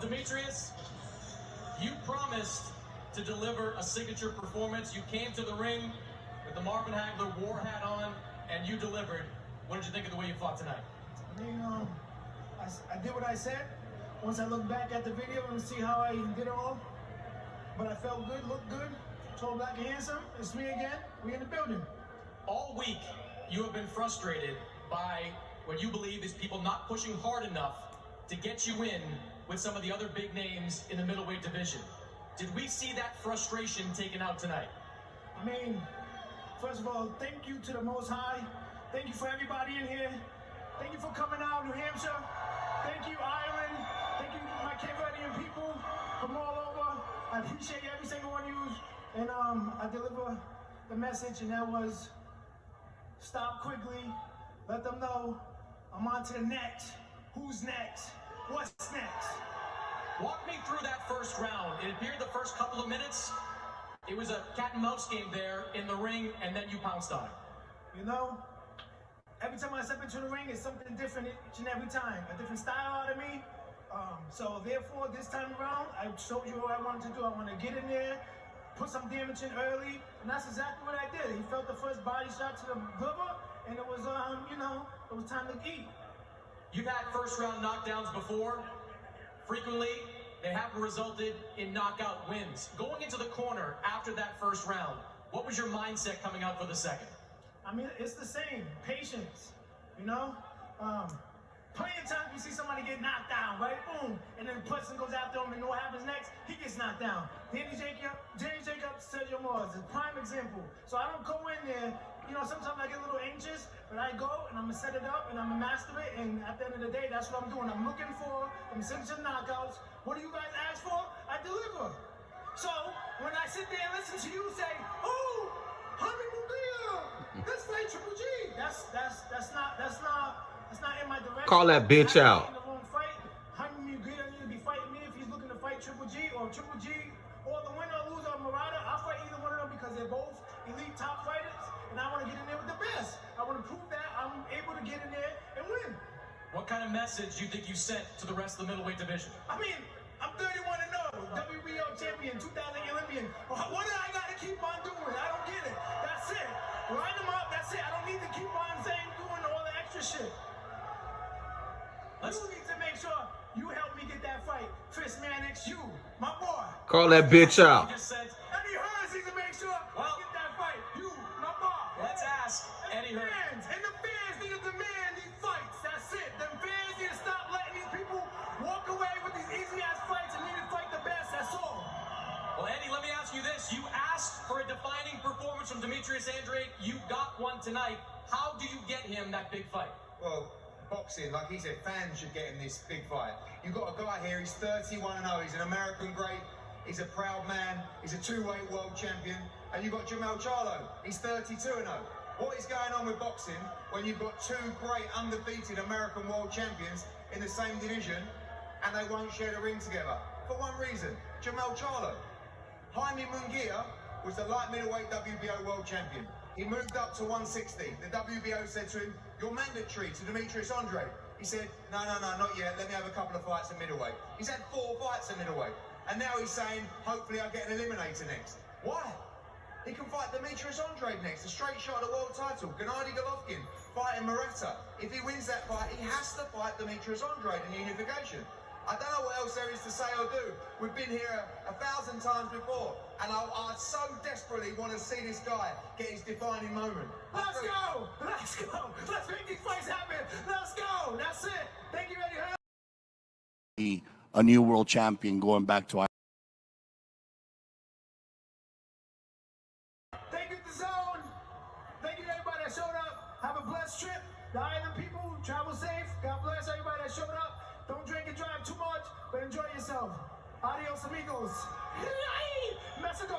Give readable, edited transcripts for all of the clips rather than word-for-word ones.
Demetrious, you promised to deliver a signature performance. You came to the ring with the Marvin Hagler war hat on, and you delivered. What did you think of the way you fought tonight? I mean, I did what I said. Once I look back at the video and see how I did it all, but I felt good, looked good, tall, black, and handsome. It's me again. We in the building. All week, you have been frustrated by what you believe is people not pushing hard enough to get you in with some of the other big names in the middleweight division. Did we see that frustration taken out tonight? I mean, first of all, thank you to the Most High. Thank you for everybody in here. Thank you for coming out, New Hampshire. Thank you, Ireland. Thank you, my Cape Verdean people from all over. I appreciate every single one of you. And I deliver the message, and that was, stop Quigley. Let them know I'm on to the next. Who's next? What's next? Walk me through that first round. It appeared the first couple of minutes, it was a cat and mouse game there in the ring, and then you pounced on it. You know, every time I step into the ring, it's something different each and every time. A different style out of me. So therefore, this time around, I showed you what I wanted to do. I want to get in there, put some damage in early, and that's exactly what I did. He felt the first body shot to the liver, and it was, you know, it was time to eat. You've had first round knockdowns before. Frequently, they haven't resulted in knockout wins. Going into the corner after that first round, what was your mindset coming out for the second? I mean, it's the same. Patience, you know? Plenty of times you see somebody get knocked down, right? Boom. And then the person goes after him, and what happens next? He gets knocked down. James Jacobs, Sergio Moore is a prime example. So I don't go in there, you know, sometimes I get a little anxious, but I go and I'm going to set it up and I'm going to master it. And at the end of the day, that's what I'm doing. I'm looking for them signature knockouts. What do you guys ask for? I deliver. So when I sit there and listen to you say, oh, Jaime Munguia, let's fight Triple G. That's not in my direction. Call that bitch out. In the wrong fight. Jaime Munguia need to be fighting me if he's looking to fight Triple G, or Triple G, or the winner or loser of Murata. I'll fight either one of them because they're both elite top fighters, and I want to get in there with the best. I want to prove that I'm able to get in there and win. What kind of message do you think you sent to the rest of the middleweight division? I mean, I'm 31-0, WBO champion, 2000 Olympian. What do I got to keep on doing? I don't get it. That's it. Line them up. That's it. I don't need to keep on saying doing all the extra shit. You need to make sure you help me get that fight. Chris Mannix, you, my boy. Call that bitch out. You just said, Eddie Hearns needs to make sure I get that fight. You, my boy. Let's ask Eddie Hearns. And the fans need to demand these fights. That's it. The fans need to stop letting these people walk away with these easy-ass fights and need to fight the best. That's all. Well, Eddie, let me ask you this. You asked for a defining performance from Demetrious Andrade. You got one tonight. How do you get him that big fight? Well, boxing, like he said, fans should get him this big fight. You've got a guy here, he's 31-0, he's an American great, he's a proud man, he's a two-weight world champion, and you've got Jermell Charlo, he's 32-0. What is going on with boxing when you've got two great undefeated American world champions in the same division and they won't share the ring together? For one reason, Jermell Charlo. Jaime Munguia was the light middleweight WBO world champion. He moved up to 160. The WBO said to him, you're mandatory to Demetrious Andrade. He said, no, not yet. Let me have a couple of fights at middleweight. He's had 4 fights at middleweight. And now he's saying, hopefully I'll get an eliminator next. Why? He can fight Demetrious Andrade next, a straight shot at the world title. Gennady Golovkin fighting Murata. If he wins that fight, he has to fight Demetrious Andrade in unification. I don't know what else there is to say or do. We've been here 1,000 times before, and I so desperately want to see this guy get his defining moment. Let's go! Let's go! Let's make these fights happen! Let's go! That's it! Thank you, Eddie Hearns. A new world champion going back to Thank you, The Zone. Thank you to everybody that showed up. Have a blessed trip. The island people, travel safe. God bless everybody that showed up. Don't drink and drive too much, but enjoy yourself. Adios, amigos. Mexico.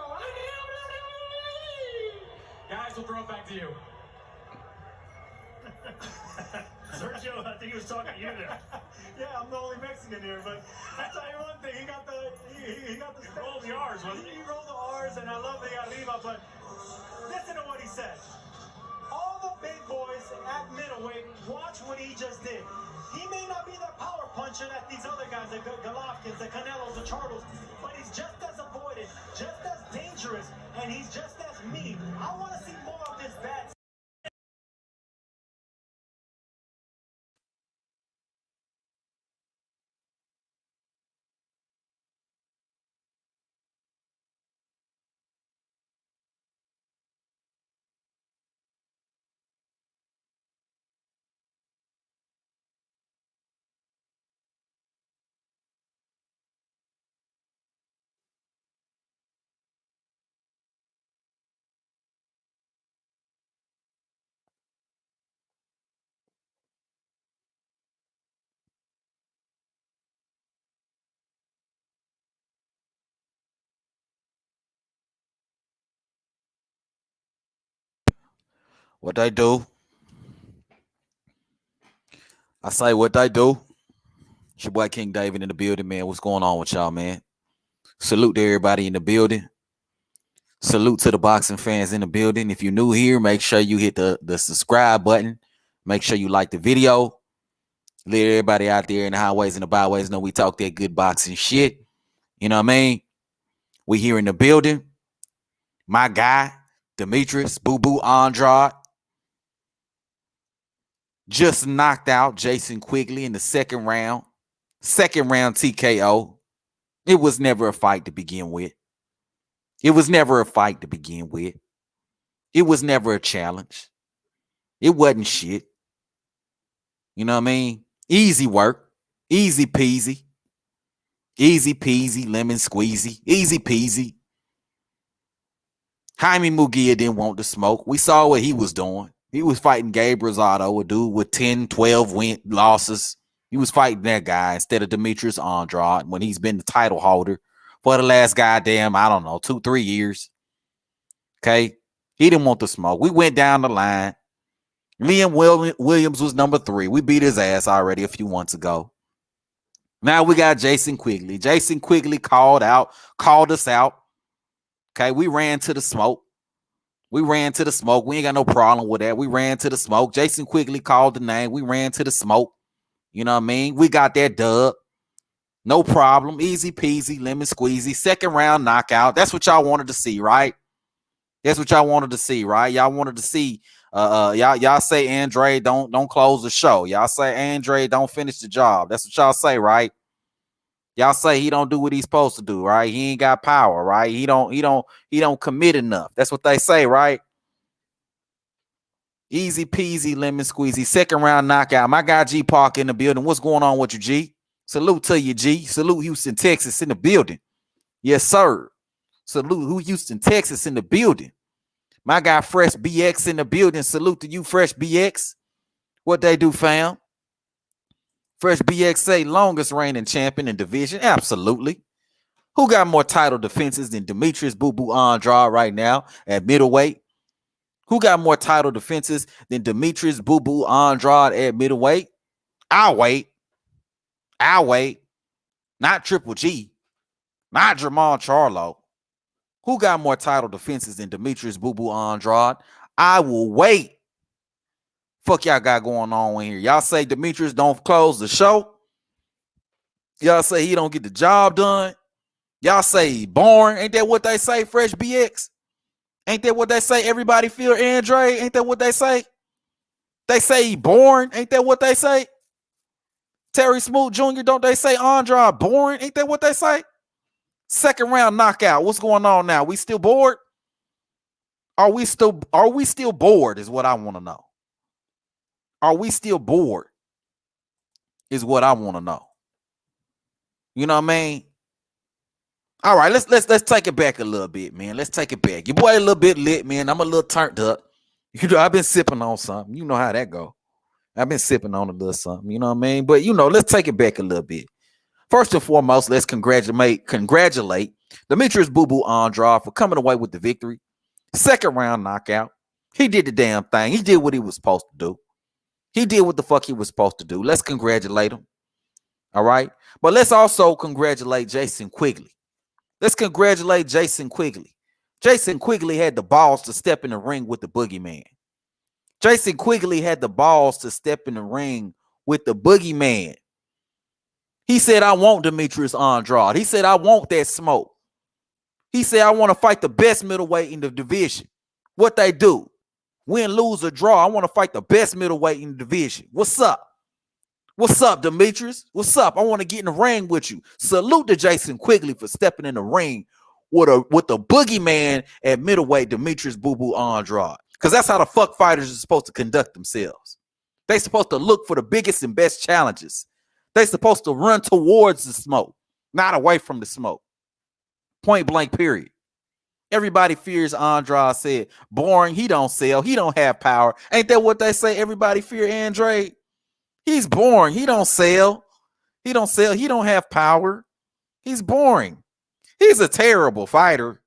Guys, we'll throw it back to you. Sergio, I think he was talking to you there. Yeah, I'm the only Mexican here, but I tell you one thing, he got the He rolled the R's, wasn't he? He rolled the R's, and I love the Arriba, but listen to what he said. All the big boys at middleweight, watch what he just did. He may not be the power puncher puncher that these other guys, the Golovkins, the Canelos, the Charles, but he's just as avoided, just as dangerous, and he's just as mean. I want to see more of this bad. What they do? I say what they do. It's your boy King David in the building, man. What's going on with y'all, man? Salute to everybody in the building. Salute to the boxing fans in the building. If you're new here, make sure you hit the subscribe button. Make sure you like the video. Let everybody out there in the highways and the byways know we talk that good boxing shit. You know what I mean? We here in the building. My guy, Demetrious Andrade, just knocked out Jason Quigley in the second round. Second round TKO. It was never a fight to begin with. It was never a fight to begin with. It was never a challenge. It wasn't shit. You know what I mean? Easy work. Easy peasy. Easy peasy, lemon squeezy. Easy peasy. Jaime Munguia didn't want to smoke. We saw what he was doing. He was fighting Gabe Rosado, a dude with 10, 12 losses. He was fighting that guy instead of Demetrious Andrade when he's been the title holder for the last goddamn, I don't know, 2-3 years. Okay? He didn't want to smoke. We went down the line. Liam Williams was number 3. We beat his ass already a few months ago. Now we got Jason Quigley. Jason Quigley called us out. Okay, we ran to the smoke. We ran to the smoke. We ain't got no problem with that. We ran to the smoke. Jason Quigley called the name. We ran to the smoke. You know what I mean? We got that dub. No problem. Easy peasy, lemon squeezy. Second round knockout. That's what y'all wanted to see, right? That's what y'all wanted to see, right? Y'all wanted to see. Y'all say Andrade don't close the show. Y'all say Andrade don't finish the job. That's what y'all say, right? Y'all say he don't do what he's supposed to do, right? He ain't got power, right? He don't commit enough. That's what they say, right? Easy peasy, lemon squeezy. Second round knockout. My guy G Park in the building. What's going on with you, G? Salute to you, G. Salute Houston, Texas in the building. Yes, sir. Salute Houston, Texas in the building. My guy Fresh BX in the building. Salute to you, Fresh BX. What they do, fam? Fresh BX say longest reigning champion in division. Absolutely. Who got more title defenses than Demetrious Andrade right now at middleweight? Who got more title defenses than Demetrious Andrade at middleweight? I'll wait. Not Triple G. Not Jermall Charlo. Who got more title defenses than Demetrious Andrade? I will wait. Fuck y'all got going on in here. Y'all say Demetrious don't close the show. Y'all say he don't get the job done. Y'all say he boring. Ain't that what they say, Fresh BX? Ain't that what they say? Everybody feel Andrade. Ain't that what they say? They say he boring. Ain't that what they say? Terry Smoot Jr., don't they say Andrade boring? Ain't that what they say? Second round knockout. What's going on now? We still bored? Are we still bored is what I want to know. Are we still bored? Is what I want to know. You know what I mean? All right, let's take it back a little bit, man. Let's take it back. Your boy a little bit lit, man. I'm a little turned up. You know, I've been sipping on something. You know how that go. I've been sipping on a little something. You know what I mean? But you know, let's take it back a little bit. First and foremost, let's congratulate Demetrious Andrade for coming away with the victory. Second round knockout. He did the damn thing. He did what he was supposed to do. He did what the fuck he was supposed to do. Let's congratulate him. All right. But let's also congratulate Jason Quigley. Let's congratulate Jason Quigley. Jason Quigley had the balls to step in the ring with the boogeyman. Jason Quigley had the balls to step in the ring with the boogeyman. He said, I want Demetrious Andrade. He said, I want that smoke. He said, I want to fight the best middleweight in the division. What they do? Win, lose, or draw. I want to fight the best middleweight in the division. What's up? What's up, Demetrious? What's up? I want to get in the ring with you. Salute to Jason Quigley for stepping in the ring with the boogeyman at middleweight, Demetrious Boo Boo Andrade. Because that's how the fuck fighters are supposed to conduct themselves. They're supposed to look for the biggest and best challenges. They're supposed to run towards the smoke, not away from the smoke. Point blank, period. Everybody fears Andrade said. Boring. He don't sell. He don't have power. Ain't that what they say? Everybody fear Andrade. He's boring. He don't sell. He don't sell. He don't have power. He's boring. He's a terrible fighter.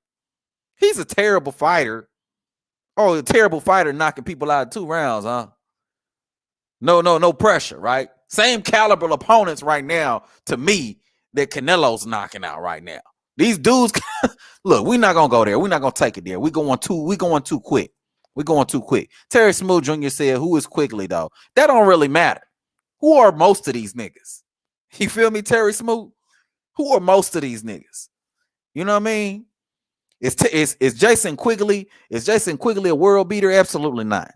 He's a terrible fighter. Oh, a terrible fighter knocking people out in 2 rounds, huh? No pressure, right? Same caliber opponents right now to me that Canelo's knocking out right now. These dudes, look, we're not gonna go there. We're not gonna take it there. We're going too quick. We're going too quick. Terry Smooth Jr. said, who is Quigley, though? That don't really matter. Who are most of these niggas? You feel me, Terry Smooth? Who are most of these niggas? You know what I mean? Is Jason Quigley? Is Jason Quigley a world beater? Absolutely not.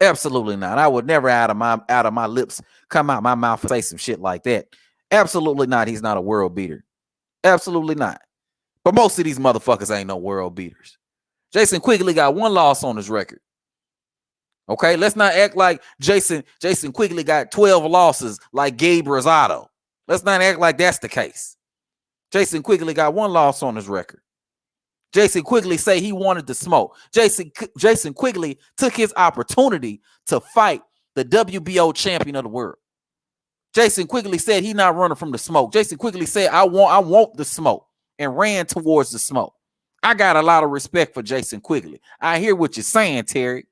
Absolutely not. I would never out of my lips come out my mouth and say some shit like that. Absolutely not. He's not a world beater. Absolutely not. But most of these motherfuckers ain't no world beaters. Jason Quigley got 1 loss on his record. Okay, let's not act like Jason Quigley got 12 losses like Gabe Rosado. Let's not act like that's the case. Jason Quigley got 1 loss on his record. Jason Quigley say he wanted to smoke. Jason Quigley took his opportunity to fight the WBO champion of the world. Jason Quigley said he not running from the smoke. Jason Quigley said, I want the smoke, and ran towards the smoke. I got a lot of respect for Jason Quigley. I hear what you're saying, Terry.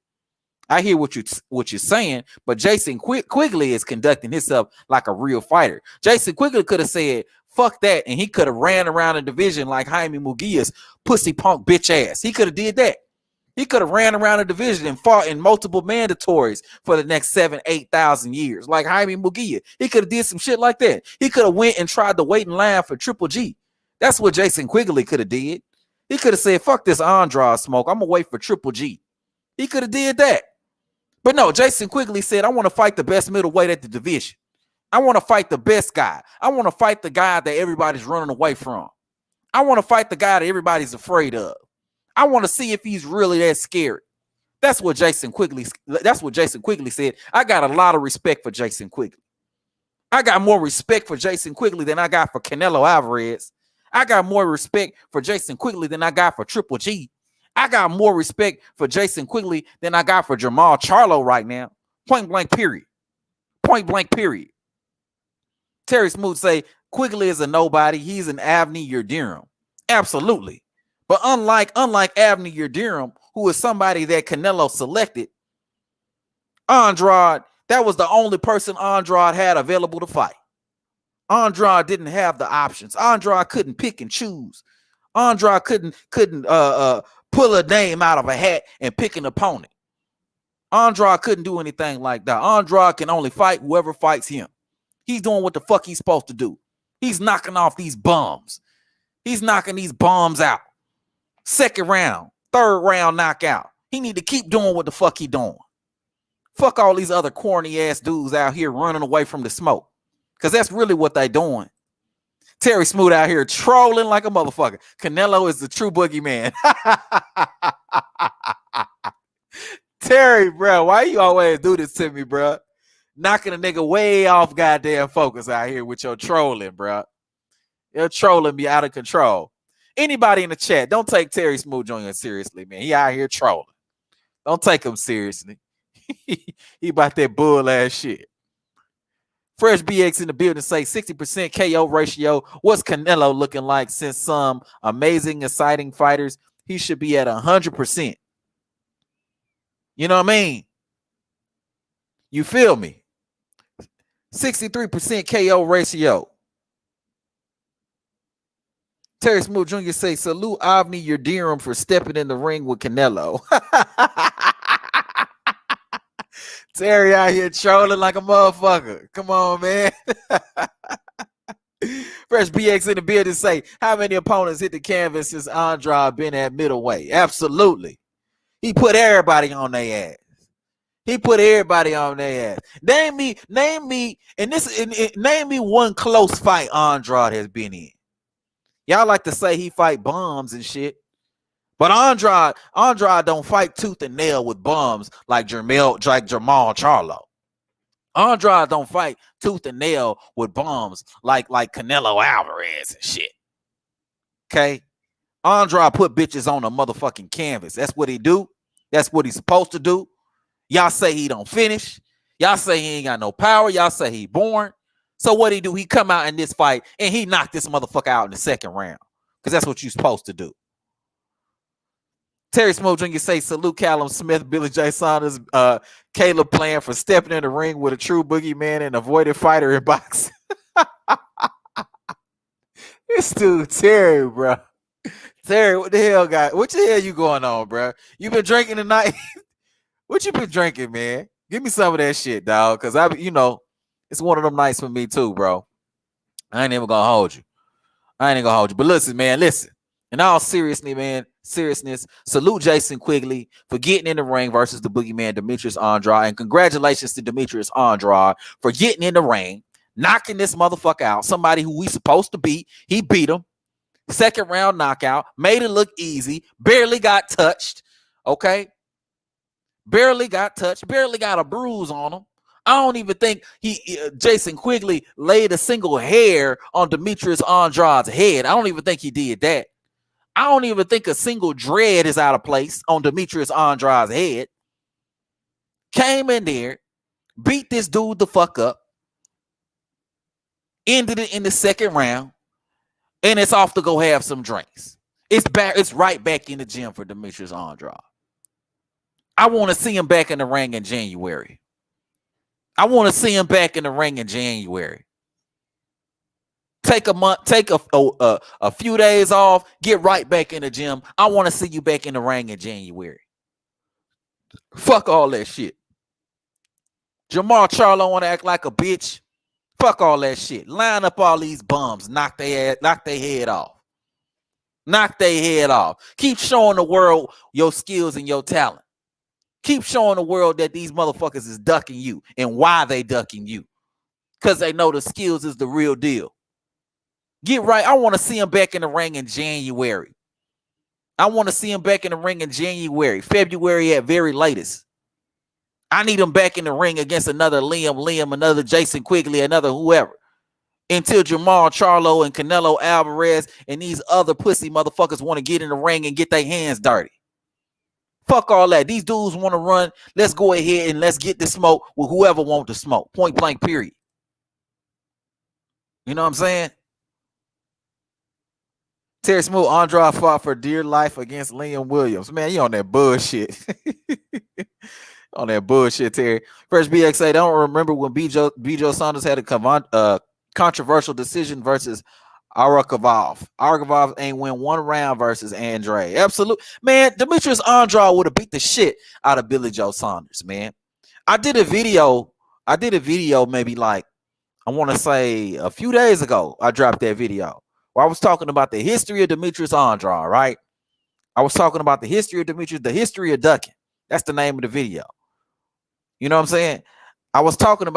I hear what you're saying, but Jason Quigley is conducting himself like a real fighter. Jason Quigley could have said, fuck that, and he could have ran around the division like Jaime Mugia's pussy punk bitch ass. He could have did that. He could have ran around the division and fought in multiple mandatories for the next 7,000-8,000 years, like Jaime Mugia. He could have did some shit like that. He could have went and tried to wait in line for Triple G. That's what Jason Quigley could have did. He could have said, fuck this Andrade smoke. I'm going to wait for Triple G. He could have did that. But no, Jason Quigley said, I want to fight the best middleweight at the division. I want to fight the best guy. I want to fight the guy that everybody's running away from. I want to fight the guy that everybody's afraid of. I want to see if he's really that scary. That's what Jason Quigley said. I got a lot of respect for Jason Quigley. I got more respect for Jason Quigley than I got for Canelo Alvarez. I got more respect for Jason Quigley than I got for Triple G. I got more respect for Jason Quigley than I got for Jamal Charlo right now. Point blank, period. Point blank, period. Terry Smooth say Quigley is a nobody. He's an Avni Yildirim. Absolutely. But unlike Avni Yildirim, who is somebody that Canelo selected, Andrade, that was the only person Andrade had available to fight. Andrade didn't have the options. Andrade couldn't pick and choose. Andrade couldn't pull a name out of a hat and pick an opponent. Andrade couldn't do anything like that. Andrade can only fight whoever fights him. He's doing what the fuck he's supposed to do. He's knocking off these bums. He's knocking these bombs out. 2nd round, 3rd round knockout. He need to keep doing what the fuck he doing. Fuck all these other corny ass dudes out here running away from the smoke. Because that's really what they doing. Terry Smooth out here trolling like a motherfucker. Canelo is the true boogeyman. Terry, bro, why you always do this to me, bro? Knocking a nigga way off goddamn focus out here with your trolling, bro. Your trolling be out of control. Anybody in the chat, don't take Terry Smooth Jr. seriously, man. He out here trolling. Don't take him seriously. He about that bull ass shit. Fresh BX in the building say 60% KO ratio. What's Canelo looking like since some amazing, exciting fighters? He should be at 100%. You know what I mean? You feel me? 63% KO ratio. Terry Smooth Jr. say, salute Avni Yildirim for stepping in the ring with Canelo. Terry out here trolling like a motherfucker. Come on, man. Fresh BX in the building say, how many opponents hit the canvas since Andrade been at middleweight? Absolutely. He put everybody on their ass. He put everybody on their ass. Name me, name me one close fight Andrade has been in. Y'all like to say he fight bums and shit. But Andrade don't fight tooth and nail with bums like Jamal Charlo. Andrade don't fight tooth and nail with bums like Canelo Alvarez and shit. Okay? Andrade put bitches on a motherfucking canvas. That's what he do. That's what he's supposed to do. Y'all say he don't finish. Y'all say he ain't got no power. Y'all say he born. So what he do? He come out in this fight and he knocked this motherfucker out in the second round. Because that's what you're supposed to do. Terry Smoke Jr. say, salute Callum Smith, Billy J. Saunders, Caleb Plant for stepping in the ring with a true boogeyman and avoided fighter in boxing. This dude, Terry, bro. Terry, what the hell, guy? What the hell you going on, bro? You been drinking tonight? What you been drinking, man? Give me some of that shit, dog. Because it's one of them nights for me too, bro. I ain't even gonna hold you. But listen, man, listen. In all seriousness, salute Jason Quigley for getting in the ring versus the boogeyman Demetrious Andrade. And congratulations to Demetrious Andrade for getting in the ring, knocking this motherfucker out. Somebody who we supposed to beat. He beat him. Second round knockout. Made it look easy. Barely got touched. Okay? Barely got touched. Barely got a bruise on him. I don't even think Jason Quigley laid a single hair on Demetrious Andrade's head. I don't even think he did that. I don't even think a single dread is out of place on Demetrious Andrade's head. Came in there, beat this dude the fuck up, ended it in the second round, and it's off to go have some drinks. It's right back in the gym for Demetrious Andrade. I want to see him back in the ring in January. Take a month, take a few days off, get right back in the gym. I want to see you back in the ring in January. Fuck all that shit. Jamal Charlo want to act like a bitch. Fuck all that shit. Line up all these bums, knock their head off. Keep showing the world your skills and your talent. Keep showing the world that these motherfuckers is ducking you and why they ducking you. Because they know the skills is the real deal. Get right. I want to see him back in the ring in January. February at very latest. I need him back in the ring against another Liam, another Jason Quigley, another whoever. Until Jamal Charlo and Canelo Alvarez and these other pussy motherfuckers want to get in the ring and get their hands dirty. Fuck all that. These dudes want to run. Let's go ahead and let's get the smoke with whoever wants the smoke. Point blank, period. You know what I'm saying? Terry Smooth, Andrade fought for dear life against Liam Williams. Man, you on that bullshit. On that bullshit, Terry. First BX say, don't remember when Bijo Saunders had a controversial decision versus Arakavov. Arakavov ain't win one round versus Andrade. Absolutely. Man, Demetrious Andrade would have beat the shit out of Billy Joe Saunders, man. I did a video maybe like, I want to say a few days ago. I dropped that video where I was talking about the history of Demetrious Andrade, right? I was talking about the history of Demetrious, the history of ducking. That's the name of the video. You know what I'm saying? I was talking in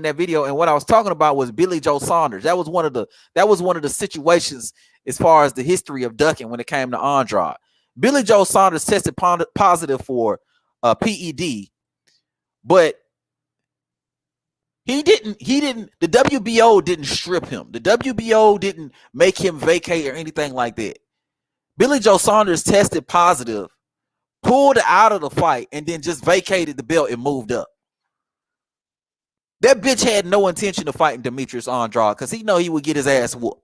that video, and what I was talking about was Billy Joe Saunders. That was one of the situations as far as the history of ducking when it came to Andrade. Billy Joe Saunders tested positive for PED, but he didn't, the WBO didn't strip him. The WBO didn't make him vacate or anything like that. Billy Joe Saunders tested positive, pulled out of the fight, and then just vacated the belt and moved up. That bitch had no intention of fighting Demetrious Andrade because he know he would get his ass whooped.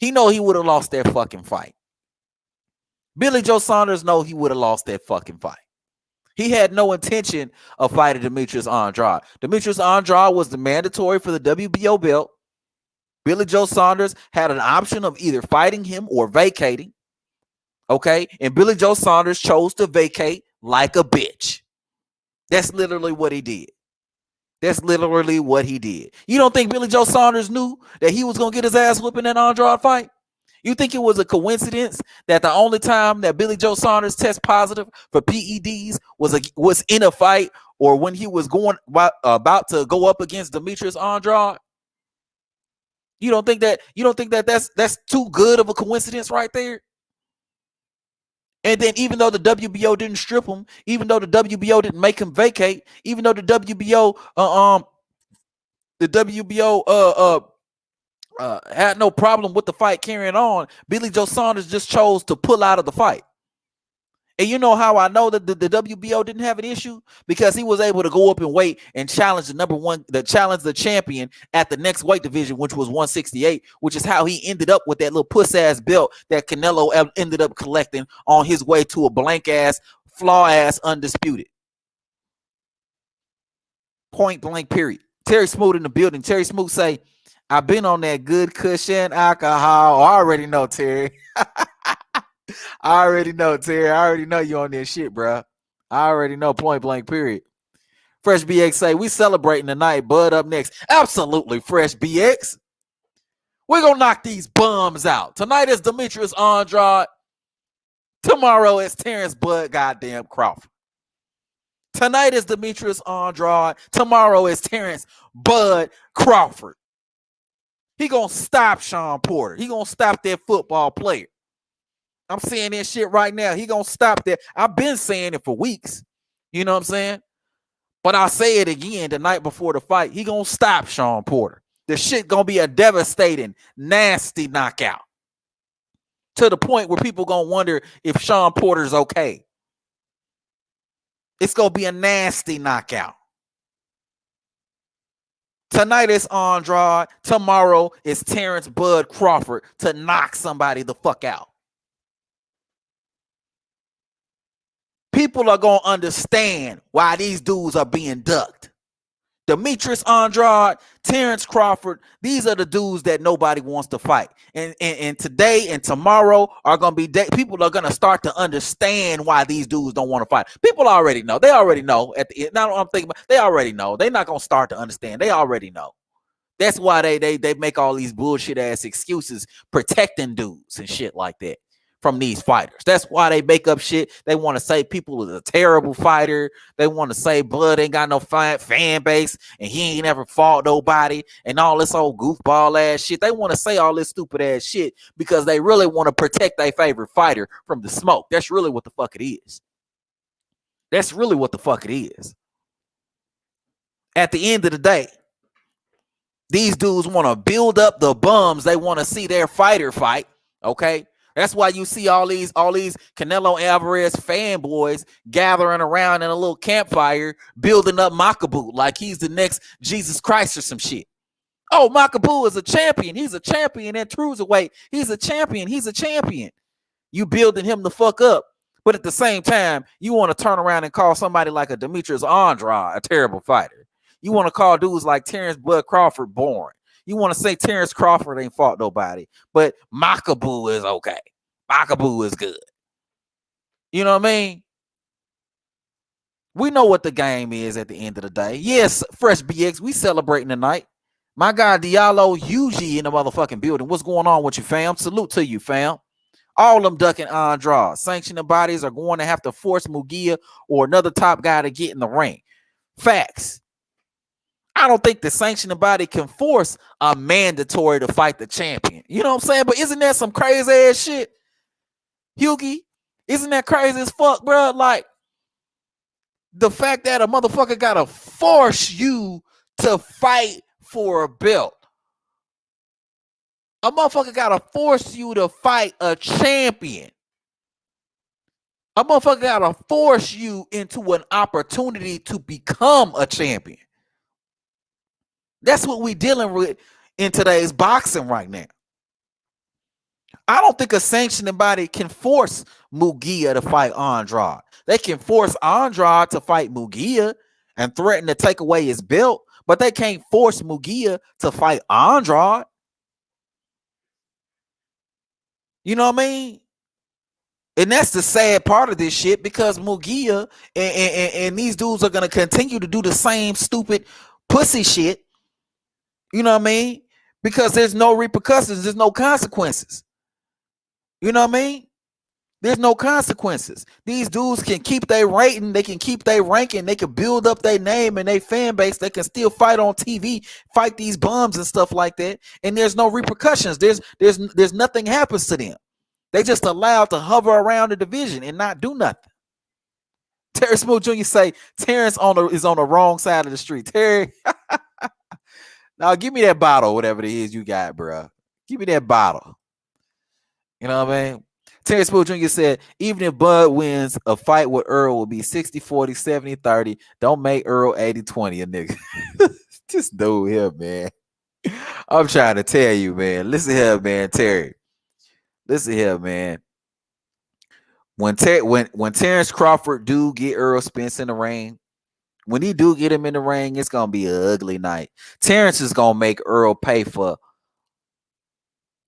He know he would have lost that fucking fight. Billy Joe Saunders know he would have lost that fucking fight. He had no intention of fighting Demetrious Andrade. Demetrious Andrade was the mandatory for the WBO belt. Billy Joe Saunders had an option of either fighting him or vacating. Okay? And Billy Joe Saunders chose to vacate like a bitch. That's literally what he did. That's literally what he did. You don't think Billy Joe Saunders knew that he was going to get his ass whooping in that Andrade fight? You think it was a coincidence that the only time that Billy Joe Saunders test positive for PEDs was in a fight or when he was about to go up against Demetrious Andrade? You don't think that that's too good of a coincidence right there? And then even though the WBO didn't strip him, even though the WBO didn't make him vacate, even though the WBO had no problem with the fight carrying on, Billy Joe Saunders just chose to pull out of the fight. And you know how I know that the WBO didn't have an issue? Because he was able to go up in weight and challenge the champion at the next weight division, which was 168, which is how he ended up with that little puss-ass belt that Canelo ended up collecting on his way to a blank-ass, flaw-ass undisputed. Point blank, period. Terry Smoot in the building. Terry Smoot say, I've been on that good cushion alcohol. I already know, Terry. I already know, Terry. I already know you on this shit, bro. I already know, point blank, period. Fresh BX say, we celebrating tonight. Bud up next. Absolutely, Fresh BX. We're going to knock these bums out. Tonight is Demetrious Andrade. Tomorrow is Terence Bud goddamn Crawford. Tonight is Demetrious Andrade. Tomorrow is Terence Bud Crawford. He going to stop Sean Porter. He going to stop that football player. I'm saying that shit right now. He going to stop that. I've been saying it for weeks. You know what I'm saying? But I'll say it again the night before the fight. He going to stop Sean Porter. The shit going to be a devastating, nasty knockout. To the point where people going to wonder if Sean Porter's okay. It's going to be a nasty knockout. Tonight is Andrade. Tomorrow is Terence Bud Crawford to knock somebody the fuck out. People are going to understand why these dudes are being ducked. Demetrious Andrade, Terence Crawford, these are the dudes that nobody wants to fight. And today and tomorrow are going to be people are going to start to understand why these dudes don't want to fight. People already know. They already know at the end. Now I'm thinking about, they already know. They're not going to start to understand. They already know. That's why they make all these bullshit ass excuses protecting dudes and shit like that from these fighters. That's why they make up shit. They want to say people is a terrible fighter. They want to say Bud ain't got no fan base and he ain't never fought nobody and all this old goofball ass shit. They want to say all this stupid ass shit because they really want to protect their favorite fighter from the smoke. That's really what the fuck it is. That's really what the fuck it is. At the end of the day, these dudes want to build up the bums. They want to see their fighter fight. Okay. That's why you see all these Canelo Alvarez fanboys gathering around in a little campfire, building up Makabu like he's the next Jesus Christ or some shit. Oh, Makabu is a champion. He's a champion at cruiserweight. He's a champion. He's a champion. You building him the fuck up. But at the same time, you want to turn around and call somebody like a Demetrious Andrade a terrible fighter. You want to call dudes like Terence Bud Crawford boring. You want to say Terence Crawford ain't fought nobody, but Makabu is okay. Makabu is good. You know what I mean? We know what the game is at the end of the day. Yes, Fresh BX, we celebrating tonight. My guy Diallo Yuji in the motherfucking building. What's going on with you, fam? Salute to you, fam. All them ducking Andrade. Sanctioning bodies are going to have to force Mugia or another top guy to get in the ring. Facts. I don't think the sanctioning body can force a mandatory to fight the champion. You know what I'm saying? But isn't that some crazy ass shit? Hughie, isn't that crazy as fuck, bro? Like, the fact that a motherfucker gotta force you to fight for a belt. A motherfucker gotta force you to fight a champion. A motherfucker gotta force you into an opportunity to become a champion. That's what we're dealing with in today's boxing right now. I don't think a sanctioning body can force Mugia to fight Andrade. They can force Andrade to fight Mugia and threaten to take away his belt, but they can't force Mugia to fight Andrade. You know what I mean? And that's the sad part of this shit, because Mugia and these dudes are going to continue to do the same stupid pussy shit. You know what I mean? Because there's no repercussions, there's no consequences. You know what I mean? There's no consequences. These dudes can keep their rating, they can keep their ranking, they can build up their name and their fan base. They can still fight on TV, fight these bums and stuff like that. And there's no repercussions. There's nothing happens to them. They just allowed to hover around the division and not do nothing. Terry Smooth Jr. say Terence is on the wrong side of the street. Terry, now give me that bottle, whatever it is you got, bro. Give me that bottle. You know what I mean? Terence Smooth Jr. said, even if Bud wins, a fight with Earl will be 60-40, 70-30. Don't make Earl 80-20, a nigga. This dude here, man. I'm trying to tell you, man. Listen here, man, Terry. Listen here, man. When Terence Crawford do get Earl Spence in the ring, when he do get him in the ring, it's gonna be an ugly night. Terence is gonna make Earl pay for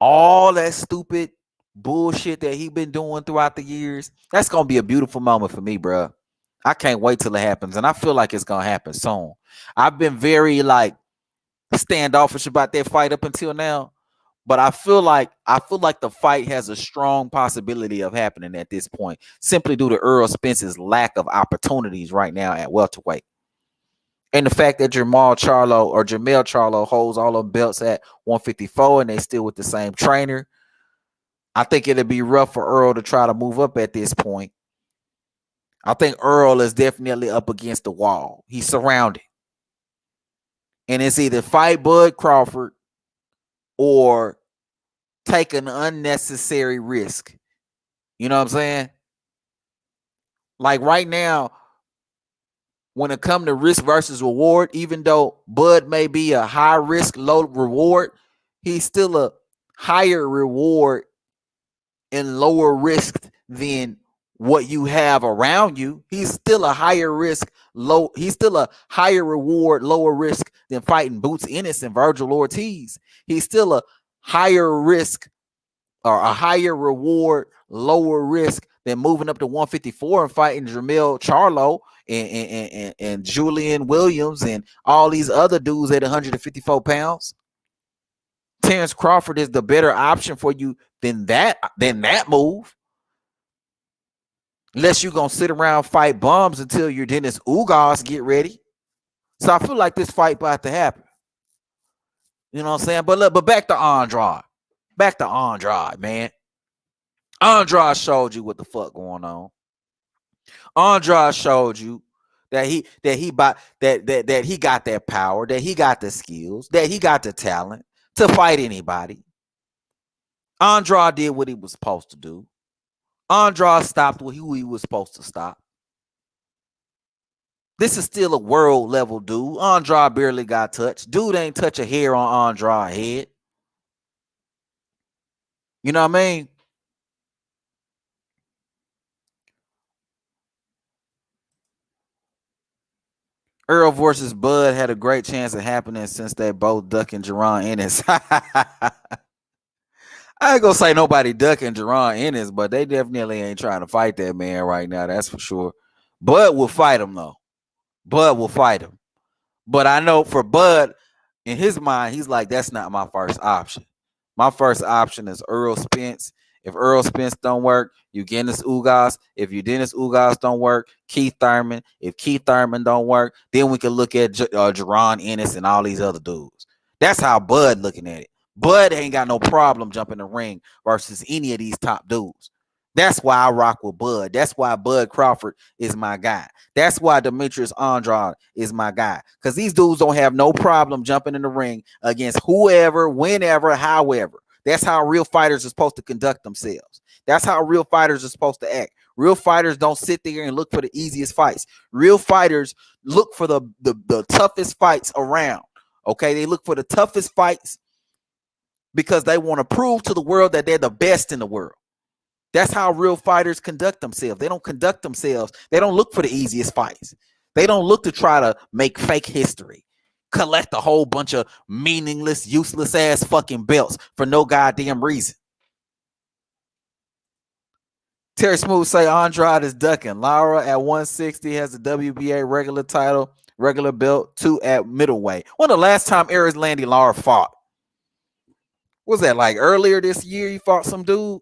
all that stupid bullshit that he been doing throughout the years. That's gonna be a beautiful moment for me, bro. I can't wait till it happens, and I feel like it's gonna happen soon. I've been very standoffish about that fight up until now, but I feel like the fight has a strong possibility of happening at this point, simply due to Earl Spence's lack of opportunities right now at welterweight. And the fact that Jamel Charlo holds all the belts at 154 and they still with the same trainer. I think it'd be rough for Earl to try to move up at this point. I think Earl is definitely up against the wall. He's surrounded. And it's either fight Bud Crawford or take an unnecessary risk. You know what I'm saying? Like right now, when it comes to risk versus reward, even though Bud may be a high risk, low reward, he's still a higher reward and lower risk than what you have around you. He's still a higher risk, he's still a higher reward, lower risk than fighting Boots Ennis and Virgil Ortiz. He's still a higher risk or a higher reward, lower risk than moving up to 154 and fighting Jamel Charlo and Julian Williams and all these other dudes at 154 pounds. Terence Crawford is the better option for you than that move. Unless you're going to sit around fight bums until your Dennis Ugas get ready. So I feel like this fight about to happen. You know what I'm saying? But back to Andrade. Back to Andrade, man. Andrade showed you what the fuck going on. Andrade showed you that he got that power, that he got the skills, that he got the talent to fight anybody. Andrade did what he was supposed to do. Andrade stopped who he was supposed to stop. This is still a world level dude. Andrade barely got touched. Dude ain't touch a hair on Andrade's head. You know what I mean? Earl versus Bud had a great chance of happening since they both ducking Jerron Ennis. I ain't gonna say nobody ducking Jerron Ennis, but they definitely ain't trying to fight that man right now. That's for sure. Bud will fight him though. Bud will fight him. But I know for Bud, in his mind, he's like, that's not my first option. My first option is Earl Spence. If Earl Spence don't work, you Dennis Ugas. If you Dennis Ugas don't work, Keith Thurman. If Keith Thurman don't work, then we can look at Jerron Ennis and all these other dudes. That's how Bud looking at it. Bud ain't got no problem jumping the ring versus any of these top dudes. That's why I rock with Bud. That's why Bud Crawford is my guy. That's why Demetrious Andrade is my guy. Because these dudes don't have no problem jumping in the ring against whoever, whenever, however. That's how real fighters are supposed to conduct themselves. That's how real fighters are supposed to act. Real fighters don't sit there and look for the easiest fights. Real fighters look for the toughest fights around. Okay, they look for the toughest fights because they want to prove to the world that they're the best in the world. That's how real fighters conduct themselves. They don't conduct themselves. They don't look for the easiest fights. They don't look to try to make fake history, collect a whole bunch of meaningless, useless ass fucking belts for no goddamn reason. Terry Smooth say Andrade is ducking. Lara at 160 has the WBA regular title. regular belt, 2 at middleweight. When the last time Landy Lara fought? Was that like earlier this year? He fought some dude.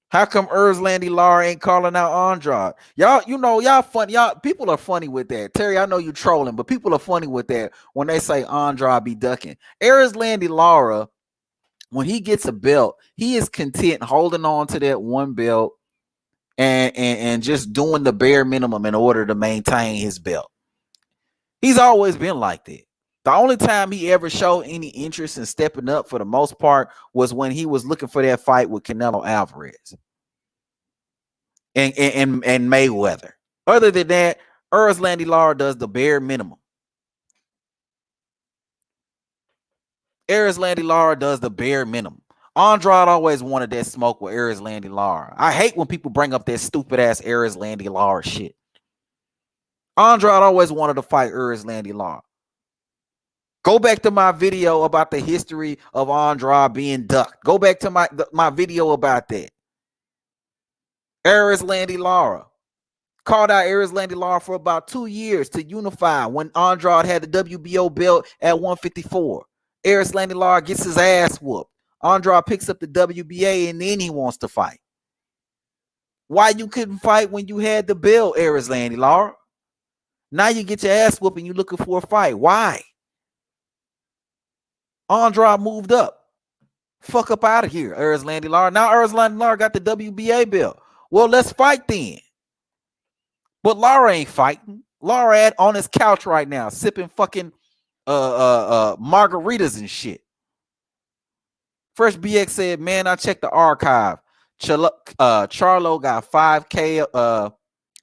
How come Landy Lara ain't calling out Andrade? Y'all, y'all funny. Y'all people are funny with that. Terry, I know you trolling, but people are funny with that when they say Andrade be ducking. Landy Lara, when he gets a belt, he is content holding on to that one belt and just doing the bare minimum in order to maintain his belt. He's always been like that. The only time he ever showed any interest in stepping up for the most part was when he was looking for that fight with Canelo Alvarez and Mayweather. Other than that, Landy Lara does the bare minimum. Landy Lara does the bare minimum. Andrade always wanted that smoke with Landy Lara. I hate when people bring up that stupid ass Landy Lara shit. Andrade always wanted to fight Landy Lara. Go back to my video about the history of Andrade being ducked. Go back to my video about that. Landy Lara called out Landy Lara for about 2 years to unify when Andrade had the WBO belt at 154. Landy Lara gets his ass whooped. Andrade picks up the WBA and then he wants to fight. Why you couldn't fight when you had the belt, Landy Lara? Now you get your ass whooped and you're looking for a fight. Why? Andrade moved up. Fuck up out of here, Landy Lara. Now Landy Lara got the WBA belt. Well, let's fight then. But Lara ain't fighting. Lara on his couch right now, sipping fucking margaritas and shit. Fresh BX said, man, I checked the archive. Charlo got 5K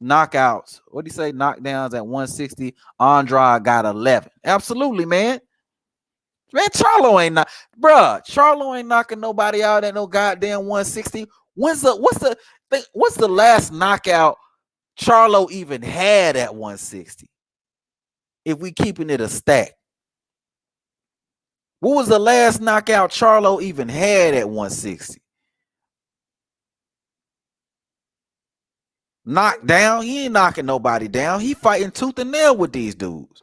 knockouts. What do you say? Knockdowns at 160. Andrade got 11. Absolutely, man. Man, Charlo ain't Charlo ain't knocking nobody out at no goddamn 160. What's the last knockout Charlo even had at 160? If we keeping it a stack. What was the last knockout Charlo even had at 160? Knocked down? He ain't knocking nobody down. He fighting tooth and nail with these dudes.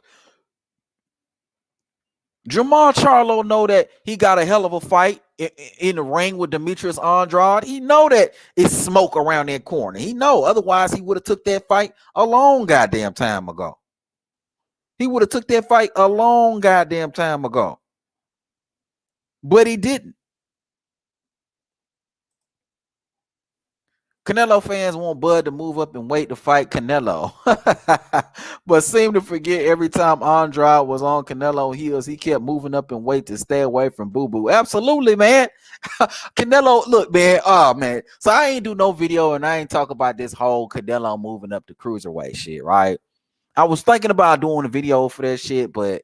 Jamal Charlo know that he got a hell of a fight in the ring with Demetrious Andrade. He know that it's smoke around that corner. He know. Otherwise, he would have took that fight a long goddamn time ago. He would have took that fight a long goddamn time ago. But he didn't. Canelo fans want Bud to move up and wait to fight Canelo. But seem to forget every time Andrade was on Canelo heels, he kept moving up and wait to stay away from Boo Boo. Absolutely, man. Canelo, look, man. Oh, man. So I ain't do no video and I ain't talk about this whole Canelo moving up the cruiserweight shit, right? I was thinking about doing a video for that shit, but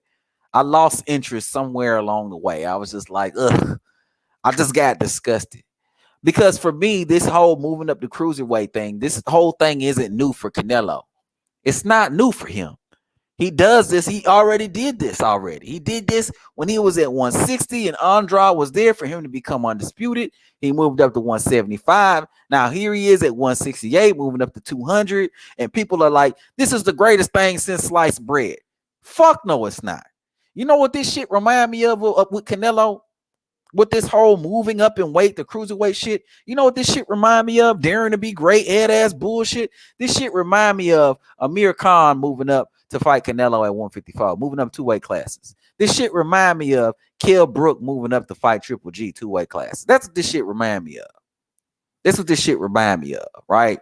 I lost interest somewhere along the way. I was just like, ugh. I just got disgusted. Because for me, this whole moving up the cruiserweight thing, this whole thing isn't new for Canelo. It's not new for him. He does this. He already did this already. He did this when he was at 160 and Andrade was there for him to become undisputed. He moved up to 175. Now here he is at 168, moving up to 200. And people are like, this is the greatest thing since sliced bread. Fuck no, it's not. You know what this shit remind me of with Canelo? With this whole moving up in weight, the cruiserweight shit, you know what this shit remind me of? Daring to be great, head-ass bullshit. This shit remind me of Amir Khan moving up to fight Canelo at 155, moving up 2 weight classes. This shit remind me of Kell Brook moving up to fight Triple G 2 weight classes. That's what this shit remind me of. That's what this shit remind me of, right?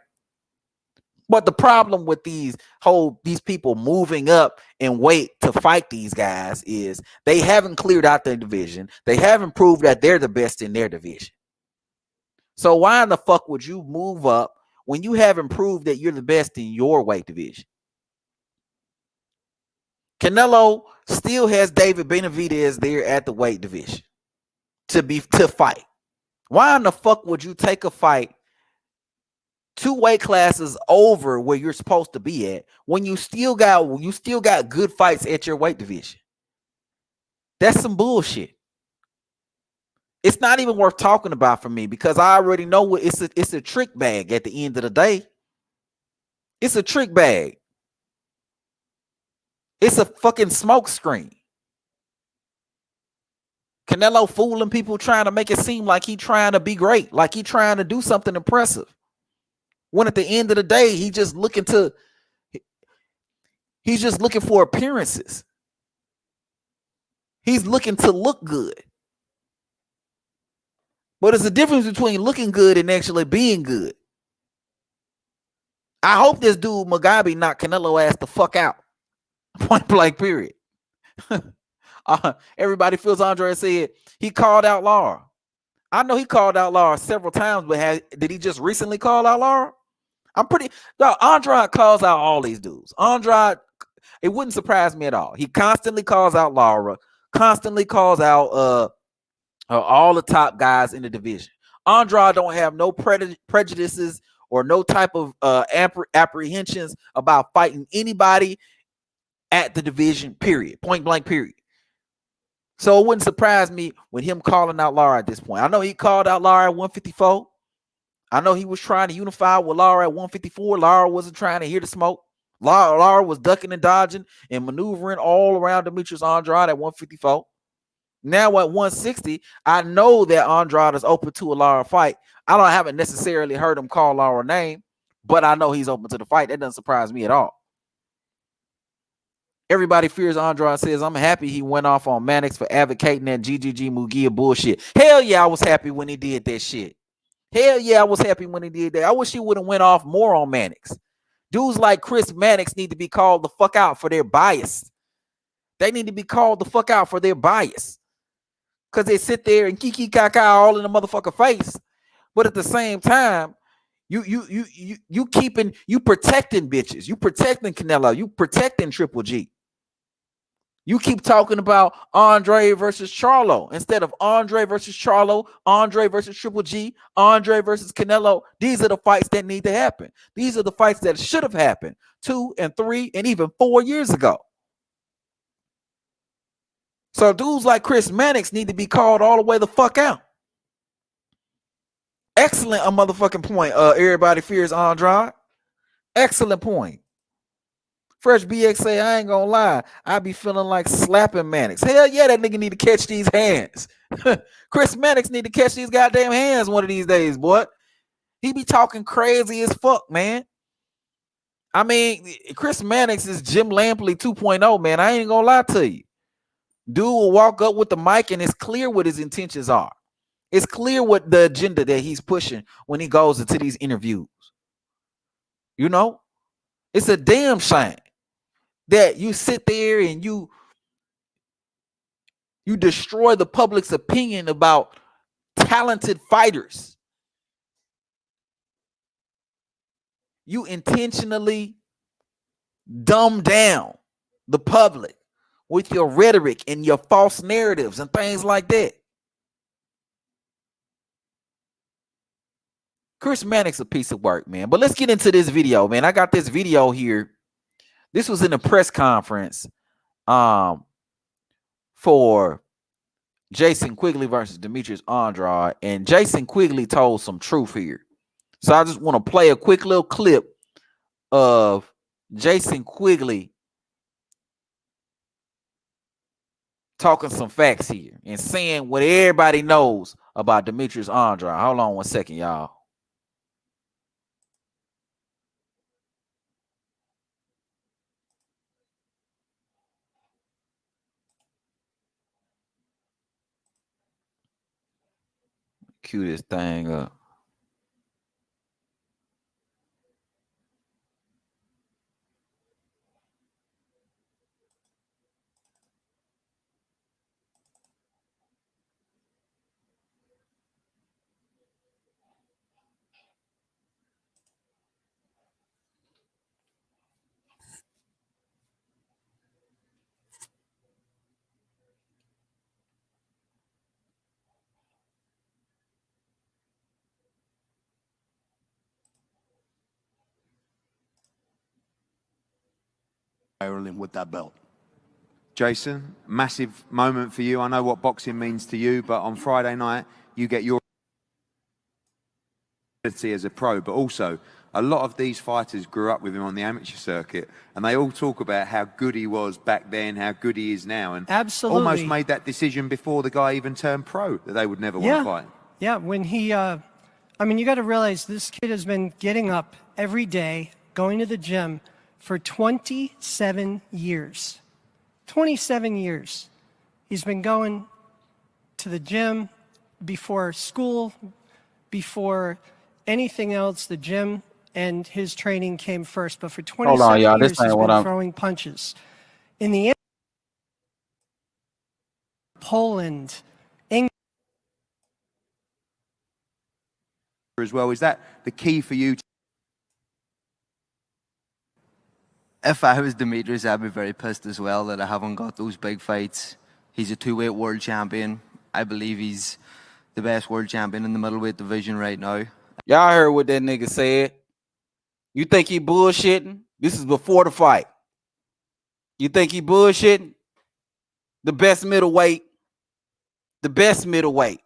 But the problem with these people moving up in weight to fight these guys is they haven't cleared out their division. They haven't proved that they're the best in their division. So why in the fuck would you move up when you haven't proved that you're the best in your weight division? Canelo still has David Benavidez there at the weight division to fight. Why in the fuck would you take a fight 2 weight classes over where you're supposed to be at when you still got good fights at your weight division? That's some bullshit. It's not even worth talking about for me because I already know what it's a trick bag at the end of the day. It's a trick bag. It's a fucking smoke screen. Canelo fooling people, trying to make it seem like he trying to be great, like he trying to do something impressive. When at the end of the day, he's just looking for appearances. He's looking to look good. But there's a difference between looking good and actually being good. I hope this dude Mugabe knocked Canelo ass the fuck out. Point blank, period. Everybody feels Andre said he called out Lara. I know he called out Lara several times, but did he just recently call out Lara? Andrade calls out all these dudes. Andrade, it wouldn't surprise me at all. He constantly calls out Lara, constantly calls out all the top guys in the division. Andrade don't have no prejudices or no type of apprehensions about fighting anybody at the division, period. Point blank, period. So it wouldn't surprise me with him calling out Lara at this point. I know he called out Lara at 154. I know he was trying to unify with Lara at 154. Lara wasn't trying to hear the smoke. Lara was ducking and dodging and maneuvering all around Demetrious Andrade at 154. Now at 160, I know that Andrade is open to a Lara fight. I haven't necessarily heard him call Lara name, but I know he's open to the fight. That doesn't surprise me at all. Everybody fears Andrade says, I'm happy he went off on Mannix for advocating that GGG Mugia bullshit. Hell yeah, I was happy when he did that shit. Hell yeah, I was happy when he did that. I wish he would have went off more on Mannix. Dudes like Chris Mannix need to be called the fuck out for their bias. They need to be called the fuck out for their bias. Because they sit there and kiki kaka all in the motherfucker face. But at the same time, you protecting bitches. You protecting Canelo. You protecting Triple G. You keep talking about Andre versus Charlo instead of Andre versus Charlo, Andre versus Triple G, Andre versus Canelo. These are the fights that need to happen. These are the fights that should have happened 2 and 3 and even 4 years ago. So dudes like Chris Mannix need to be called all the way the fuck out. Excellent motherfucking point. Everybody fears Andrade. Excellent point. Fresh BX say, I ain't gonna lie, I be feeling like slapping Mannix. Hell yeah, that nigga need to catch these hands. Chris Mannix need to catch these goddamn hands one of these days, boy. He be talking crazy as fuck, man. I mean, Chris Mannix is Jim Lampley 2.0, man. I ain't gonna lie to you. Dude will walk up with the mic and it's clear what his intentions are. It's clear what the agenda that he's pushing when he goes into these interviews. You know, it's a damn shame that you sit there and you destroy the public's opinion about talented fighters. You intentionally dumb down the public with your rhetoric and your false narratives and things like that. Chris Mannix a piece of work, man. But let's get into this video, man. I got this video here. This was in a press conference for Jason Quigley versus Demetrious Andrade. And Jason Quigley told some truth here. So I just want to play a quick little clip of Jason Quigley talking some facts here and saying what everybody knows about Demetrious Andrade. Hold on 1 second, y'all. Cue this thing up. Ireland with that belt. Jason, massive moment for you. I know what boxing means to you, but on Friday night, you get your ability as a pro, but also a lot of these fighters grew up with him on the amateur circuit, and they all talk about how good he was back then, how good he is now, and Absolutely. almost made that decision before the guy even turned pro that they would never want to fight. Yeah, when he, I mean, you got to realize this kid has been getting up every day, going to the gym for 27 years. 27 years. He's been going to the gym before school, before anything else, the gym and his training came first. But for 27 years, he's been throwing punches. In the end, Poland, England. As well, is that the key for you? If I was Demetrious, I'd be very pissed as well that I haven't got those big fights. He's a 2-weight world champion. I believe he's the best world champion in the middleweight division right now. Y'all heard what that nigga said. You think he bullshitting? This is before the fight. You think he bullshitting? The best middleweight. The best middleweight.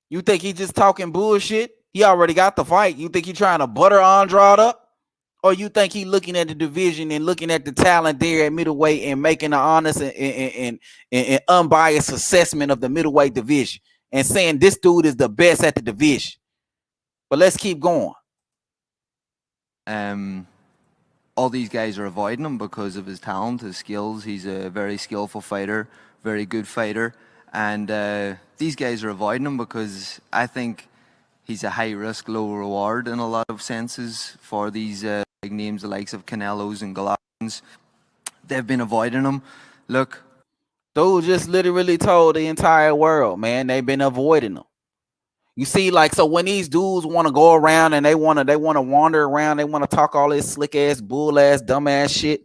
You think he just talking bullshit? He already got the fight. You think he trying to butter Andrade up? Or you think he looking at the division and looking at the talent there at middleweight and making an honest and unbiased assessment of the middleweight division and saying this dude is the best at the division? But let's keep going. All these guys are avoiding him because of his talent, his skills. He's a very skillful fighter, very good fighter. And these guys are avoiding him because I think he's a high risk, low reward in a lot of senses for these big names, the likes of Canelos and Golovkins. They've been avoiding him. Look, dude just literally told the entire world, man, they've been avoiding him. You see, like, so when these dudes want to go around and they want to wander around, they want to talk all this slick ass, bull ass, dumb ass shit.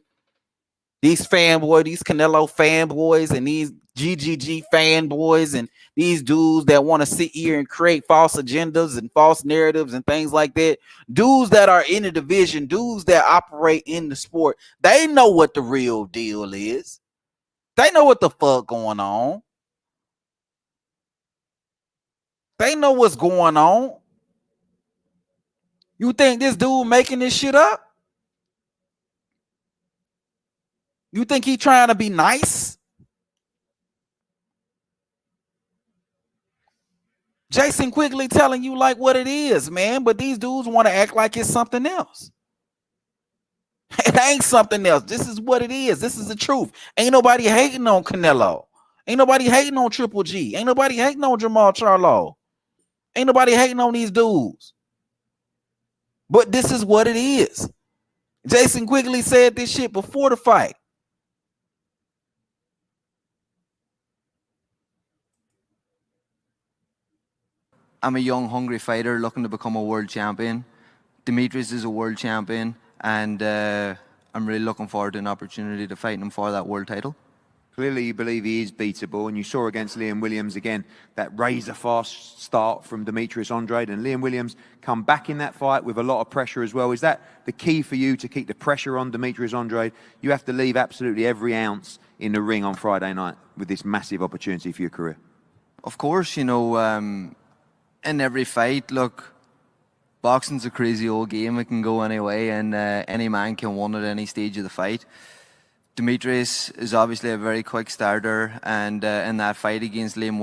These fanboys, these Canelo fanboys, and these GGG fanboys, and these dudes that want to sit here and create false agendas and false narratives and things like that. Dudes that are in the division, dudes that operate in the sport, they know what the real deal is. They know what the fuck going on. They know what's going on. You think this dude making this shit up? You think he trying to be nice? Jason Quigley telling you like what it is, man. But these dudes want to act like it's something else. It ain't something else. This is what it is. This is the truth. Ain't nobody hating on Canelo. Ain't nobody hating on Triple G. Ain't nobody hating on Jamal Charlo. Ain't nobody hating on these dudes. But this is what it is. Jason Quigley said this shit before the fight. I'm a young, hungry fighter looking to become a world champion. Demetrious is a world champion, and I'm really looking forward to an opportunity to fight him for that world title. Clearly, you believe he is beatable, and you saw against Liam Williams again that razor-fast start from Demetrious Andrade, and Liam Williams come back in that fight with a lot of pressure as well. Is that the key for you to keep the pressure on Demetrious Andrade? You have to leave absolutely every ounce in the ring on Friday night with this massive opportunity for your career. Of course, you know, in every fight, look, boxing's a crazy old game. It can go any way, and any man can win at any stage of the fight. Demetrious is obviously a very quick starter, and in that fight against Liam,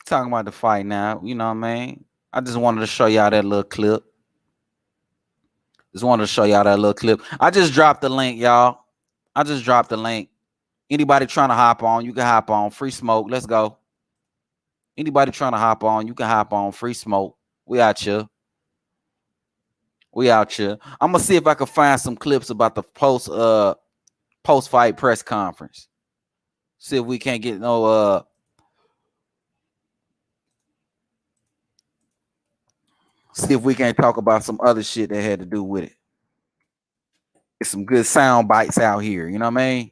talking about the fight now, you know what I mean? I just wanted to show y'all that little clip. I just dropped the link, y'all. I just dropped the link. Anybody trying to hop on, you can hop on. Free smoke. Let's go. Anybody trying to hop on, you can hop on. Free smoke. We out here. I'm gonna see if I can find some clips about the post-fight press conference. See if we can't get see if we can't talk about some other shit that had to do with it. Get some good sound bites out here, you know what I mean?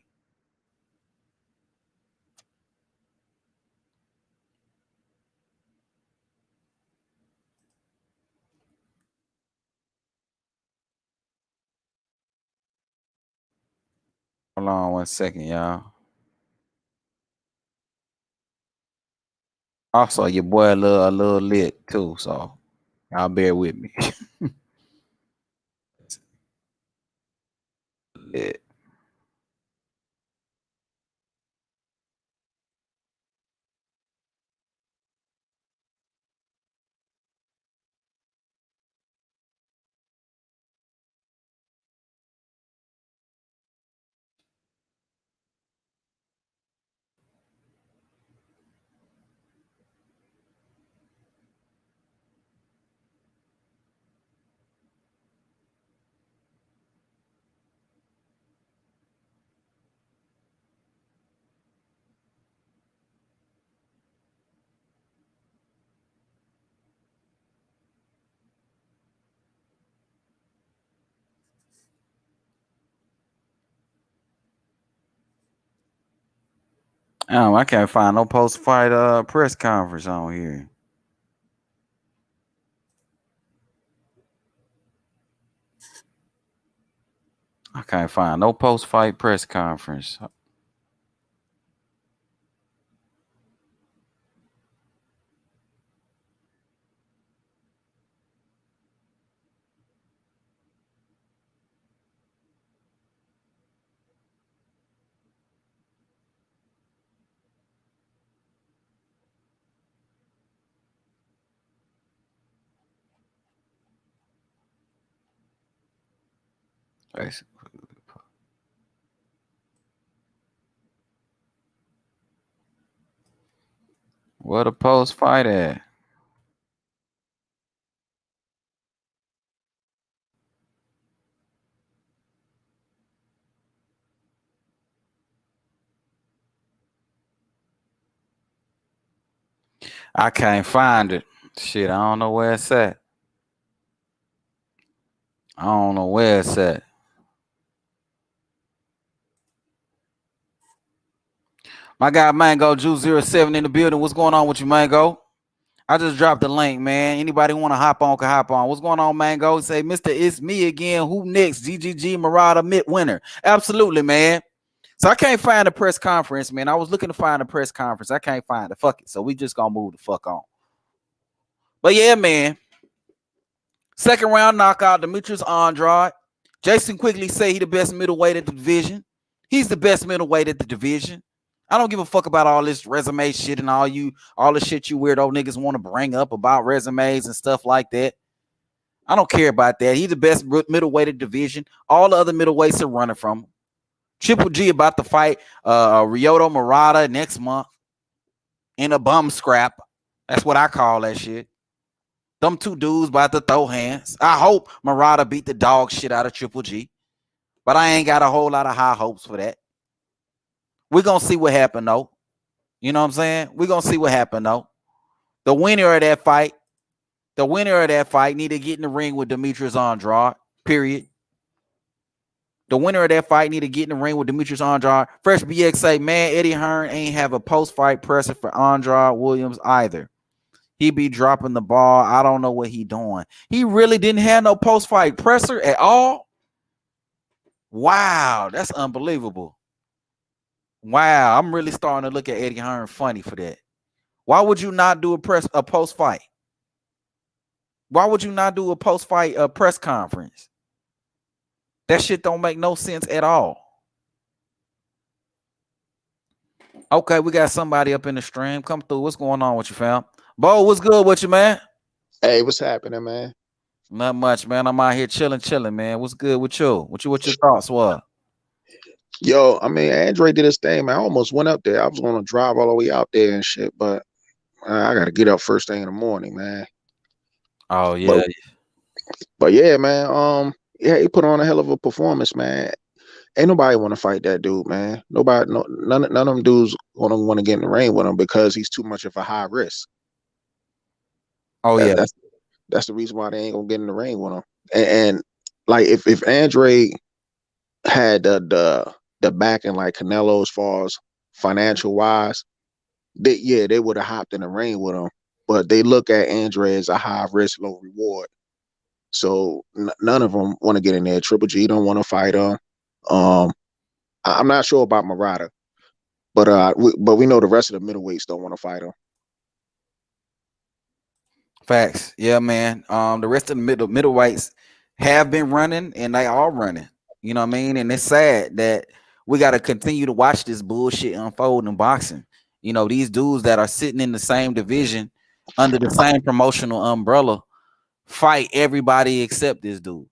Hold on 1 second, y'all. Also, your boy a little lit too, so y'all bear with me. Lit. I can't find no post-fight press conference on here. I can't find no post-fight press conference. Where the post-fight at? I can't find it. Shit, I don't know where it's at. I don't know where it's at. My guy Mango Juice 07 in the building. What's going on with you, Mango? I just dropped the link, man. Anybody want to hop on can hop on. What's going on, Mango? Say, Mr. It's me again. Who next? GGG Murata mid-winner. Absolutely, man. So I can't find a press conference, man. I was looking to find a press conference. I can't find it. Fuck it. So we just gonna move the fuck on. But yeah, man. Second round knockout, Demetrious Andrade. Jason Quigley say he the best middleweight at the division. He's the best middleweight at the division. I don't give a fuck about all this resume shit and all the shit you weirdo niggas want to bring up about resumes and stuff like that. I don't care about that. He's the best middleweight at the division. All the other middleweights are running from him. Triple G about to fight Ryoto Murata next month in a bum scrap. That's what I call that shit. Them two dudes about to throw hands. I hope Murata beat the dog shit out of Triple G, but I ain't got a whole lot of high hopes for that. We're going to see what happened, though. You know what I'm saying? We're going to see what happened, though. The winner of that fight need to get in the ring with Demetrious Andrade, period. The winner of that fight need to get in the ring with Demetrious Andrade. Fresh BX say, man, Eddie Hearn ain't have a post-fight presser for Andrade Williams either. He be dropping the ball. I don't know what he doing. He really didn't have no post-fight presser at all? Wow, that's unbelievable. Wow, I'm really starting to look at Eddie Hearn funny for that. Why would you not do a post-fight? Why would you not do a post-fight press conference? That shit don't make no sense at all. Okay, we got somebody up in the stream. Come through. What's going on with you, fam? Bo, what's good with you, man? Hey, what's happening, man? Not much, man. I'm out here chilling, man. What's good with you? What your thoughts were? Yo, I mean, Andrade did his thing, man. I almost went up there. I was going to drive all the way out there and shit, but I got to get up first thing in the morning, man. Oh, yeah. But yeah, man, yeah, he put on a hell of a performance, man. Ain't nobody want to fight that dude, man. None of them dudes gonna want to get in the ring with him because he's too much of a high risk. Oh, yeah. That's the reason why they ain't gonna get in the ring with him. And like if Andrade had the backing like Canelo as far as financial wise, they would have hopped in the ring with him. But they look at Andrade as a high risk, low reward. So none of them want to get in there. Triple G don't want to fight him. I'm not sure about Murata, but we know the rest of the middleweights don't want to fight him. Facts. Yeah, man. The rest of the middleweights have been running and they are running. You know what I mean? And it's sad that we got to continue to watch this bullshit unfold in boxing. You know, these dudes that are sitting in the same division under the same promotional umbrella fight everybody except this dude.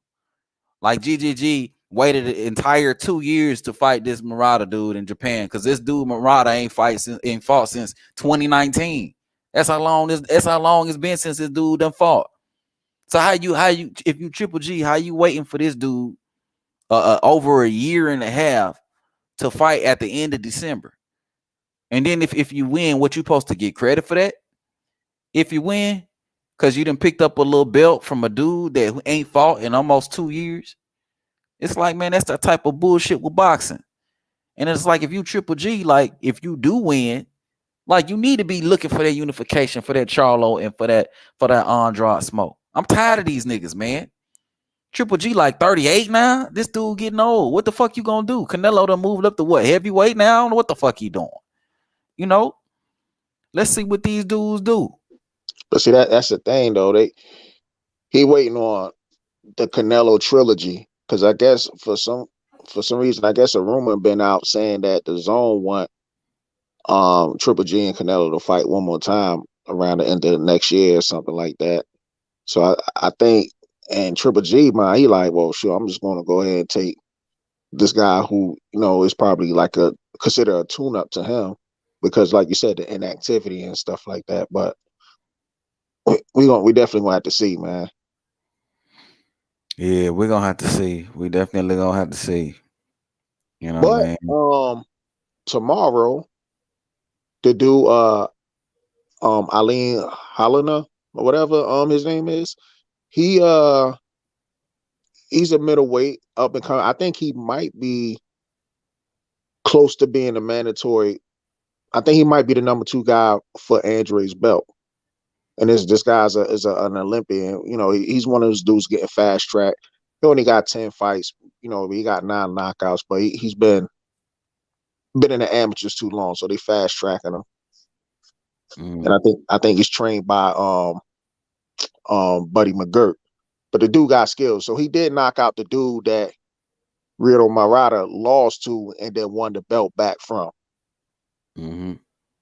Like GGG waited an entire 2 years to fight this Murata dude in Japan because this dude Murata ain't fought since 2019. That's how long it's been since this dude done fought. So how you if you Triple G, how you waiting for this dude over a year and a half to fight at the end of December? And then if you win, what you supposed to get credit for that? If you win, because you done picked up a little belt from a dude that ain't fought in almost 2 years. It's like, man, that's the type of bullshit with boxing. And it's like, if you Triple G, like, if you do win, like, you need to be looking for that unification, for that Charlo, and for that Andrade smoke. I'm tired of these niggas, man. Triple G like 38 now. This dude getting old. What the fuck you gonna do? Canelo done moved up to what, heavyweight now? I don't know what the fuck he doing. You know? Let's see what these dudes do. But see, that's the thing though. He waiting on the Canelo trilogy because I guess for some reason, I guess a rumor been out saying that the Zone want Triple G and Canelo to fight one more time around the end of next year or something like that. So I think, and Triple G, man, he like, well, sure, I'm just going to go ahead and take this guy who, you know, is probably like consider a tune-up to him because, like you said, the inactivity and stuff like that. But we definitely gonna have to see, man. Yeah, we're gonna have to see. We definitely gonna have to see. You know, but tomorrow, the dude Aline Helena or whatever his name is, he's a middleweight up and coming. I think he might be close to being a mandatory. I think he might be the number 2 guy for Andrade's belt. And this guy's an Olympian. You know, he's one of those dudes getting fast track. He only got 10 fights. You know, he got 9 knockouts, but he's been in the amateurs too long, so they fast tracking him. And I think he's trained by Buddy McGirt. But the dude got skills. So he did knock out the dude that Rito Murata lost to and then won the belt back from. Mm-hmm.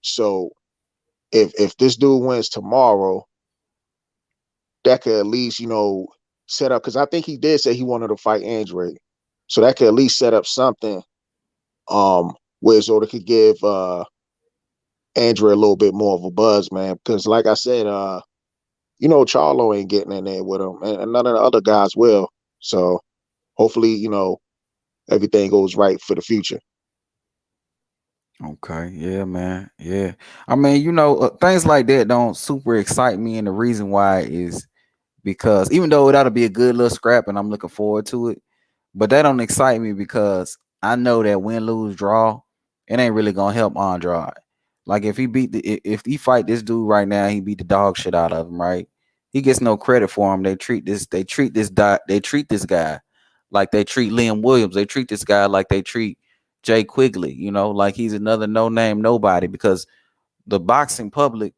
So if this dude wins tomorrow, that could at least, you know, set up, because I think he did say he wanted to fight Andrade. So that could at least set up something where Zoda could give Andrade a little bit more of a buzz, man. Because like I said, you know, Charlo ain't getting in there with him, and none of the other guys will. So hopefully, you know, everything goes right for the future. Okay, yeah, man, yeah. I mean, you know, things like that don't super excite me, and the reason why is because even though that'll be a good little scrap, and I'm looking forward to it, but that don't excite me because I know that win, lose, draw, it ain't really gonna help Andrade. Like if he fight this dude right now, he beat the dog shit out of him, right? He gets no credit for him. They treat this guy like they treat Liam Williams. They treat this guy like they treat Jay Quigley, you know, like he's another no-name nobody, because the boxing public,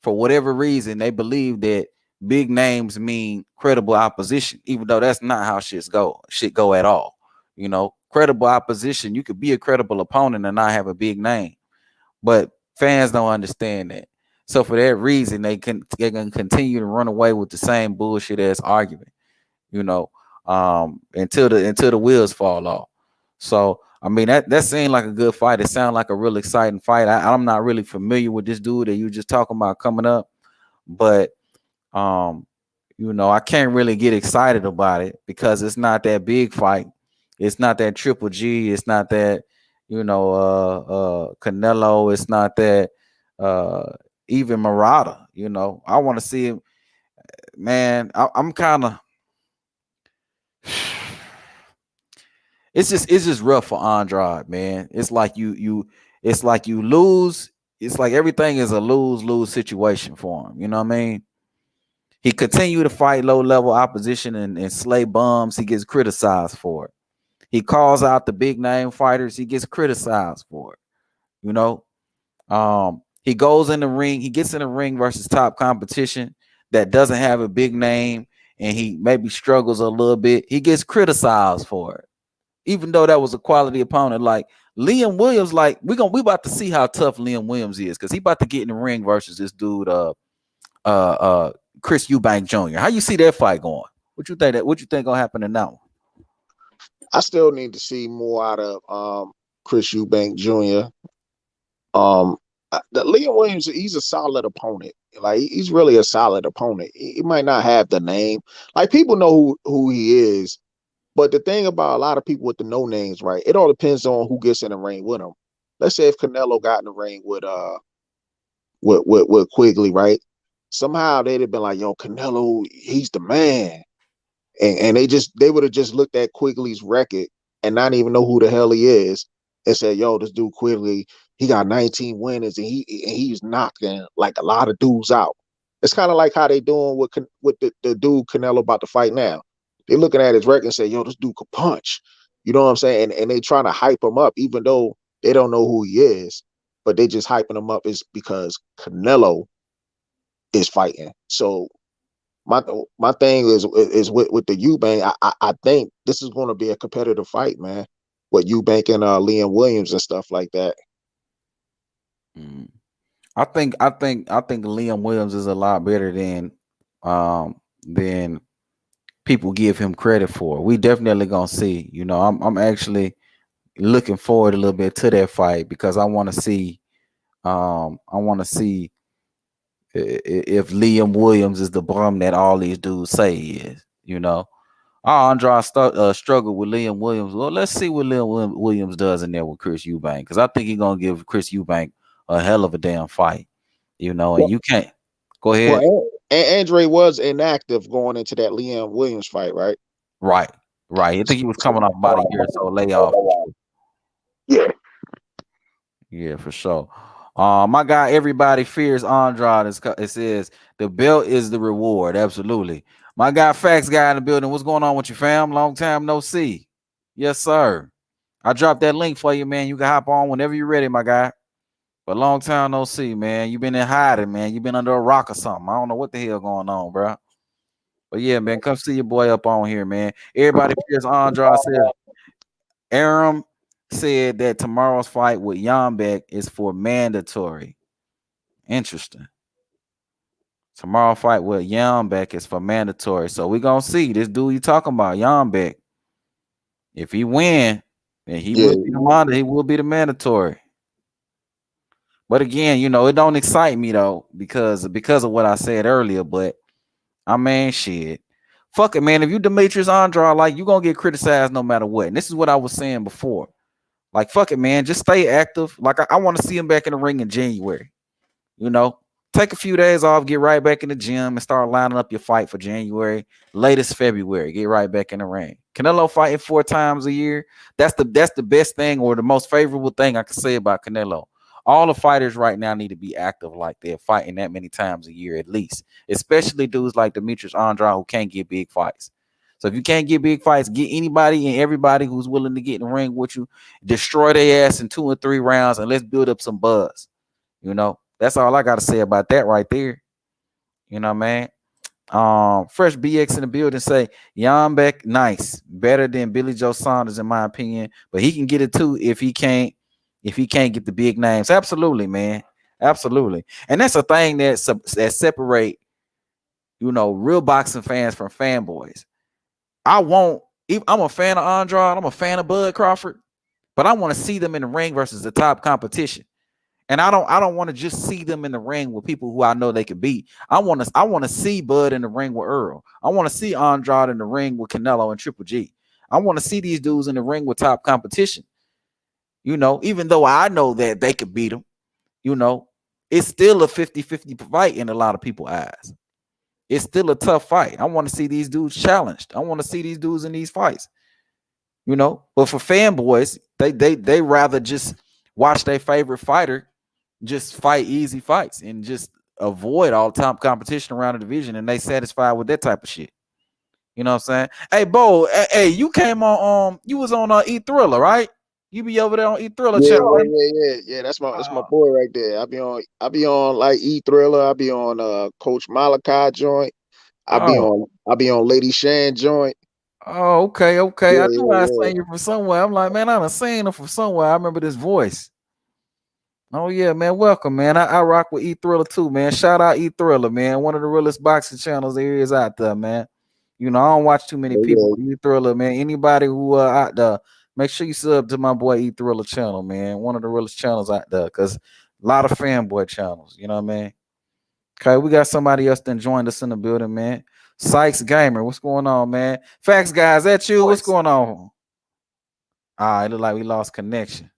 for whatever reason, they believe that big names mean credible opposition, even though that's not how shit go at all. You know, credible opposition, you could be a credible opponent and not have a big name, but fans don't understand that. So for that reason, they're gonna continue to run away with the same bullshit ass argument, you know, until the wheels fall off. So I mean, that seemed like a good fight. It sounded like a real exciting fight. I'm not really familiar with this dude that you just talking about coming up, but you know, I can't really get excited about it because it's not that big fight. It's not that Triple G. It's not that, you know, Canelo. It's not that even Murata. You know, I want to see him, man. I'm kind of. It's just rough for Andrade, man. It's like you lose. It's like everything is a lose-lose situation for him. You know what I mean? He continued to fight low-level opposition and slay bums. He gets criticized for it. He calls out the big-name fighters. He gets criticized for it. You know, he goes in the ring. He gets in the ring versus top competition. that doesn't have a big name and he maybe struggles a little bit, he gets criticized for it. Even though that was a quality opponent, like Liam Williams, like we about to see how tough Liam Williams is, because he about to get in the ring versus this dude, Chris Eubank Jr. How you see that fight going? What you think gonna happen in that one? I still need to see more out of Chris Eubank Jr. Liam Williams, he's a solid opponent. Like, he's really a solid opponent. He might not have the name. Like, people know who he is. But the thing about a lot of people with the no names, right? It all depends on who gets in the ring with him. Let's say if Canelo got in the ring with Quigley, right? Somehow they'd have been like, yo, Canelo, he's the man. And they would have just looked at Quigley's record and not even know who the hell he is and said, yo, this dude Quigley, he got 19 winners and he's knocking like a lot of dudes out. It's kind of like how they doing with the dude Canelo about to fight now. They looking at his record and say, yo, this dude could punch. You know what I'm saying? And they trying to hype him up, even though they don't know who he is, but they just hyping him up is because Canelo is fighting. So my thing is with the Eubank. I think this is going to be a competitive fight, man. With Eubank and Liam Williams and stuff like that. I think Liam Williams is a lot better than people give him credit for. We definitely gonna see. You know, I'm actually looking forward a little bit to that fight, because I want to see if Liam Williams is the bum that all these dudes say he is. You know, Andrade struggled with Liam Williams. Well, let's see what Liam Williams does in there with Chris Eubank, because I think he's gonna give Chris Eubank a hell of a damn fight. You know, and you can't go ahead. Well, Andrade was inactive going into that Liam Williams fight, right? Right. I think he was coming off about a year or so layoff. Yeah, for sure. My guy, everybody fears Andrade. It says the belt is the reward. Absolutely. My guy, Facts Guy in the building. What's going on with you, fam? Long time no see. Yes, sir. I dropped that link for you, man. You can hop on whenever you're ready, my guy. But long time no see, man. You've been in hiding, man. You've been under a rock or something. I don't know what the hell going on, bro. But yeah, man, come see your boy up on here, man. Everybody fears Andrade. Says Aram said that tomorrow's fight with Eubank is for mandatory. Interesting. Tomorrow fight with Eubank is for mandatory. So we're gonna see this dude you talking about, Eubank. If he win, then he will be the mandatory. But again, you know, it don't excite me though, because of what I said earlier. But I mean, shit. Fuck it, man. If you Demetrious Andrade, like, you gonna get criticized no matter what. And this is what I was saying before. Like, fuck it, man. Just stay active. Like, I want to see him back in the ring in January. You know, take a few days off, get right back in the gym, and start lining up your fight for January, latest February. Get right back in the ring. Canelo fighting 4 times a year. That's the best thing, or the most favorable thing I can say about Canelo. All the fighters right now need to be active, like they're fighting that many times a year at least, especially dudes like Demetrious Andrade who can't get big fights. So if you can't get big fights, get anybody and everybody who's willing to get in the ring with you, destroy their ass in 2 or 3 rounds, and let's build up some buzz. You know, that's all I got to say about that right there. You know, man. Fresh BX in the building say Eubank nice, better than Billy Joe Saunders in my opinion, but he can get it too if he can't get the big names. Absolutely, man. Absolutely. And that's a thing that separate, you know, real boxing fans from fanboys. I'm a fan of Andrade, I'm a fan of Bud Crawford, but I want to see them in the ring versus the top competition. And I don't want to just see them in the ring with people who I know they could beat. I want to see Bud in the ring with Earl. I want to see Andrade in the ring with Canelo and Triple G. I want to see these dudes in the ring with top competition. You know, even though I know that they could beat them, you know, it's still a 50-50 fight in a lot of people's eyes. It's still a tough fight. I want to see these dudes challenged. I want to see these dudes in these fights. You know, but for fanboys, they rather just watch their favorite fighter just fight easy fights and just avoid all top competition around the division, and they satisfied with that type of shit. You know what I'm saying? Hey, Bo, hey, you came on you was on E Thriller, right? You be over there on E Thriller Yeah, channel. yeah. That's my boy right there. I be on like E Thriller. I be on Coach Malachi joint. I be on Lady Shan joint. Oh, okay. Yeah, I knew I yeah. seen you from somewhere. I'm like, man, I done seen him from somewhere. I remember this voice. Oh yeah, man. Welcome, man. I rock with E Thriller too, man. Shout out E Thriller, man. One of the realest boxing channels there is out there, man. You know, I don't watch too many people with E Thriller, man. Anybody who out there, make sure you sub to my boy E Thriller channel, man. One of the realest channels out there, cause a lot of fanboy channels. You know what I mean? Okay, we got somebody else that joined us in the building, man. Sykes Gamer, what's going on, man? Facts, guys, that you? What's going on? It look like we lost connection.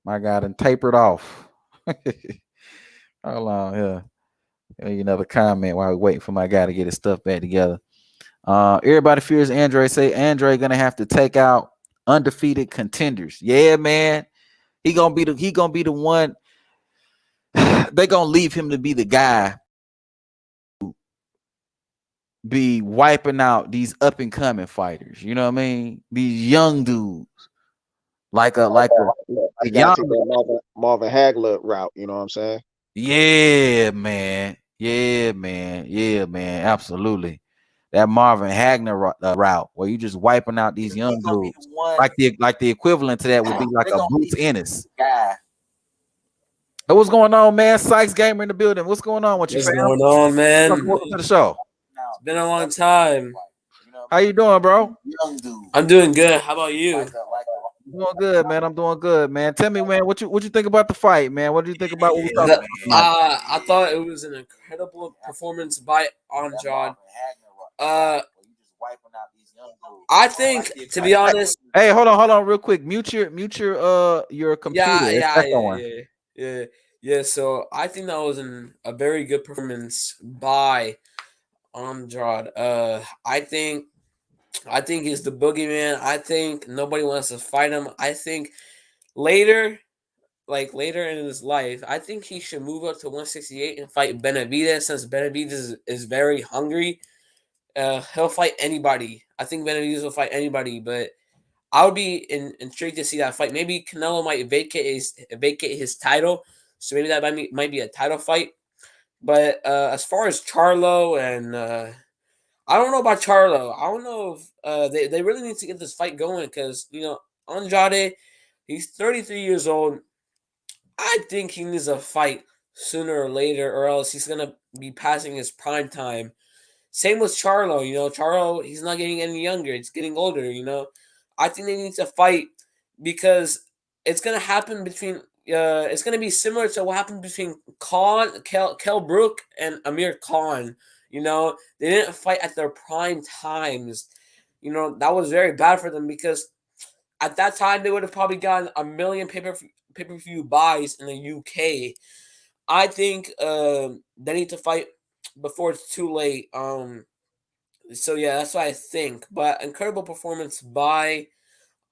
My God, and tapered off. Hold on here. Another comment while we're waiting for my guy to get his stuff back together. Everybody fears Andrade. Say Andrade gonna have to take out undefeated contenders. Yeah, man. He gonna be the one. They gonna leave him to be the guy who be wiping out these up and coming fighters. You know what I mean? These young dudes. Like a young take that Marvin Hagler route, you know what I'm saying? Yeah, man. Absolutely. That Marvin Hagner route where you just wiping out these young dudes. Like the equivalent to that would be like a Boots Ennis. Hey, what's going on, man? Sykes Gamer in the building. What's going on with you? What's going on, man? Welcome to the show. It's been a long time. How you doing, bro? I'm doing good. How about you? Doing good, man. I'm doing good, man. Tell me, man, what you think about the fight, man? What do you think about what we talking about? I thought it was an incredible performance by Andrade. I think, to be honest. Hey, hold on, real quick. Mute your computer. Yeah. So I think that was a very good performance by Andrade. I think he's the boogeyman. I think nobody wants to fight him. I think later in his life, I think he should move up to 168 and fight Benavidez, since Benavidez is very hungry. He'll fight anybody. I think Benavidez will fight anybody, but I would be intrigued to see that fight. Maybe Canelo might vacate his title, so maybe that might be a title fight. But as far as Charlo and I don't know about Charlo. I don't know if they really need to get this fight going, because Andrade, he's 33 years old. I think he needs a fight sooner or later, or else he's gonna be passing his prime time. Same with Charlo. Charlo, he's not getting any younger. It's getting older. I think they need to fight, because it's gonna happen between. It's gonna be similar to what happened between Kell Brook and Amir Khan. They didn't fight at their prime times. That was very bad for them, because at that time they would have probably gotten 1 million pay-per-view buys in the UK. I think they need to fight before it's too late. So yeah, that's what I think. But incredible performance by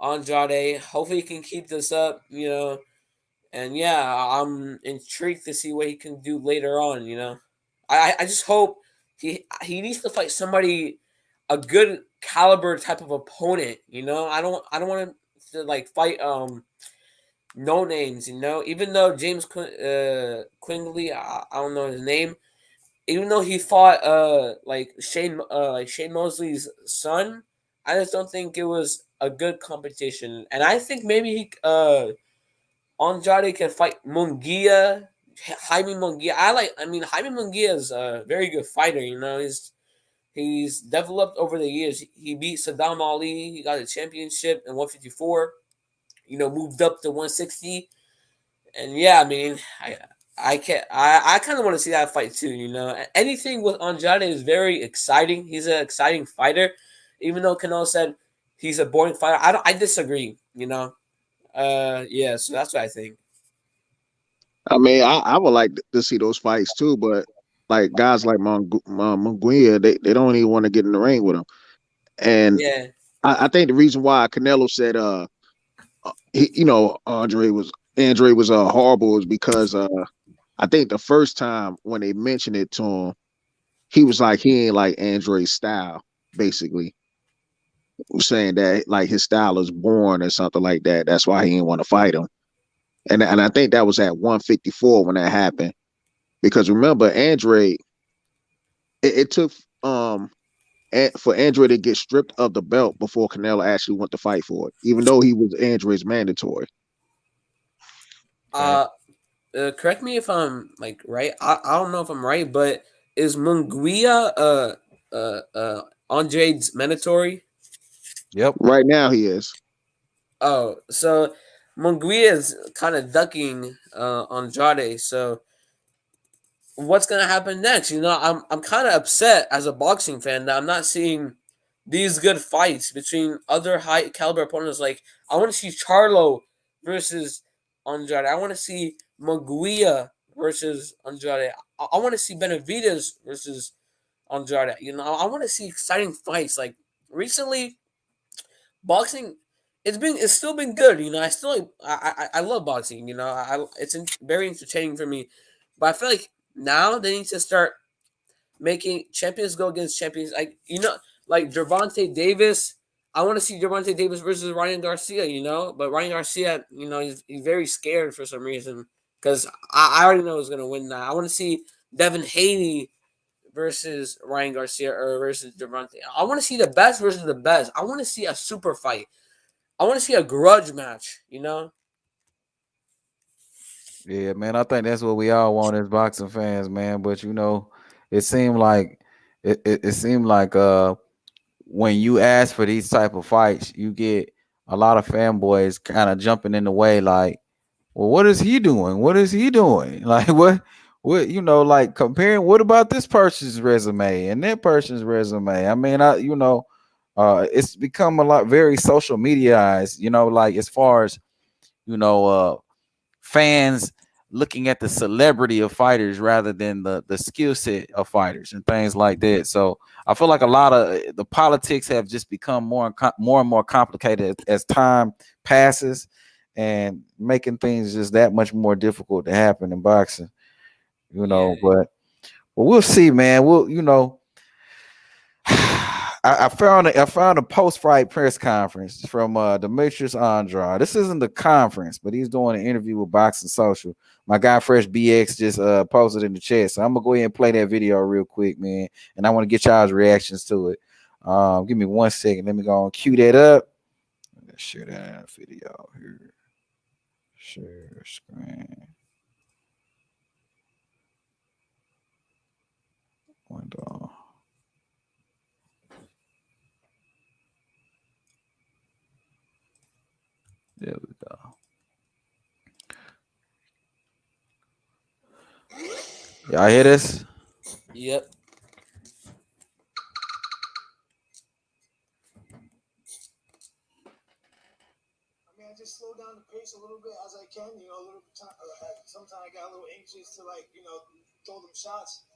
Andrade. Hopefully he can keep this up, And yeah, I'm intrigued to see what he can do later on, I just hope he needs to fight somebody, a good caliber type of opponent, I don't want him to fight no names, even though James Quigley, I don't know his name, even though he fought Shane Mosley's son, I just don't think it was a good competition. And I think maybe Andrade can fight Munguia, Jaime Munguia. Jaime Munguia is a very good fighter. He's developed over the years. He beat Saddam Ali. He got a championship in 154. Moved up to 160. And yeah, I kind of want to see that fight too. Anything with Andrade is very exciting. He's an exciting fighter, even though Canelo said he's a boring fighter. I disagree. Yeah, so that's what I think. I would like to see those fights too, but like guys like Munguia, they don't even want to get in the ring with him. And yeah, I think the reason why Canelo said Andre was horrible is because I think the first time when they mentioned it to him, he was like he ain't like Andre's style, basically. saying that like his style is born or something like that. That's why he didn't want to fight him. And I think that was at 154 when that happened. Because remember, Andrade, it took for Andrade to get stripped of the belt before Canelo actually went to fight for it, even though he was Andrade's mandatory. Correct me if I'm like right. I don't know if I'm right, but is Munguia Andrade's mandatory? Yep. Right now he is. Oh, so Munguia is kind of ducking Andrade. So what's gonna happen next? You know, I'm kind of upset as a boxing fan that I'm not seeing these good fights between other high caliber opponents. Like I want to see Charlo versus Andrade. I want to see Munguia versus Andrade. I want to see Benavidez versus Andrade. You know, I want to see exciting fights. Like recently, boxing it's still been good. You know, I love boxing. You know, it's very entertaining for me, but I feel like now they need to start making champions go against champions. Like you know, like Gervonta Davis. I want to see Gervonta Davis versus Ryan Garcia. You know, but Ryan Garcia, you know, he's very scared for some reason because I already know who's gonna win that. I want to see Devin Haney versus Ryan Garcia or versus Gervonta. I want to see the best versus the best. I want to see a super fight. I want to see a grudge match. You know. Yeah, man. I think that's what we all want as boxing fans, man. But you know, it seemed like it seemed like when you ask for these type of fights, you get a lot of fanboys kind of jumping in the way, like, well, what is he doing? What is he doing? Like what you know, like comparing what about this person's resume and that person's resume? I mean, it's become a lot very social mediaized, you know, like as far as you know, fans looking at the celebrity of fighters rather than the skill set of fighters and things like that. So I feel like a lot of the politics have just become more and more complicated as time passes, and making things just that much more difficult to happen in boxing. You know, but we'll see, man. We'll you know. I found a post fight press conference from Demetrious Andrade. This isn't the conference, but he's doing an interview with Boxing Social. My guy Fresh BX just posted in the chat, so I'm gonna go ahead and play that video real quick, man. And I want to get y'all's reactions to it. Give me 1 second. Let me go and cue that up. Let's share that video here. Share screen. Window. There we go. Y'all hear this? Yep. I just slow down the pace a little bit as I can. You know, a little time. Sometimes I got a little anxious to like, you know, throw them shots.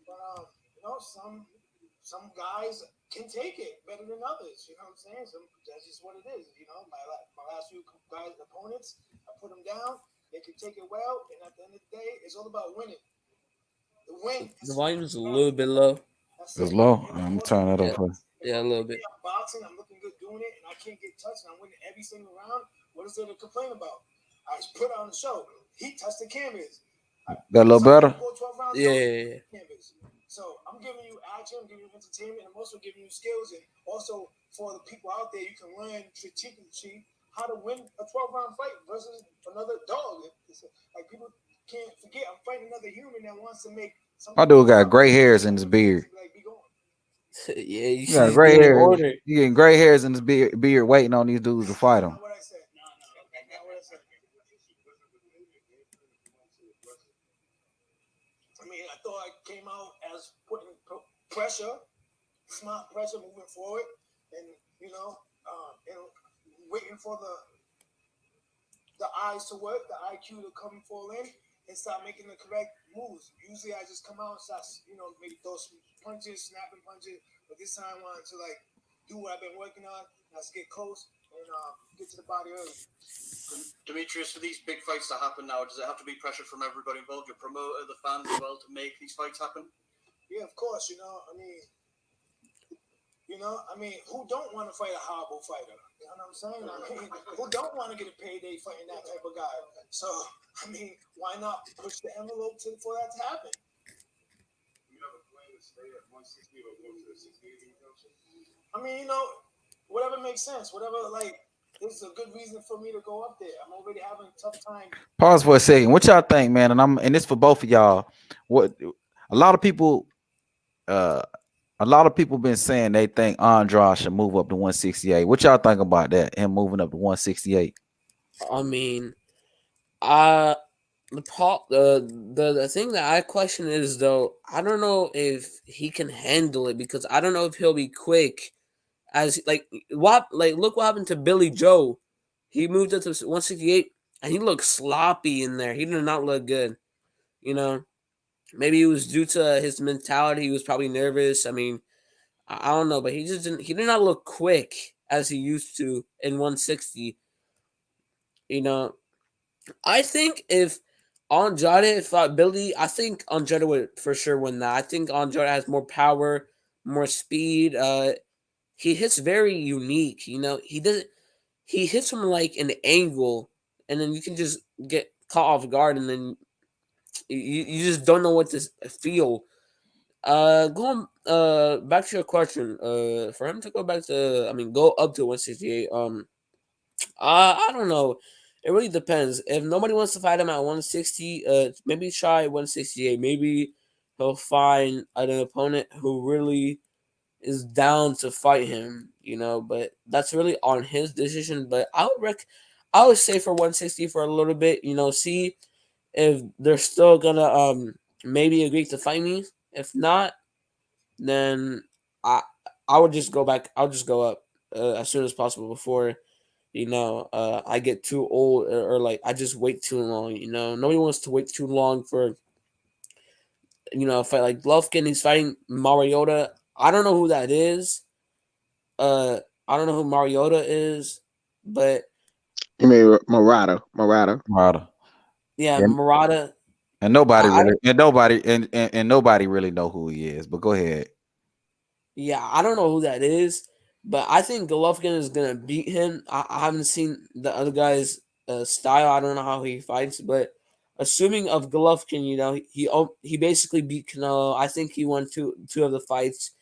But you know, some guys can take it better than others. You know what I'm saying? That's just what it is. You know, my last few guys, opponents, I put them down. They can take it well, and at the end of the day, it's all about winning. The win. The volume is a little bit low. It's low. I'm turning it up. Yeah, a little bit. I'm boxing. I'm looking good doing it, and I can't get touched. And I'm winning every single round. What is there to complain about? I just put on the show. He touched the canvas. Got a little better. Yeah. So I'm giving you action, I'm giving you entertainment, I'm also giving you skills, and also for the people out there, you can learn strategically how to win a 12-round fight versus another dog. Like people can't forget, I'm fighting another human that wants to make. My dude got gray hairs in his beard. Yeah, you got gray hairs. You getting gray hairs in his beard, waiting on these dudes to fight him. I mean, I thought I came out as putting pressure, smart pressure moving forward, and you know, waiting for the eyes to work, the IQ to come fall in, and start making the correct moves. Usually, I just come out and start, you know, maybe throw some punches, snapping punches, but this time I wanted to like do what I've been working on. Let's get close and get to the body early. Demetrious, for these big fights to happen now, does it have to be pressure from everybody involved, your promoter, the fans as well, to make these fights happen? Yeah, of course. You know, I mean, You know, I mean, who don't want to fight a horrible fighter? You know what I'm saying? I mean, who don't want to get a payday fighting that type of guy? So, I mean, why not push the envelope for that to happen? You have a plan to stay at 160 or go to the 68 junction? I mean, you know, whatever makes sense. Whatever, like, this is a good reason for me to go up there. I'm already having a tough time. Pause for a second. What y'all think, man? And this for both of y'all. What a lot of people been saying they think Andrade should move up to 168. What y'all think about that? Him moving up to 168. I mean, the thing that I question is, though, I don't know if he can handle it, because I don't know if he'll be quick. As look what happened to Billy Joe. He moved up to 168 and he looked sloppy in there. He did not look good. You know, maybe it was due to his mentality. He was probably nervous. I mean, I don't know, but he did not look quick as he used to in 160. You know, I think if Andrade fought Billy, I think Andrade would for sure win that. I think Andrade has more power, more speed. He hits very unique. You know, he hits from like an angle, and then you can just get caught off guard, and then you just don't know what to feel. Going back to your question, for him to go back to, I mean, go up to 168. I don't know. It really depends. If nobody wants to fight him at 160, maybe try 168. Maybe he'll find an opponent who really is down to fight him, you know, but that's really on his decision. But I would say for 160 for a little bit, you know, see if they're still gonna maybe agree to fight me. If not, then I would just go back. I'll just go up as soon as possible before, you know, I get too old, or like I just wait too long. You know, nobody wants to wait too long for, you know, a fight like Golovkin. He's fighting Mariota. I don't know who that is. I don't know who Mariota is, but You mean Murata? yeah, And, Murata. and nobody really and nobody really know who he is. But go ahead. Yeah, I don't know who that is, but I think Golovkin is gonna beat him. I haven't seen the other guy's style. I don't know how he fights, but assuming of Golovkin, you know, he basically beat Canelo. I think he won two of the fights.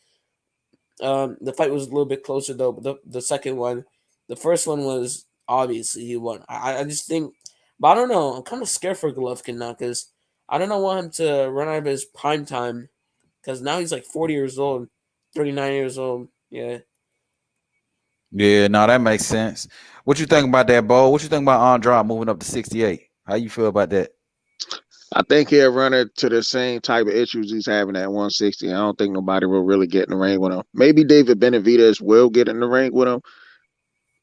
The fight was a little bit closer though, but the second one, the first one was obviously he won. I just think, but I don't know. I'm kind of scared for Golovkin now because I don't know want him to run out of his prime time, because now he's like 40 years old, 39 years old. Yeah. Yeah, no, that makes sense. What you think about that, Bo? What you think about Andrade moving up to 68? How you feel about that? I think he'll run into the same type of issues he's having at 160. I don't think nobody will really get in the ring with him. Maybe David Benavidez will get in the ring with him,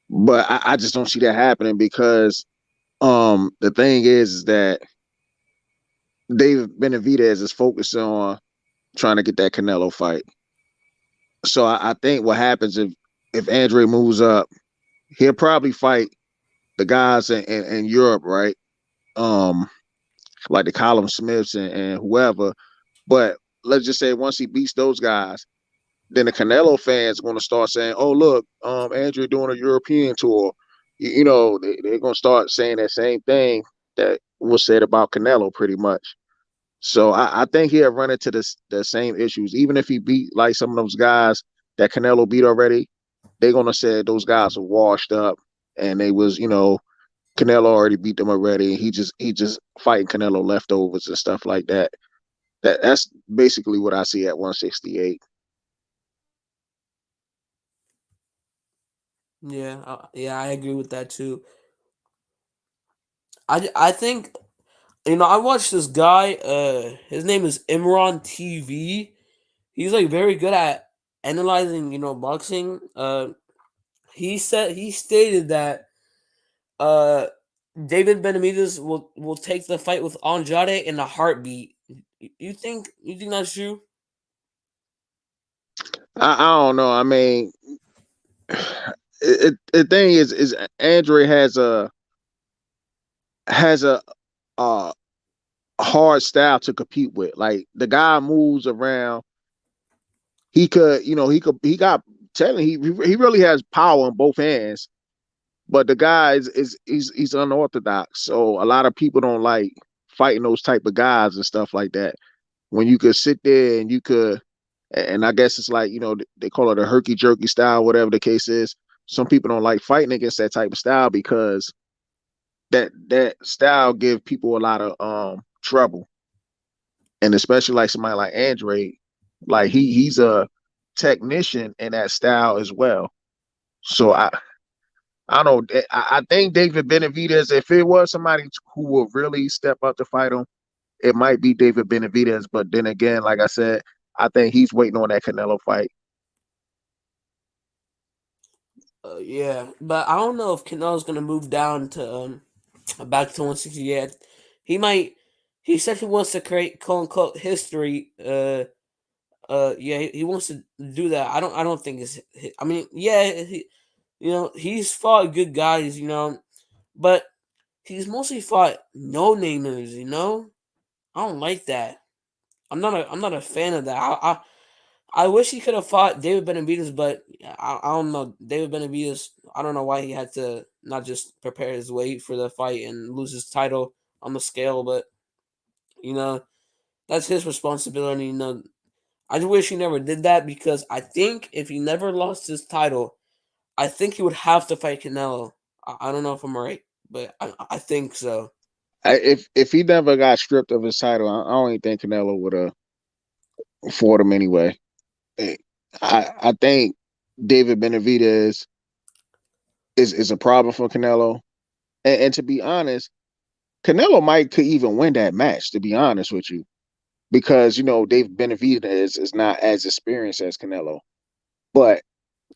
but I just don't see that happening because the thing is that David Benavidez is focused on trying to get that Canelo fight. So I think what happens if Andre moves up, he'll probably fight the guys in Europe, right? Like the Callum Smiths and whoever. But let's just say once he beats those guys, then the Canelo fans are going to start saying, "Oh, look, Andrew doing a European tour." You know, they're going to start saying that same thing that was said about Canelo, pretty much. So I think he'll run into the same issues, even if he beat like some of those guys that Canelo beat already. They're going to say those guys are washed up, and they was, you know, Canelo already beat them already. He just fighting Canelo leftovers and stuff like that. That's basically what I see at 168. Yeah, I agree with that too. I think, you know, I watched this guy. His name is Imran TV. He's like very good at analyzing, you know, boxing. He stated that David Benavidez will take the fight with Andrade in a heartbeat. You think that's true? I don't know. I mean, the thing is Andre has a uh hard style to compete with. Like the guy moves around. He got technically he really has power in both hands, but the guy he's unorthodox. So a lot of people don't like fighting those type of guys and stuff like that. When you could sit there and you could, and I guess it's like, they call it a herky jerky style, whatever the case is. Some people don't like fighting against that type of style because that style give people a lot of trouble. And especially like somebody like Andrade, like he's a technician in that style as well. So I don't I think David Benavidez, if it was somebody who would really step up to fight him, it might be David Benavidez. But then again, like I said, I think he's waiting on that Canelo fight. Yeah, but I don't know if Canelo's gonna move down to back to 160 yet. He might. He said he wants to create quote unquote history. Yeah, he wants to do that. I don't think it's. I mean, yeah, he's fought good guys, but he's mostly fought no namers. I don't like that. I'm not a fan of that. I wish he could have fought David Benavidez, but I don't know. David Benavidez, I don't know why he had to not just prepare his weight for the fight and lose his title on the scale, but that's his responsibility. I just wish he never did that because I think if he never lost his title, I think he would have to fight Canelo. I don't know if I'm right, but I think so. If he never got stripped of his title, I don't even think Canelo would have fought him anyway. I think David Benavidez is a problem for Canelo, and to be honest, Canelo could even win that match. To be honest with you, because David Benavidez is not as experienced as Canelo, but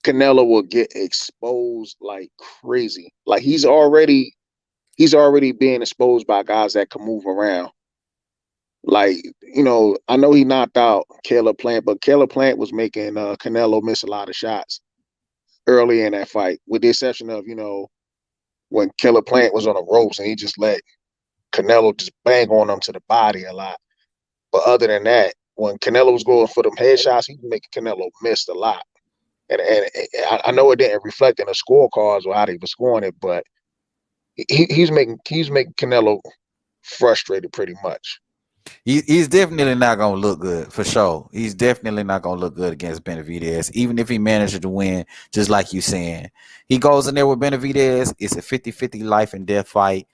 Canelo will get exposed like crazy. Like he's already being exposed by guys that can move around. Like, I know he knocked out Caleb Plant, but Caleb Plant was making Canelo miss a lot of shots early in that fight, with the exception of, when Caleb Plant was on the ropes and he just let Canelo just bang on him to the body a lot. But other than that, when Canelo was going for them headshots, he was making Canelo miss a lot. And I know it didn't reflect in the scorecards or how they were scoring it, but he's making Canelo frustrated pretty much. He's definitely not gonna look good for sure. He's definitely not gonna look good against Benavidez, even if he manages to win, just like you saying. He goes in there with Benavidez, it's a 50-50 life and death fight,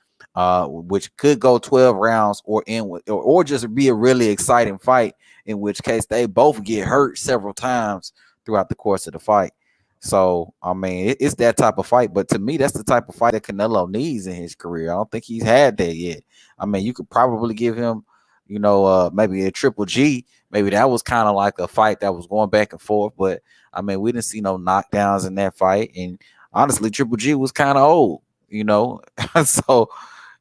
which could go 12 rounds or just be a really exciting fight, in which case they both get hurt several times throughout the course of the fight. So, I mean, it's that type of fight. But to me, that's the type of fight that Canelo needs in his career. I don't think he's had that yet. I mean, you could probably give him, maybe a Triple G. Maybe that was kind of like a fight that was going back and forth. But, I mean, we didn't see no knockdowns in that fight. And honestly, Triple G was kind of old, So,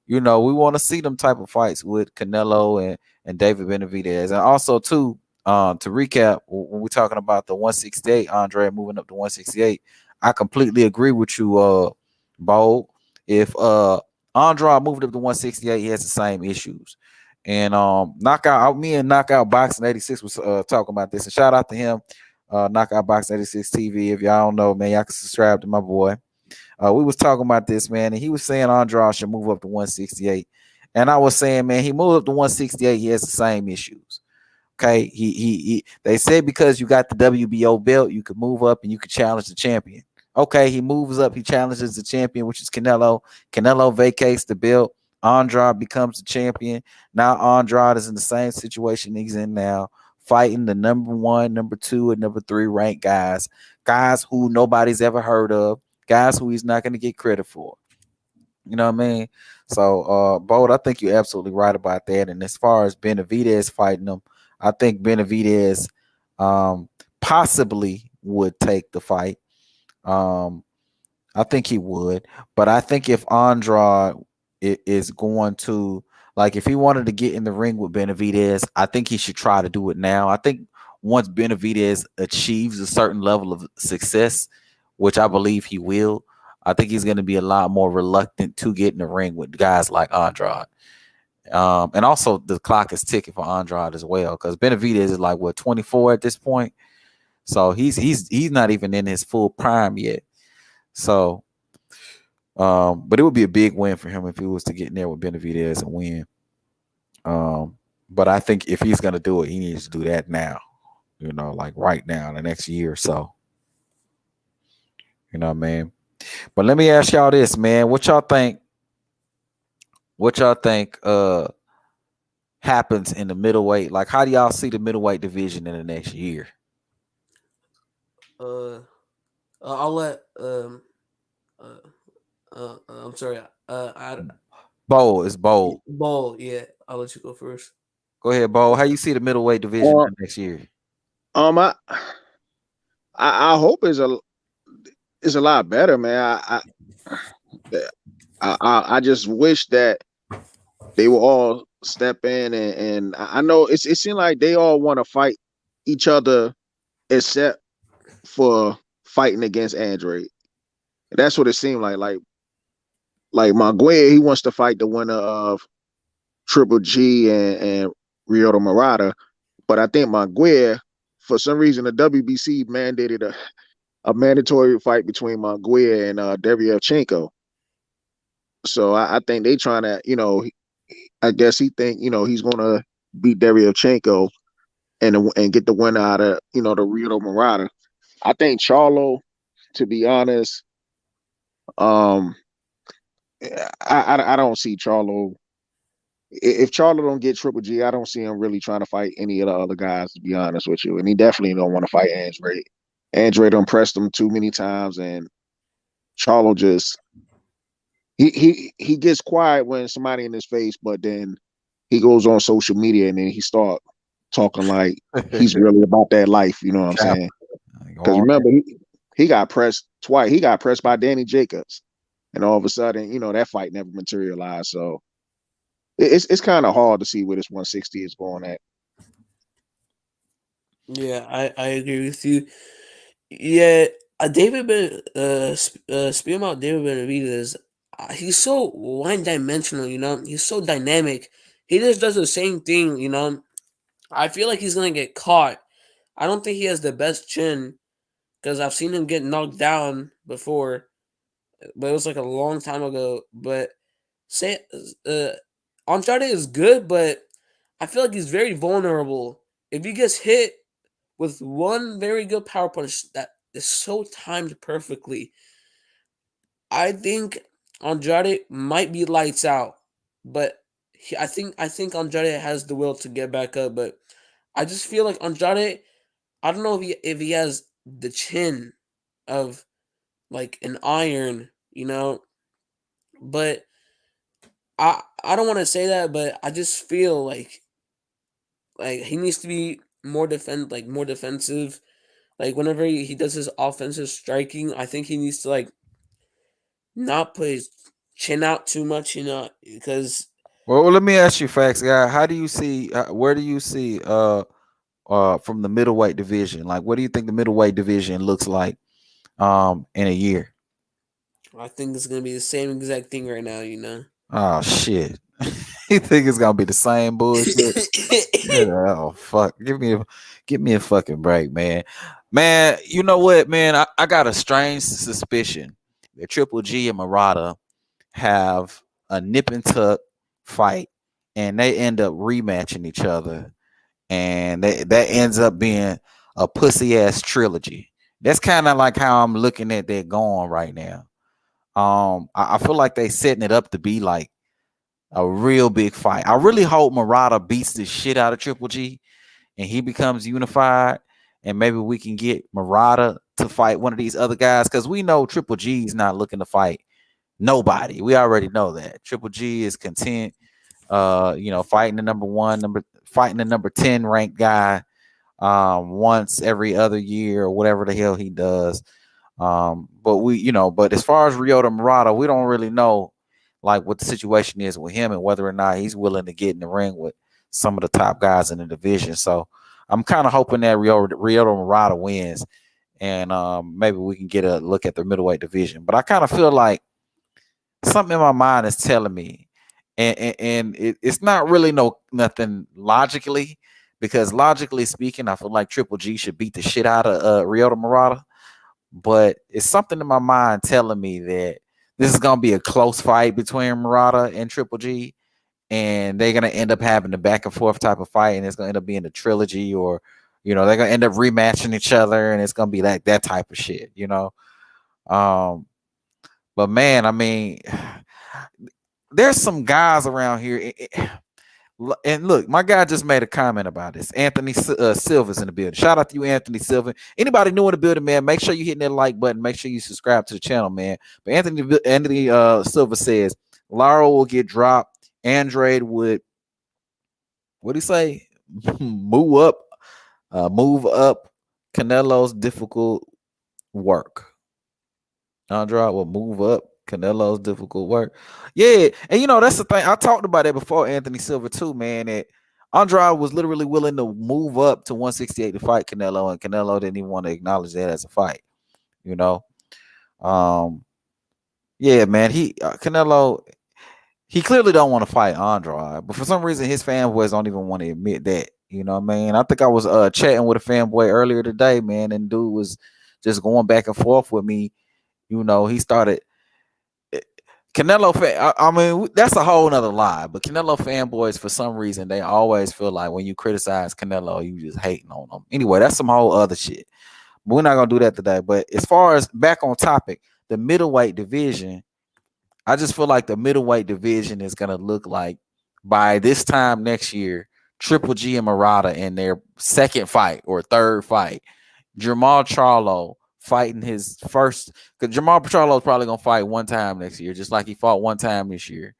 we want to see them type of fights with Canelo and David Benavidez. And also, too, to recap, when we're talking about the 168, Andre moving up to 168, I completely agree with you, Bo. If Andrade moved up to 168, he has the same issues. And me and Knockout Boxing 86 was talking about this. And shout out to him, Knockout Boxing 86 TV. If y'all don't know, man, y'all can subscribe to my boy. We was talking about this, man, and he was saying Andrade should move up to 168. And I was saying, man, he moved up to 168, he has the same issues. Okay, they said because you got the WBO belt, you could move up and you could challenge the champion. Okay, he moves up, he challenges the champion, which is Canelo. Canelo vacates the belt. Andrade becomes the champion. Now Andrade is in the same situation he's in now, fighting the number 1, number 2, and number 3 ranked guys who nobody's ever heard of, guys who he's not going to get credit for. You know what I mean? So, Bold, I think you're absolutely right about that. And as far as Benavidez fighting him, I think Benavidez possibly would take the fight. I think he would. But I think if Andrade is going to, like, if he wanted to get in the ring with Benavidez, I think he should try to do it now. I think once Benavidez achieves a certain level of success, which I believe he will, I think he's going to be a lot more reluctant to get in the ring with guys like Andrade. And also the clock is ticking for Andrade as well, because Benavidez is like, 24 at this point. So he's not even in his full prime yet. So, but it would be a big win for him if he was to get in there with Benavidez and win. But I think if he's gonna do it, he needs to do that now. You know, like right now, the next year or so. You know what I mean? But let me ask y'all this, man. What y'all think happens in the middleweight? Like, how do y'all see the middleweight division in the next year? I'll let I'm sorry. Bold. Bowl, yeah. I'll let you go first. Go ahead, Bo. How you see the middleweight division in the next year? I hope it's a lot better, man. I just wish that they will all step in and I know it seems like they all want to fight each other except for fighting against Andrade. That's what it seemed like. Like Maguire, he wants to fight the winner of Triple G and Ryota Murata, but I think Maguire, for some reason, the WBC mandated a mandatory fight between Maguire and Deryevchenko. So I think they trying to, I guess he think, he's gonna beat Deryevchenko and get the winner out of, the Ryota Murata. I think Charlo, to be honest, I don't see Charlo. If Charlo don't get Triple G, I don't see him really trying to fight any of the other guys, to be honest with you. And he definitely don't want to fight Andrade. Andrade done pressed him too many times, and Charlo just he gets quiet when somebody in his face, but then he goes on social media and then he start talking like he's really about that life. You know what I'm saying? Because remember, he got pressed twice. He got pressed by Danny Jacobs, and all of a sudden, that fight never materialized. So it's kind of hard to see where this 160 is going at. Yeah, I agree with you. Yeah, David speaking about David Benavidez, he's so one-dimensional. He's so dynamic. He just does the same thing. I feel like he's gonna get caught. I don't think he has the best chin because I've seen him get knocked down before, but it was like a long time ago. But Andrade is good, but I feel like he's very vulnerable. If he gets hit with one very good power punch that is so timed perfectly, I think Andrade might be lights out. But I think Andrade has the will to get back up. But I just feel like Andrade, I don't know if he has the chin of like an iron, but I don't want to say that, but I just feel like he needs to be more defensive. Like whenever he does his offensive striking, I think he needs to not put his chin out too much, because. Well, let me ask you, Facts Guy. How do you see? Where do you see? From the middleweight division, like what do you think the middleweight division looks like, in a year? I think it's gonna be the same exact thing right now. Oh shit! You think it's gonna be the same bullshit? Oh fuck! Give me a fucking break, man. Man, you know what, man? I got a strange suspicion that Triple G and Murata have a nip and tuck fight, and they end up rematching each other, and that ends up being a pussy ass trilogy. That's kind of like how I'm looking at that going right now. I feel like they setting it up to be like a real big fight. I really hope Murata beats the shit out of Triple G and he becomes unified, and maybe we can get Murata to fight one of these other guys, because we know Triple G is not looking to fight nobody. We already know that. Triple G is content, fighting the number 10 ranked guy once every other year or whatever the hell he does. But as far as Ryota Murata, we don't really know like what the situation is with him and whether or not he's willing to get in the ring with some of the top guys in the division. So I'm kind of hoping that Ryota Murata wins, and maybe we can get a look at the middleweight division. But I kind of feel like something in my mind is telling me, and it's not really nothing logically, because logically speaking, I feel like Triple G should beat the shit out of Ryota Murata. But it's something in my mind telling me that this is gonna be a close fight between Murata and Triple G, and they're gonna end up having a back and forth type of fight, and it's gonna end up being a trilogy, or they're gonna end up rematching each other, and it's gonna be like that type of shit, But man, I mean, there's some guys around here. And look, my guy just made a comment about this. Anthony Silva's in the building. Shout out to you, Anthony Silva. Anybody new in the building, man, make sure you hitting that like button. Make sure you subscribe to the channel, man. But Anthony Silva says Lara will get dropped. Andrade would, what'd he say? move up Canelo's difficult work. Andrade will move up Canelo's difficult work. Yeah, and that's the thing. I talked about that before, Anthony Silva, too, man. That Andrade was literally willing to move up to 168 to fight Canelo, and Canelo didn't even want to acknowledge that as a fight. Yeah, man. Canelo, he clearly don't want to fight Andrade, but for some reason his fanboys don't even want to admit that. You know what I mean? I think I was chatting with a fanboy earlier today, man, and dude was just going back and forth with me. He started Canelo fan. I mean, that's a whole nother lie. But Canelo fanboys, for some reason, they always feel like when you criticize Canelo, you just hating on them. Anyway, that's some whole other shit. But we're not gonna do that today. But as far as back on topic, the middleweight division, I just feel like the middleweight division is gonna look like by this time next year, Triple G and Murata in their second fight or third fight, Jermall Charlo fighting his first, because Jermall Charlo is probably gonna fight one time next year, just like he fought one time this year.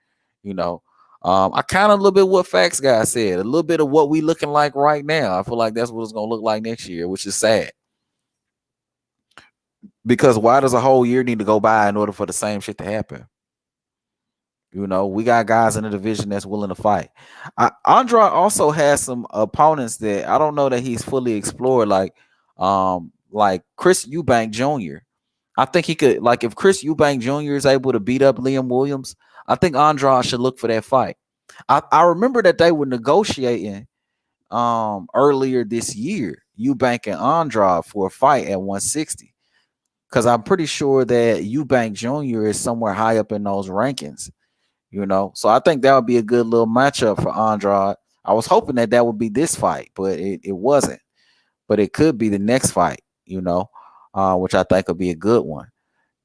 I kind of a little bit what Facts Guy said, a little bit of what we looking like right now. I feel like that's what it's gonna look like next year, which is sad. Because why does a whole year need to go by in order for the same shit to happen? We got guys in the division that's willing to fight. Andrade also has some opponents that I don't know that he's fully explored, like Chris Eubank Jr. I think he could, like, if Chris Eubank Jr. is able to beat up Liam Williams, I think Andrade should look for that fight. I remember that they were negotiating earlier this year, Eubank and Andrade, for a fight at 160. Because I'm pretty sure that Eubank Jr. is somewhere high up in those rankings. So I think that would be a good little matchup for Andrade. I was hoping that would be this fight, but it wasn't. But it could be the next fight, which I think would be a good one.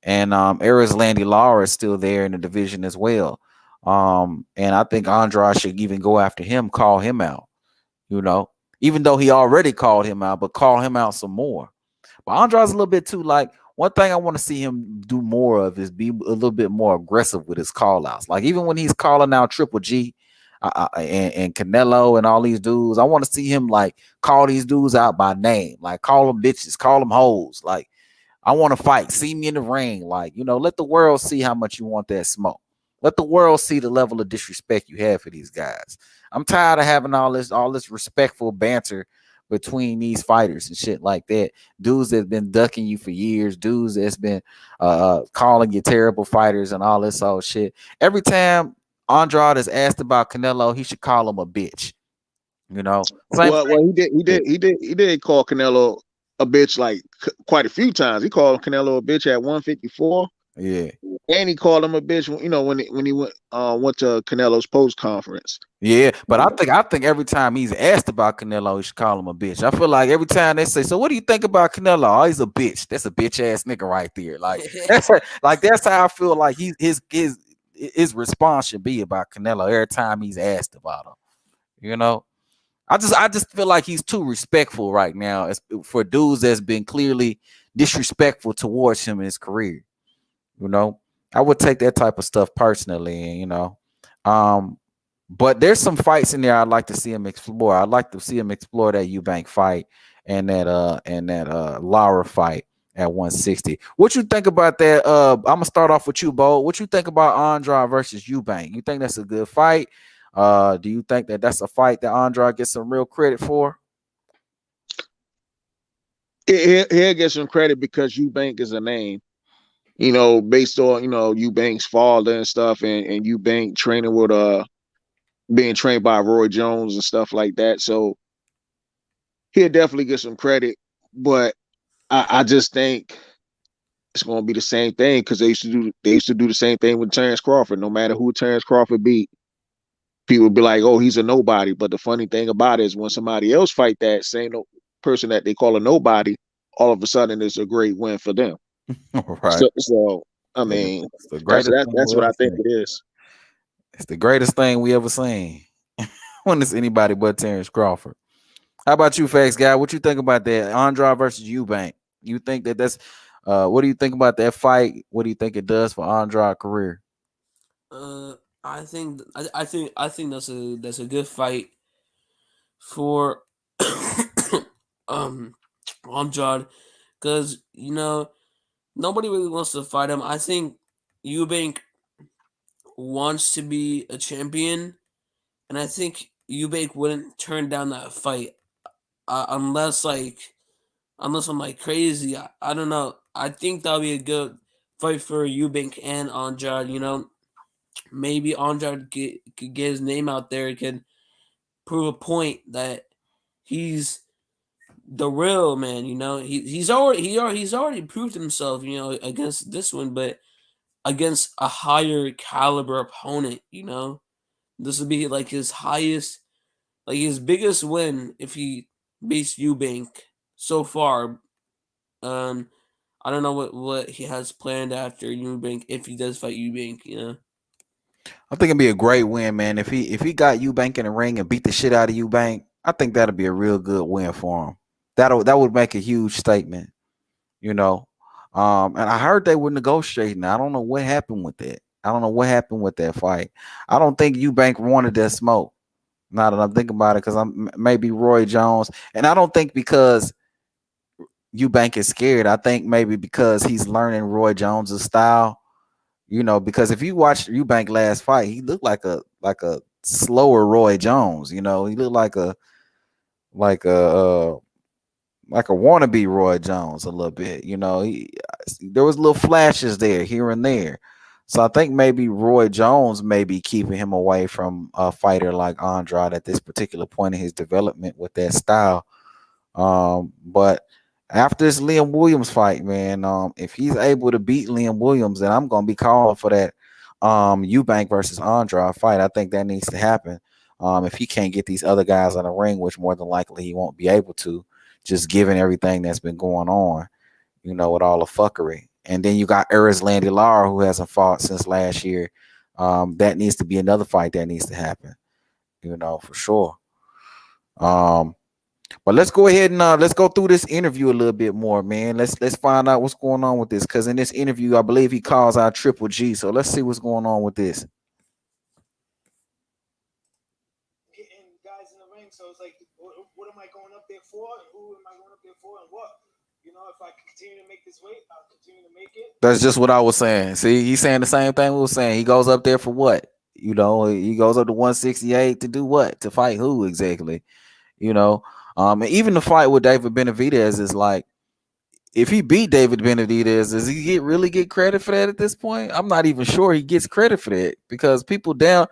And Landy Lara is still there in the division as well. And I think Andrade should even go after him, call him out, even though he already called him out, but call him out some more. But Andrade's a little bit too, like, one thing I want to see him do more of is be a little bit more aggressive with his call outs. Like, even when he's calling out Triple G and Canelo and all these dudes, I want to see him, like, call these dudes out by name, like, call them bitches, call them hoes. Like, I want to fight, see me in the ring. Like, let the world see how much you want that smoke. Let the world see the level of disrespect you have for these guys. I'm tired of having all this respectful banter between these fighters and shit like that. Dudes that's been ducking you for years, dudes that's been calling you terrible fighters and all this old shit. Every time Andrade is asked about Canelo, he should call him a bitch. Well, he did call Canelo a bitch like quite a few times. He called Canelo a bitch at 154. Yeah, and he called him a bitch. When he went to Canelo's post conference. Yeah, but I think every time he's asked about Canelo, he should call him a bitch. I feel like every time they say, "So what do you think about Canelo?" Oh, he's a bitch. That's a bitch ass nigga right there. Like that's how I feel like his response should be about Canelo every time he's asked about him. I just feel like he's too respectful right now for dudes that's been clearly disrespectful towards him in his career. I would take that type of stuff personally, but there's some fights in there I'd like to see him explore. I'd like to see him explore that Eubank fight and that Lara fight at 160. What you think about that? I'm gonna start off with you, Bo. What you think about Andrade versus Eubank? You think that's a good fight? Do you think that that's a fight that Andrade gets some real credit for? He'll get some credit because Eubank is a name. Based on, Eubank's father and stuff, and Eubank training with being trained by Roy Jones and stuff like that. So he'll definitely get some credit, but I just think it's gonna be the same thing because they used to do the same thing with Terence Crawford. No matter who Terence Crawford beat, people would be like, "Oh, he's a nobody." But the funny thing about it is when somebody else fight that same person that they call a nobody, all of a sudden it's a great win for them. Right. So I mean, It's the greatest thing that's we what ever I think seen. it is. It's the greatest thing we ever seen. When it's anybody but Terence Crawford. How about you, Facts Guy? What you think about that? Andrade versus Eubank. You think that's what do you think about that fight? What do you think it does for Andrade's career? I think that's a good fight for Andrade, because nobody really wants to fight him. I think Eubank wants to be a champion, and I think Eubank wouldn't turn down that fight unless I'm like crazy. I don't know. I think that'll be a good fight for Eubank and Andrade. Maybe Andrade could get his name out there and can prove a point that he's the real man. He's already proved himself. Against this one, but against a higher caliber opponent. This would be like his highest, like his biggest win if he beats Eubank so far. I don't know what he has planned after Eubank if he does fight Eubank. I think it'd be a great win, man. If he got Eubank in the ring and beat the shit out of Eubank, I think that'd be a real good win for him. That would make a huge statement, you know. And I heard they were negotiating. I don't know what happened with that. I don't know what happened with that fight. I don't think Eubank wanted that smoke. Now that I'm thinking about it, because I'm maybe Roy Jones, and I don't think because Eubank is scared. I think maybe because he's learning Roy Jones's style. Because if you watched Eubank last fight, he looked like a slower Roy Jones. He looked like a wannabe Roy Jones a little bit. There was little flashes there here and there. So I think maybe Roy Jones may be keeping him away from a fighter like Andrade at this particular point in his development with that style. But after this Liam Williams fight, man, if he's able to beat Liam Williams, then I'm gonna be calling for that Eubank versus Andrade fight. I think that needs to happen. If he can't get these other guys in the ring, which more than likely he won't be able to, just given everything that's been going on, with all the fuckery. And then you got Landy Lara, who hasn't fought since last year. That needs to be another fight that needs to happen, for sure. But let's go ahead and let's go through this interview a little bit more, man. Let's find out what's going on with this, because in this interview, I believe he calls out Triple G. So let's see what's going on with this. Getting guys in the ring, so it's like, what am I going up there for, and who am I going up there for, and what? If I continue to make this weight, I'll continue to make it. That's just what I was saying. See, he's saying the same thing we were saying. He goes up there for what? He goes up to 168 to do what? To fight who exactly? And even the fight with David Benavidez is like, if he beat David Benavidez, does he really get credit for that at this point? I'm not even sure he gets credit for that, because people down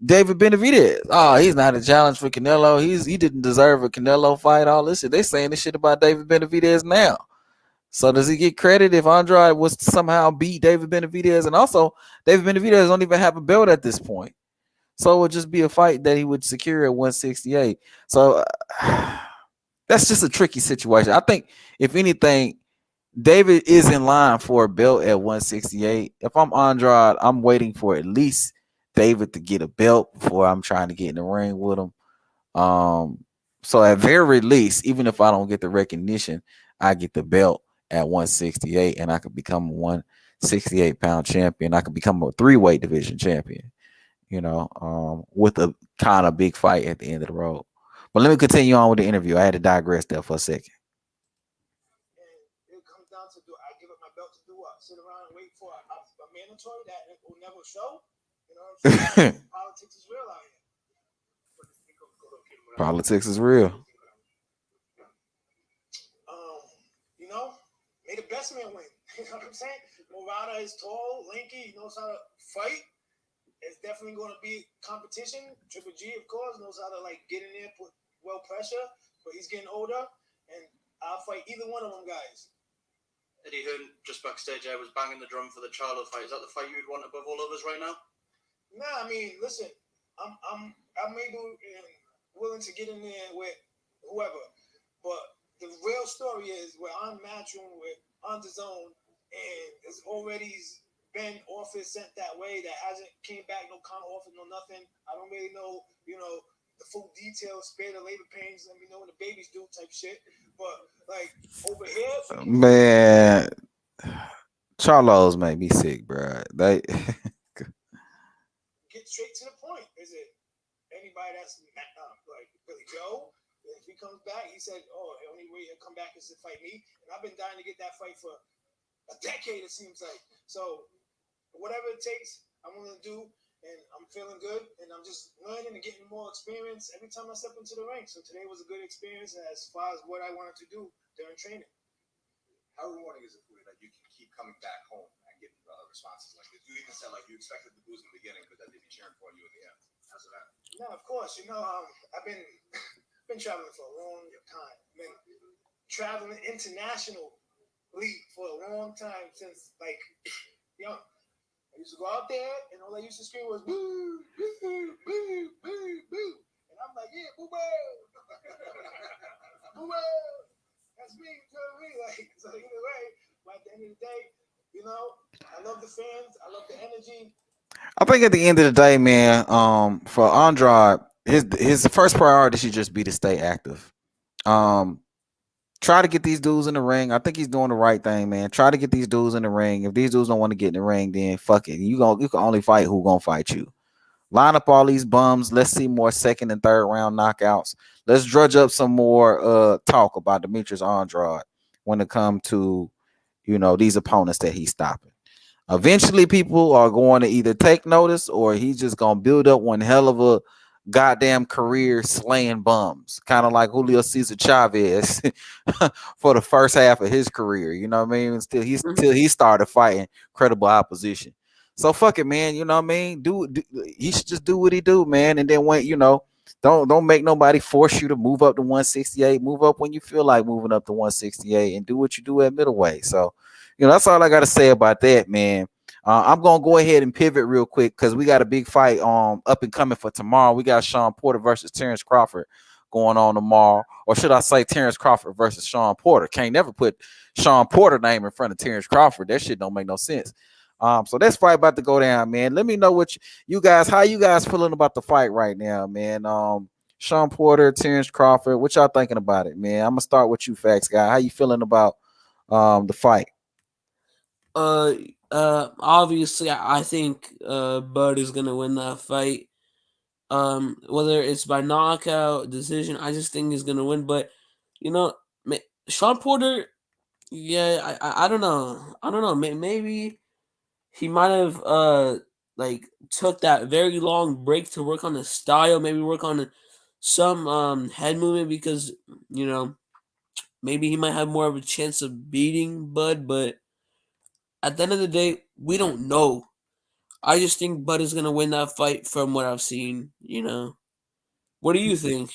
David Benavidez. Oh, he's not a challenge for Canelo. He didn't deserve a Canelo fight. All this shit. They saying this shit about David Benavidez now. So does he get credit if Andrade was to somehow beat David Benavidez? And also, David Benavidez don't even have a belt at this point. So it would just be a fight that he would secure at 168. So that's just a tricky situation. I think, if anything, David is in line for a belt at 168. If I'm Andrade, I'm waiting for at least David to get a belt before I'm trying to get in the ring with him. So at very least, even if I don't get the recognition, I get the belt at 168, and I could become a 168-pound champion. I could become a 3-weight division champion, with a kind of big fight at the end of the road. But let me continue on with the interview. I had to digress there for a second. And it comes down to, do I give up my belt to do what? Sit around and wait for a mandatory that will never show? Politics is real out here. Politics is real. May the best man win. You know what I'm saying? Murata is tall, lanky, he knows how to fight. It's definitely going to be competition. Triple G, of course, knows how to get in there, put pressure. but he's getting older, and I'll fight either one of them guys. Eddie Hearn, just backstage, I was banging the drum for the Charlo fight. Is that the fight you'd want above all others right now? Nah, I mean, listen, I'm able and willing to get in there with whoever, but the real story is where I'm matching with on the zone, and it's already been offers sent that way that hasn't came back, no counter offer, no nothing. I don't really know, the full details, spare the labor pains, let me know when the babies do type shit. But like over here, Man, Charlos make me sick, bro. They get straight to the point. Is it anybody that's like Billy Joe? If he comes back, he said, "Oh, the only way he'll come back is to fight me." And I've been dying to get that fight for a decade. It seems like. So whatever it takes, I'm willing to do, and I'm feeling good, and I'm just learning and getting more experience every time I step into the ring. So today was a good experience as far as what I wanted to do during training. How rewarding is it for you that you can keep coming back home and getting responses like this? You even said like you expected the booze in the beginning, but that they'd be cheering for you in the end. How's it happen? No, of course. I've been been traveling for a long time. Been traveling internationally for a long time since like young. I used to go out there, and all I used to scream was boo, boo, boo, boo, boo, and I'm like, yeah, boo, boo, boo, boo. That's me, you know what I mean? Like, so either way, but at the end of the day, I love the fans, I love the energy. I think at the end of the day, man, for Andrade, his first priority should just be to stay active. Try to get these dudes in the ring. I think he's doing the right thing, man. Try to get these dudes in the ring. If these dudes don't want to get in the ring, then fuck it. You can only fight who gonna fight you. Line up all these bums. Let's see more second and third round knockouts. Let's drudge up some more talk about Demetrious Andrade when it comes to these opponents that he's stopping. Eventually, people are going to either take notice or he's just gonna build up one hell of a goddamn career slaying bums, kind of like Julio Cesar Chavez for the first half of his career. You know what I mean? Until he started fighting credible opposition. So fuck it, man. You know what I mean? He should just do what he do, man. And then when don't make nobody force you to move up to 168. Move up when you feel like moving up to 168, and do what you do at middleweight. So that's all I got to say about that, man. I'm gonna go ahead and pivot real quick because we got a big fight up and coming for tomorrow. We got Shawn Porter versus Terence Crawford going on tomorrow, or should I say Terence Crawford versus Shawn Porter? Can't never put Shawn Porter name in front of Terence Crawford. That shit don't make no sense. So this fight about to go down, man. Let me know how you guys feeling about the fight right now, man. Shawn Porter, Terence Crawford, what y'all thinking about it, man? I'm gonna start with you, Facts Guy. How you feeling about the fight? Obviously, I think Bud is gonna win that fight. Whether it's by knockout, decision, I just think he's gonna win. But Shawn Porter, yeah, I don't know. Maybe he might have took that very long break to work on his style, maybe work on some head movement because maybe he might have more of a chance of beating Bud, but at the end of the day, we don't know. I just think Bud is gonna win that fight from what I've seen. What do you think?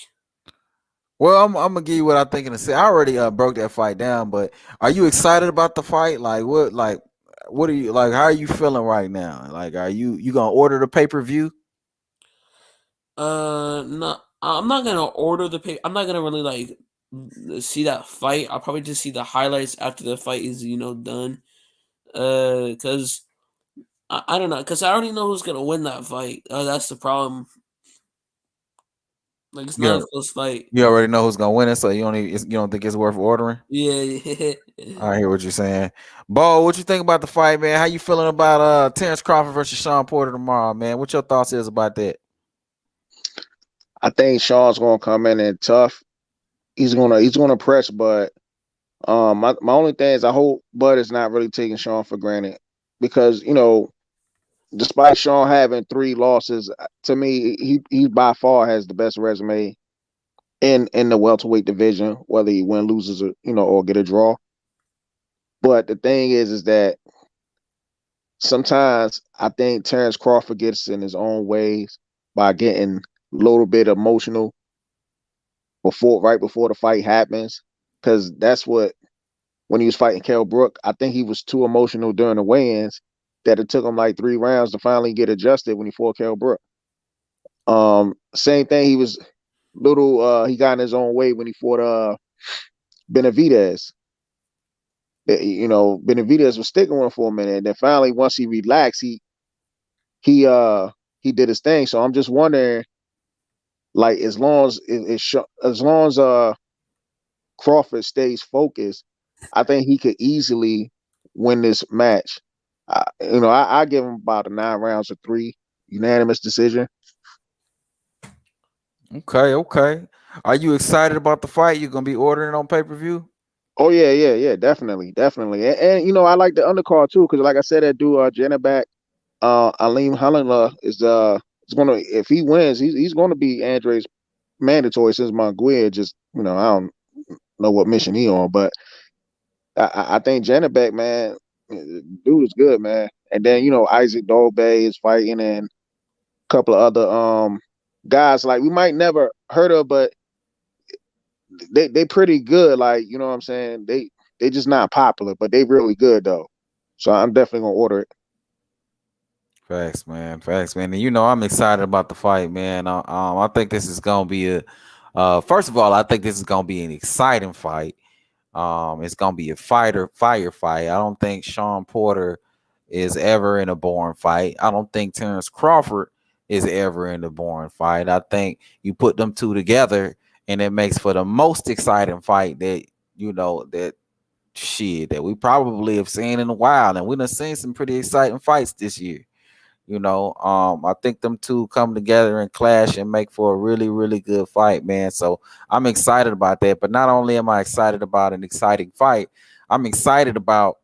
Well, I'm gonna give you what I'm thinking to say. I already broke that fight down, but are you excited about the fight? What are you like? How are you feeling right now? Like, are you gonna order the pay-per-view? No, I'm not gonna order the pay. I'm not gonna really see that fight. I'll probably just see the highlights after the fight is done. Because I don't know. Because I already know who's gonna win that fight. That's the problem. Like it's not a close fight. You already know who's gonna win it, so you don't think it's worth ordering? Yeah. I hear what you're saying. Bo, what you think about the fight, man? How you feeling about Terence Crawford versus Shawn Porter tomorrow, man? What your thoughts is about that? I think Shawn's gonna come in and tough. He's gonna press, but my only thing is I hope Bud is not really taking Shawn for granted because despite Shawn having 3 losses, to me he by far has the best resume in the welterweight division, whether he win, loses, or get a draw. But the thing is that sometimes I think Terence Crawford gets in his own ways by getting a little bit emotional. right before the fight happens, because that's what when he was fighting Kell Brook, I think he was too emotional during the weigh-ins that it took him like 3 rounds to finally get adjusted when he fought Kell Brook. Same thing. He was he got in his own way when he fought Benavidez. Benavidez was sticking with him for a minute, and then finally, once he relaxed, he did his thing. So I'm just wondering, like, as long as Crawford stays focused, I think he could easily win this match. I give him about a 9 rounds or 3 unanimous decision. Okay. Are you excited about the fight? You're gonna be ordering it on pay-per-view? Oh yeah, definitely. And I like the undercard too, because like I said, that dude Janabek, Aleem Halila is gonna, if he wins, he's gonna be Andrade's mandatory, since Monguia just I don't know what mission he on, but I think Janabek, man, dude is good, man. And then Isaac Dolbe is fighting, and a couple of other guys like we might never heard of, but they pretty good. Like, you know what I'm saying? They just not popular, but they really good though. So I'm definitely gonna order it. Facts, man. And I'm excited about the fight, man. I think this is gonna be first of all, I think this is gonna be an exciting fight. It's gonna be a fire fight. I don't think Sean Porter is ever in a boring fight. I don't think Terence Crawford is ever in a boring fight. I think you put them two together, and it makes for the most exciting fight that that we probably have seen in a while. And we done seen some pretty exciting fights this year. I think them two come together and clash and make for a really, really good fight, man. So I'm excited about that. But not only am I excited about an exciting fight, I'm excited about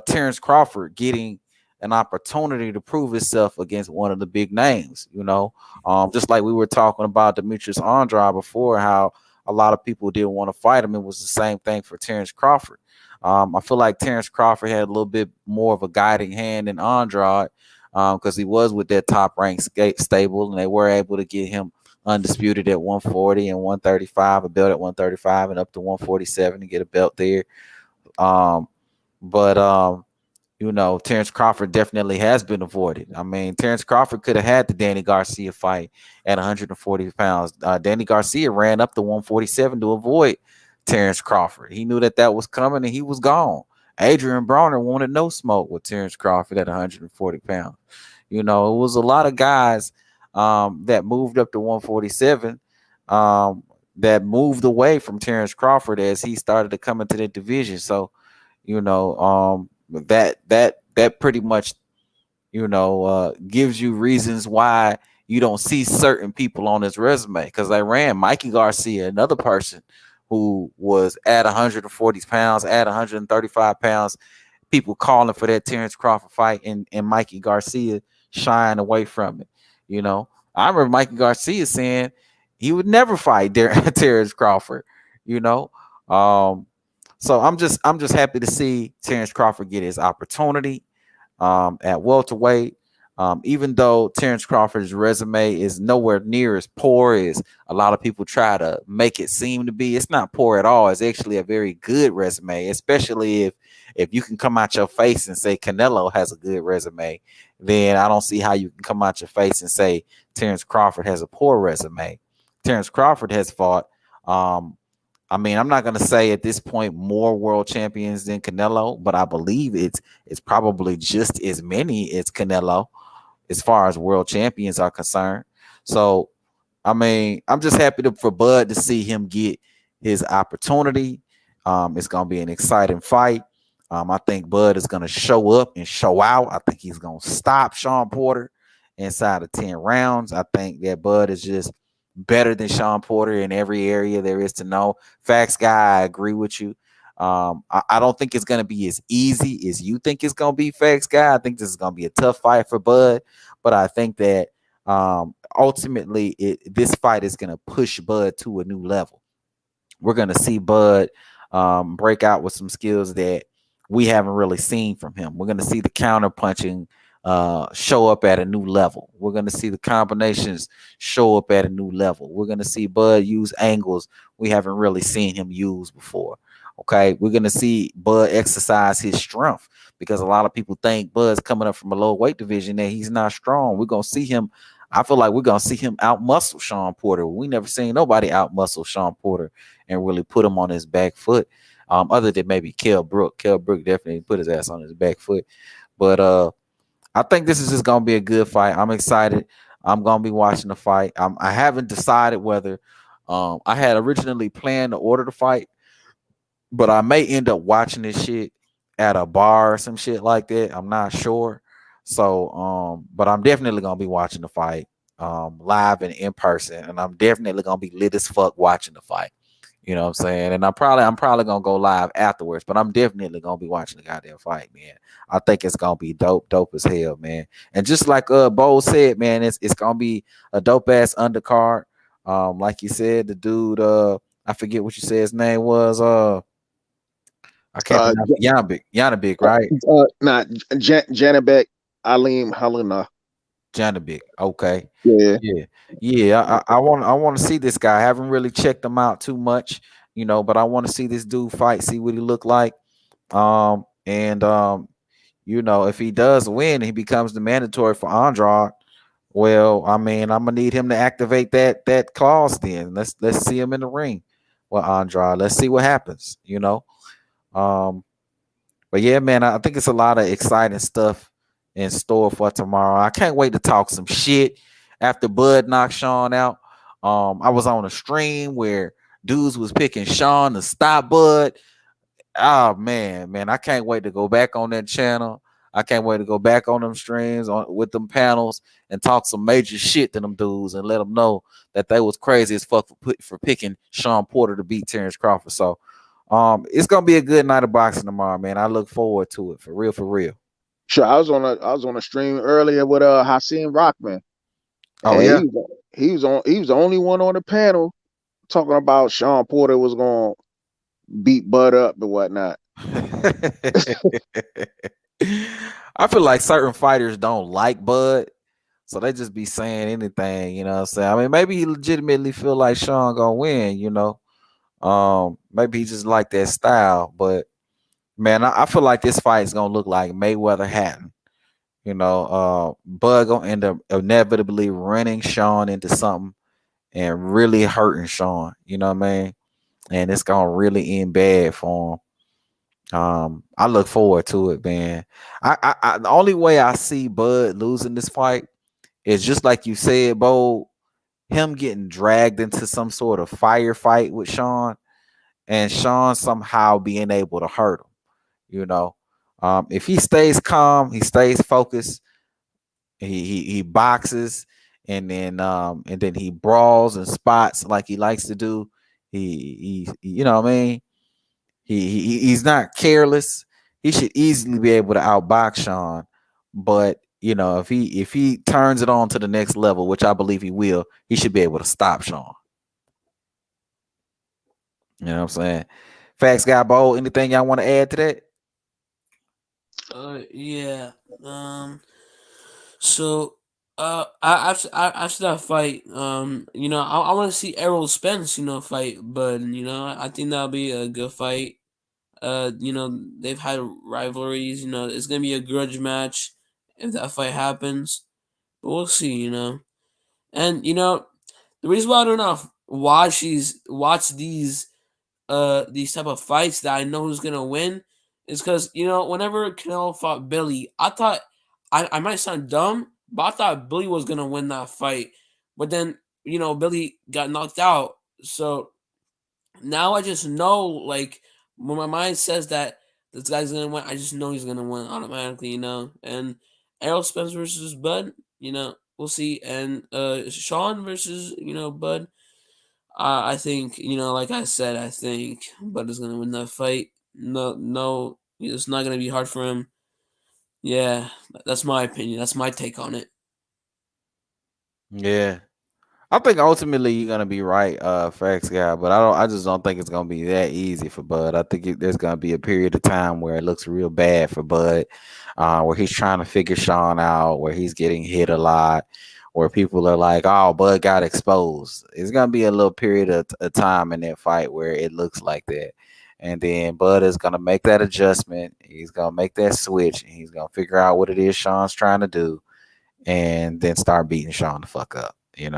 Terence Crawford getting an opportunity to prove himself against one of the big names. Just like we were talking about Demetrious Andrade before, how a lot of people didn't want to fight him. It was the same thing for Terence Crawford. I feel like Terence Crawford had a little bit more of a guiding hand than Andrade, because he was with that top ranked stable, and they were able to get him undisputed at 140 and 135, a belt at 135 and up to 147 to get a belt there. Terence Crawford definitely has been avoided. I mean, Terence Crawford could have had the Danny Garcia fight at 140 pounds. Danny Garcia ran up to 147 to avoid Terence Crawford. He knew that was coming, and he was gone. Adrian Brawner wanted no smoke with Terence Crawford at 140 pounds. It was a lot of guys that moved up to 147 that moved away from Terence Crawford as he started to come into the division. So, that pretty much, gives you reasons why you don't see certain people on his resume, because they ran Mikey Garcia, another person who was at 140 pounds, at 135 pounds, people calling for that Terence Crawford fight, and Mikey Garcia shying away from it. I remember Mikey Garcia saying he would never fight Terence Crawford. So I'm just happy to see Terence Crawford get his opportunity at welterweight. Even though Terence Crawford's resume is nowhere near as poor as a lot of people try to make it seem to be, it's not poor at all. It's actually a very good resume, especially if you can come out your face and say Canelo has a good resume, then I don't see how you can come out your face and say Terence Crawford has a poor resume. Terence Crawford has fought, I'm not going to say at this point more world champions than Canelo, but I believe it's probably just as many as Canelo as far as world champions are concerned. So, I'm just happy for Bud to see him get his opportunity. It's going to be an exciting fight. I think Bud is going to show up and show out. I think he's going to stop Sean Porter inside of 10 rounds. I think that Bud is just better than Sean Porter in every area there is to know. Facts guy, I agree with you. I don't think it's going to be as easy as you think it's going to be, Facts guy. I think this is going to be a tough fight for Bud, but I think that ultimately this fight is going to push Bud to a new level. We're going to see Bud break out with some skills that we haven't really seen from him. We're going to see the counter punching show up at a new level. We're gonna see the combinations show up at a new level. We're gonna see Bud use angles we haven't really seen him use before. Okay, we're gonna see Bud exercise his strength because a lot of people think Bud's coming up from a low weight division and he's not strong. We're gonna see him. I feel like we're gonna see him out muscle Sean Porter. We never seen nobody out muscle Sean Porter and really put him on his back foot. Other than maybe Kell Brook. Kell Brook definitely put his ass on his back foot. But I think this is just gonna be a good fight. I'm excited. I'm gonna be watching the fight. I haven't decided whether I had originally planned to order the fight, but I may end up watching this shit at a bar or some shit like that. I'm not sure. So but I'm definitely gonna be watching the fight live and in person, and I'm definitely gonna be lit as fuck watching the fight. You know what I'm saying? And I'm probably gonna go live afterwards, but I'm definitely gonna be watching the goddamn fight, man. I think it's gonna be dope as hell, man. And just like Bo said, man, it's gonna be a dope ass undercard. Like you said, the dude, I forget what you said his name was. I can't pronounce Yanabik, right? Not Janabek Alim Helena. Janabik. Okay. Yeah. I want to see this guy. I haven't really checked him out too much, but I want to see this dude fight, see what he look like. If he does win, he becomes the mandatory for Andrade. Well, I mean, I'm gonna need him to activate that clause. Then let's see him in the ring with Andrade. Let's see what happens. But yeah, man, I think it's a lot of exciting stuff in store for tomorrow. I can't wait to talk some shit after Bud knocked Sean out. I was on a stream where dudes was picking Sean to stop Bud. Oh man, I can't wait to go back on that channel. I can't wait to go back on them streams with them panels and talk some major shit to them dudes and let them know that they was crazy as fuck for picking Sean Porter to beat Terence Crawford. So it's gonna be a good night of boxing tomorrow, man. I look forward to it for real. Sure, I was on a stream earlier with Hakeem Rockman. Oh yeah, he was the only one on the panel talking about Sean Porter was gonna beat Bud up and whatnot. I feel like certain fighters don't like Bud, so they just be saying anything, you know what I'm saying? I mean, maybe he legitimately feel like Sean gonna win, maybe he just like that style, but man, I feel like this fight is gonna look like Mayweather Hatton. Bud gonna end up inevitably running Sean into something and really hurting Sean, you know what I mean? And it's gonna really end bad for him. I look forward to it, man. I the only way I see Bud losing this fight is just like you said, Bo, him getting dragged into some sort of firefight with Sean and Sean somehow being able to hurt him. If he stays calm, he stays focused, he boxes and then he brawls and spots like he likes to do. He you know what I mean? He's not careless. He should easily be able to outbox Sean. But if he turns it on to the next level, which I believe he will, he should be able to stop Sean. You know what I'm saying? Facts Guy Bo, anything y'all want to add to that? Yeah. So after that fight, I want to see Errol Spence, fight, but I think that'll be a good fight. They've had rivalries. It's gonna be a grudge match if that fight happens, but we'll see. And the reason why I don't know watch these type of fights that I know who's gonna win is because whenever Canelo fought Billy, I thought I might sound dumb, but I thought Billy was gonna win that fight, but then Billy got knocked out. So now I just know, like, when my mind says that this guy's gonna win, I just know he's gonna win automatically, And Errol Spence versus Bud, we'll see. And Sean versus Bud. I think like I said, I think Bud is gonna win that fight. No, it's not gonna be hard for him. Yeah, that's my opinion. That's my take on it. Yeah. I think ultimately you're gonna be right, facts guy, but I just don't think it's gonna be that easy for Bud. I think there's gonna be a period of time where it looks real bad for Bud, where he's trying to figure Sean out, where he's getting hit a lot, where people are like, "Oh, Bud got exposed." It's gonna be a little period of time in that fight where it looks like that, and then Bud is gonna make that adjustment. He's gonna make that switch, and he's gonna figure out what it is Sean's trying to do, and then start beating Sean the fuck up, and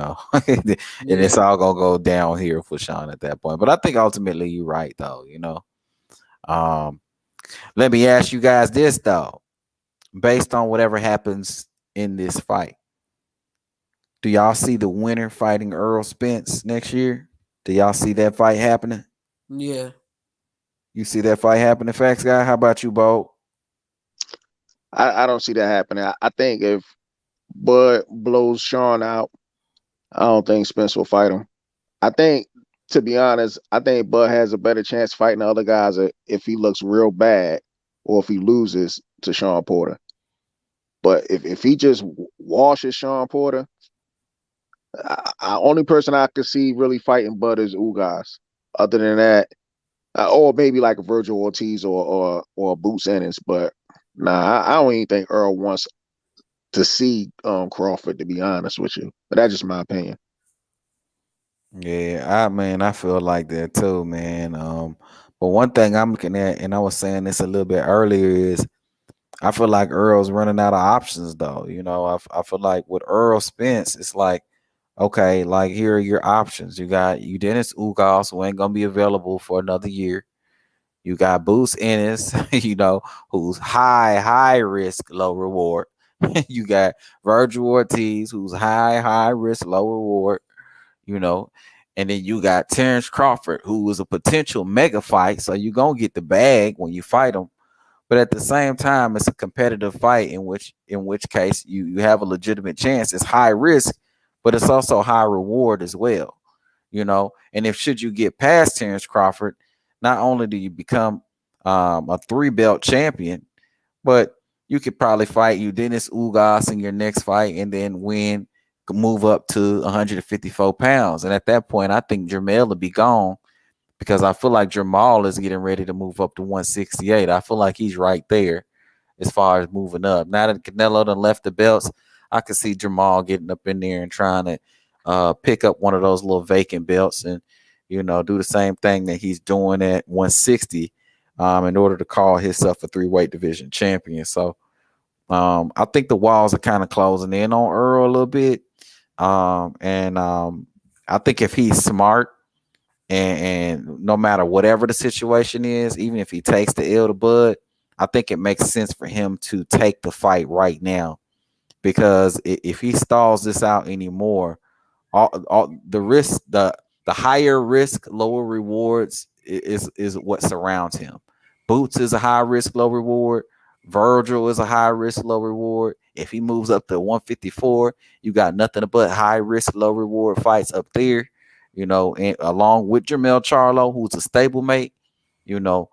it's all gonna go down here for Sean at that point. But I think ultimately you're right though, Um, let me ask you guys this though. Based on whatever happens in this fight, do y'all see the winner fighting Earl Spence next year? Do y'all see that fight happening? Yeah. You see that fight happening, facts guy? How about you, Bo? I don't see that happening. I think if Bud blows Sean out, I don't think Spence will fight him. I think, to be honest, I think Bud has a better chance fighting the other guys if he looks real bad or if he loses to Sean Porter. But if he just washes Sean Porter, only person I could see really fighting Bud is Ugas. Other than that, or maybe like a Virgil Ortiz or Boots Ennis. But nah, I don't even think Earl wants to see Crawford, to be honest with you. But that's just my opinion. Yeah, I feel like that too, man. But one thing I'm looking at, and I was saying this a little bit earlier, is I feel like Earl's running out of options, though. I feel like with Earl Spence, it's like, okay, like here are your options. You got Dennis Ugas, who ain't gonna be available for another year. You got Boots Ennis, who's high risk, low reward. You got Virgil Ortiz, who's high risk, low reward. And then you got Terence Crawford, who is a potential mega fight. So you're gonna get the bag when you fight him. But at the same time, it's a competitive fight in which case you have a legitimate chance. It's high risk, but it's also high reward as well. And if should you get past Terence Crawford, not only do you become a 3-belt champion, but you could probably fight Dennis Ugas in your next fight and then move up to 154 pounds. And at that point, I think Jermell will be gone, because I feel like Jamal is getting ready to move up to 168. I feel like he's right there as far as moving up. Now that Canelo done left the belts, I can see Jamal getting up in there and trying to pick up one of those little vacant belts and, do the same thing that he's doing at 160 in order to call himself a 3-weight division champion. So I think the walls are kind of closing in on Earl a little bit. I think if he's smart, and no matter whatever the situation is, even if he takes the L to Bud, I think it makes sense for him to take the fight right now, because if he stalls this out anymore, all the risk, the higher risk, lower rewards is what surrounds him. Boots is a high risk, low reward. Virgil is a high risk, low reward. If he moves up to 154, you got nothing but high risk, low reward fights up there. And along with Jermell Charlo, who's a stablemate. The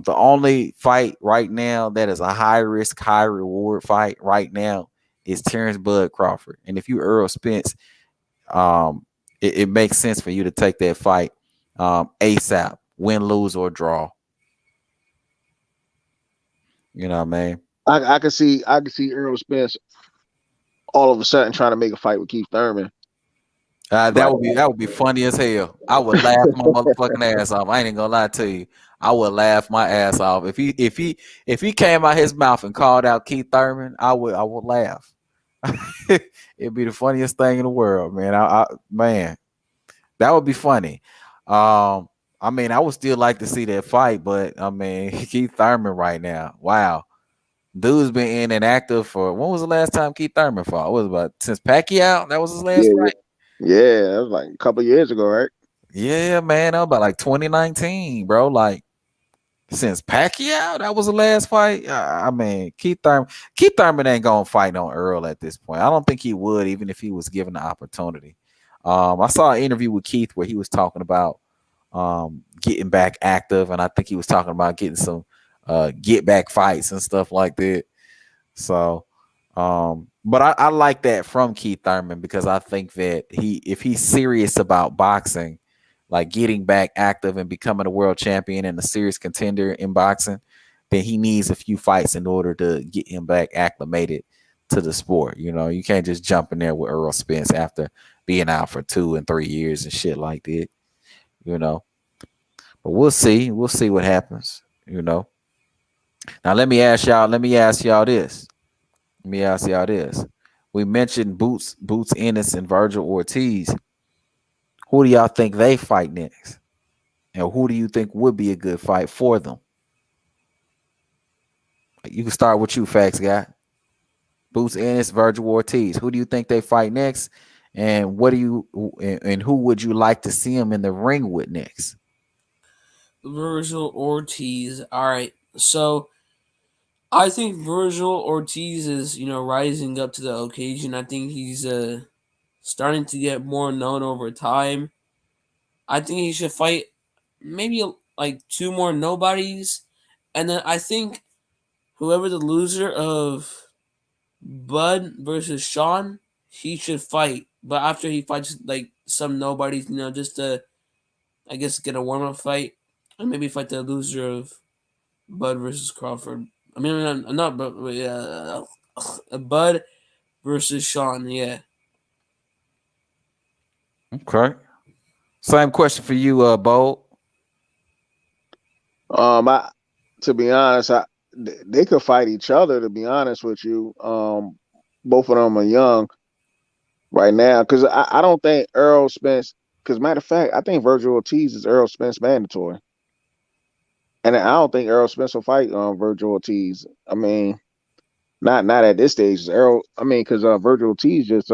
only fight right now that is a high risk, high reward fight right now is Terence Bud Crawford. And if you Earl Spence, it makes sense for you to take that fight ASAP, win, lose, or draw. You know what I mean? I can see Earl Spence all of a sudden trying to make a fight with Keith Thurman. That would be funny as hell. I would laugh my motherfucking ass off. I ain't even gonna lie to you. I would laugh my ass off if he came out his mouth and called out Keith Thurman. I would laugh. It'd be the funniest thing in the world, man. Man, that would be funny. I would still like to see that fight, but Keith Thurman right now, wow. Dude's been inactive for, when was the last time Keith Thurman fought? What was it, about since Pacquiao? That was his last fight? Yeah, that was like a couple years ago, right? Yeah, man. That was about like 2019, bro. Like, since Pacquiao, that was the last fight. Keith Thurman ain't gonna fight on Earl at this point. I don't think he would, even if he was given the opportunity. I saw an interview with Keith where he was talking about getting back active, and I think he was talking about getting some get back fights and stuff like that. So But I like that from Keith Thurman because I think that if he's serious about boxing, like getting back active and becoming a world champion and a serious contender in boxing, then he needs a few fights in order to get him back acclimated to the sport. You know, you can't just jump in there with Earl Spence after being out for 2 and 3 years and shit like that. You know, but we'll see. We'll see what happens. You know. Now let me ask y'all this. Let me ask y'all this. We mentioned Boots Ennis and Virgil Ortiz. Who do y'all think they fight next? And who do you think would be a good fight for them? You can start with you, Facts Guy. Boots Ennis, Virgil Ortiz. Who do you think they fight next? And who would you like to see them in the ring with next? Virgil Ortiz. All right. So I think Virgil Ortiz is, rising up to the occasion. I think he's starting to get more known over time. I think he should fight maybe like 2 more nobodies. And then I think whoever the loser of Bud versus Sean, he should fight. But after he fights like some nobodies, just to, I guess, get a warm-up fight. And maybe fight the loser of Bud versus Crawford. I mean, not Bud versus Sean, yeah. Okay. Same question for you, Bo. To be honest, they could fight each other. To be honest with you, both of them are young right now. Because I don't think Earl Spence. Because matter of fact, I think Virgil Ortiz is Earl Spence mandatory, and I don't think Earl Spence will fight Virgil Ortiz. I mean, not at this stage. Because Virgil Ortiz just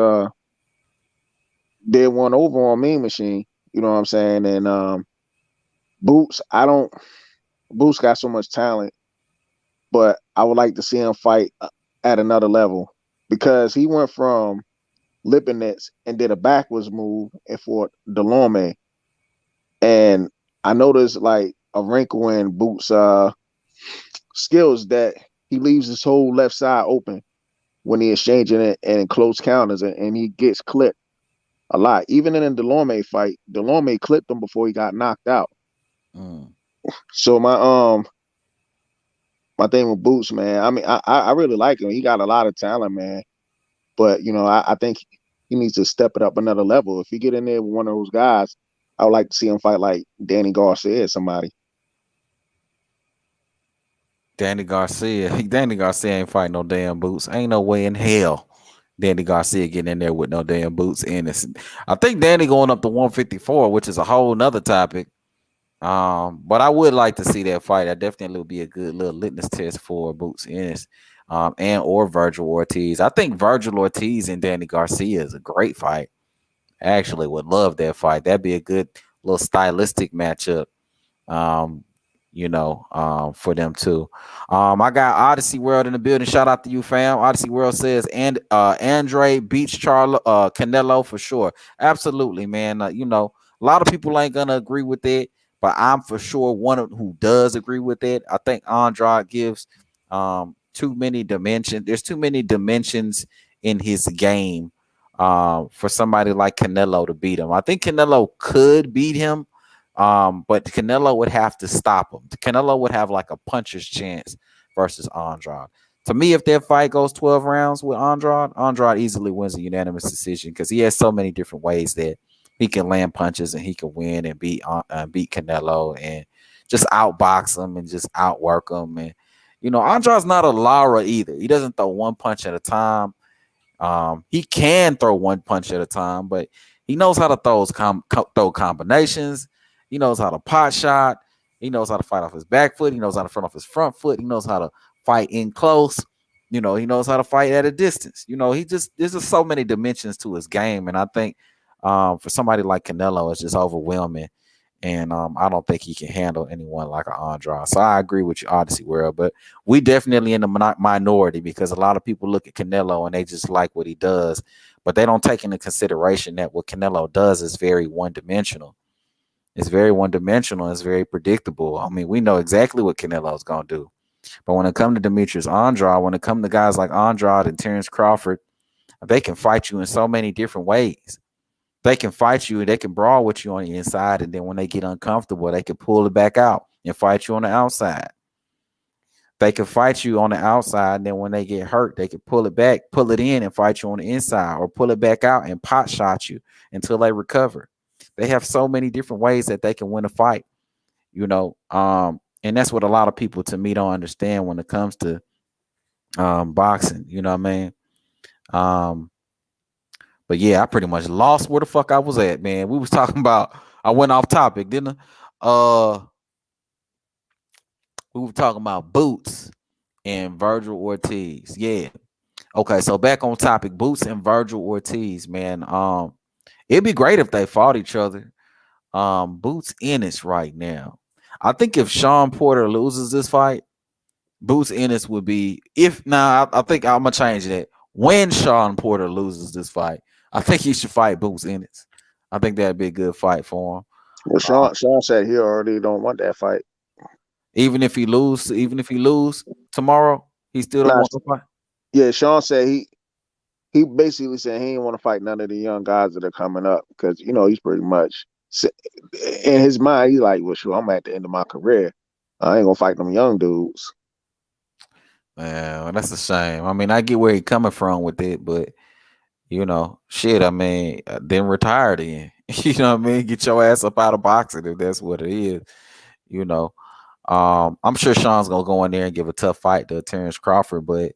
did one over on Mean Machine. You know what I'm saying? And Boots, Boots got so much talent, but I would like to see him fight at another level because he went from Lipinets and did a backwards move and fought Delorme. And I noticed like a wrinkle in Boots' skills that he leaves his whole left side open when he exchanging it and in close counters, and he gets clipped a lot. Even in a Delorme fight, Delorme clipped him before he got knocked out. So my thing with Boots, man, I mean, I really like him. He got a lot of talent, man. But I think he needs to step it up another level. If he get in there with one of those guys, I would like to see him fight like Danny Garcia or somebody. Danny Garcia ain't fighting no damn Boots. Ain't no way in hell Danny Garcia getting in there with no damn Boots Ennis. I think Danny going up to 154, which is a whole nother topic. But I would like to see that fight. That definitely would be a good little litmus test for Boots Ennis, and or Virgil Ortiz. I think Virgil Ortiz and Danny Garcia is a great fight. I actually would love that fight. That'd be a good little stylistic matchup. For them too. I got Odyssey World in the building. Shout out to you, fam. Odyssey World says, and Andrade beats Canelo for sure. Absolutely, man. A lot of people ain't gonna agree with it, but I'm for sure one of who does agree with it. I think Andrade gives too many dimensions. There's too many dimensions in his game for somebody like Canelo to beat him. I think Canelo could beat him. But Canelo would have to stop him. Canelo would have like a puncher's chance versus Andrade. To me, if that fight goes 12 rounds with Andrade easily wins a unanimous decision because he has so many different ways that he can land punches and he can win and beat Canelo and just outbox him and just outwork him. And Andrade's not a Lara either. He doesn't throw one punch at a time. He can throw one punch at a time, but he knows how to throw combinations. He knows how to pot shot. He knows how to fight off his back foot. He knows how to fight off his front foot. He knows how to fight in close. He knows how to fight at a distance. There's just so many dimensions to his game. And I think for somebody like Canelo, it's just overwhelming. And I don't think he can handle anyone like an Andrade. So I agree with you, Odyssey World. But we definitely in the minority because a lot of people look at Canelo and they just like what he does. But they don't take into consideration that what Canelo does is very one-dimensional. It's very one-dimensional. It's very predictable. I mean, we know exactly what Canelo is going to do. But when it comes to Demetrious Andrade, when it comes to guys like Andrade and Terence Crawford, They can fight you in so many different ways. They can fight you and they can brawl with you on the inside, and then when they get uncomfortable, they can pull it back out and fight you on the outside. They can fight you on the outside, and then when they get hurt, they can pull it back, pull it in, and fight you on the inside, or pull it back out and pot shot you until they recover. They have so many different ways that they can win a fight, and that's what a lot of people, to me, don't understand when it comes to boxing. You know what I mean? But yeah, I pretty much lost where the fuck I was at, man. We was talking about, I went off topic, didn't I? We were talking about Boots and Virgil Ortiz. Yeah. Okay, so back on topic, Boots and Virgil Ortiz, man. It'd be great if they fought each other. Boots Ennis right now. I think if Sean Porter loses this fight, Boots Ennis would be, I think I'm gonna change that. When Sean Porter loses this fight, I think he should fight Boots Ennis. I think that'd be a good fight for him. Well, Sean said he already don't want that fight. Even if he lose tomorrow, he still don't want to fight. Yeah, Sean said he basically said he didn't want to fight none of the young guys that are coming up because he's pretty much in his mind. He's like, well, sure, I'm at the end of my career. I ain't gonna fight them young dudes. Yeah, well, that's a shame. I mean, I get where he's coming from with it, but shit. I mean, then retire then. You know what I mean? Get your ass up out of boxing if that's what it is. I'm sure Sean's gonna go in there and give a tough fight to Terence Crawford, but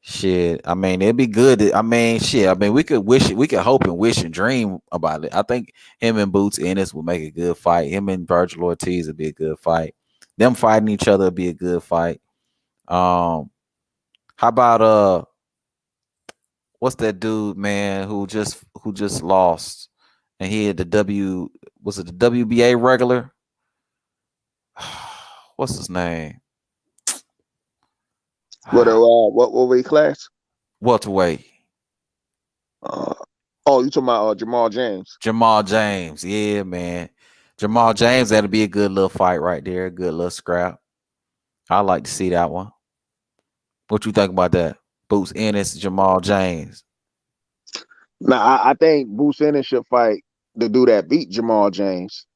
shit, I mean, it'd be good. We could hope and wish and dream about it. I think him and Boots Ennis will make a good fight. Him and Virgil Ortiz would be a good fight. Them fighting each other would be a good fight. How about what's that dude, man, who just lost and he had the WBA regular? What's his name? What weight class? Welterweight. You talking about Jamal James? Jamal James, yeah, man. Jamal James, that'll be a good little fight right there. A good little scrap. I like to see that one. What you think about that? Boots Ennis, Jamal James. Nah, I think Boots Ennis should fight the dude that beat Jamal James.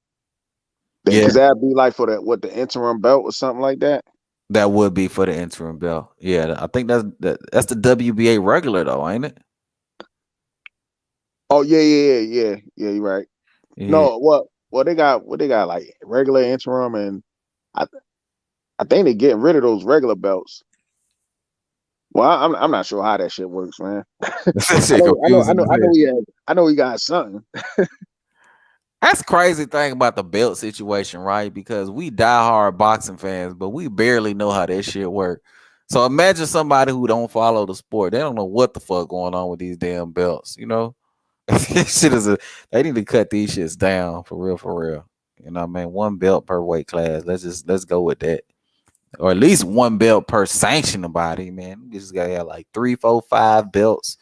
Because that'd be like for the interim belt or something like that. That would be for the interim belt. Yeah, I think that's the WBA regular though, ain't it? Oh yeah. You're right. Yeah. No, what they got like regular interim, and I think they're getting rid of those regular belts. Well, I'm not sure how that shit works, man. I know he got something. That's crazy thing about the belt situation, right? Because we diehard boxing fans, but we barely know how that shit work. So imagine somebody who don't follow the sport. They don't know what the fuck going on with these damn belts, Shit they need to cut these shits down for real. You know what I mean? One belt per weight class. Let's go with that. Or at least one belt per sanctioned body, man. You just gotta have like 3, 4, 5 belts.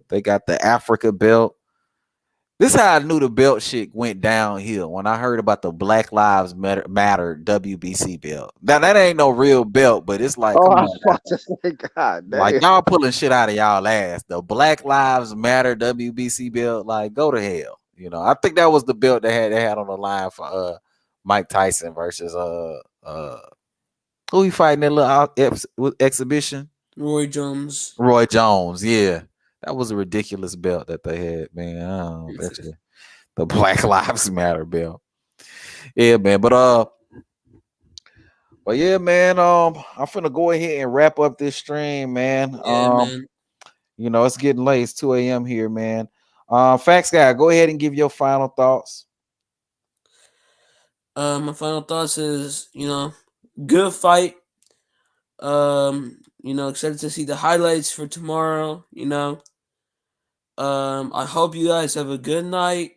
They got the Africa belt. This is how I knew the belt shit went downhill when I heard about the Black Lives Matter WBC belt. Now that ain't no real belt, but it's like, God damn. Like y'all pulling shit out of y'all ass. The Black Lives Matter WBC belt, like go to hell. I think that was the belt they had on the line for Mike Tyson versus who he fighting that little exhibition? Roy Jones. Yeah. That was a ridiculous belt that they had, man. The Black Lives Matter belt. Yeah, man. But yeah, man. I'm finna go ahead and wrap up this stream, man. Man. It's getting late. It's 2 a.m. here, man. Facts guy, go ahead and give your final thoughts. My final thoughts is, good fight. Excited to see the highlights for tomorrow. I hope you guys have a good night.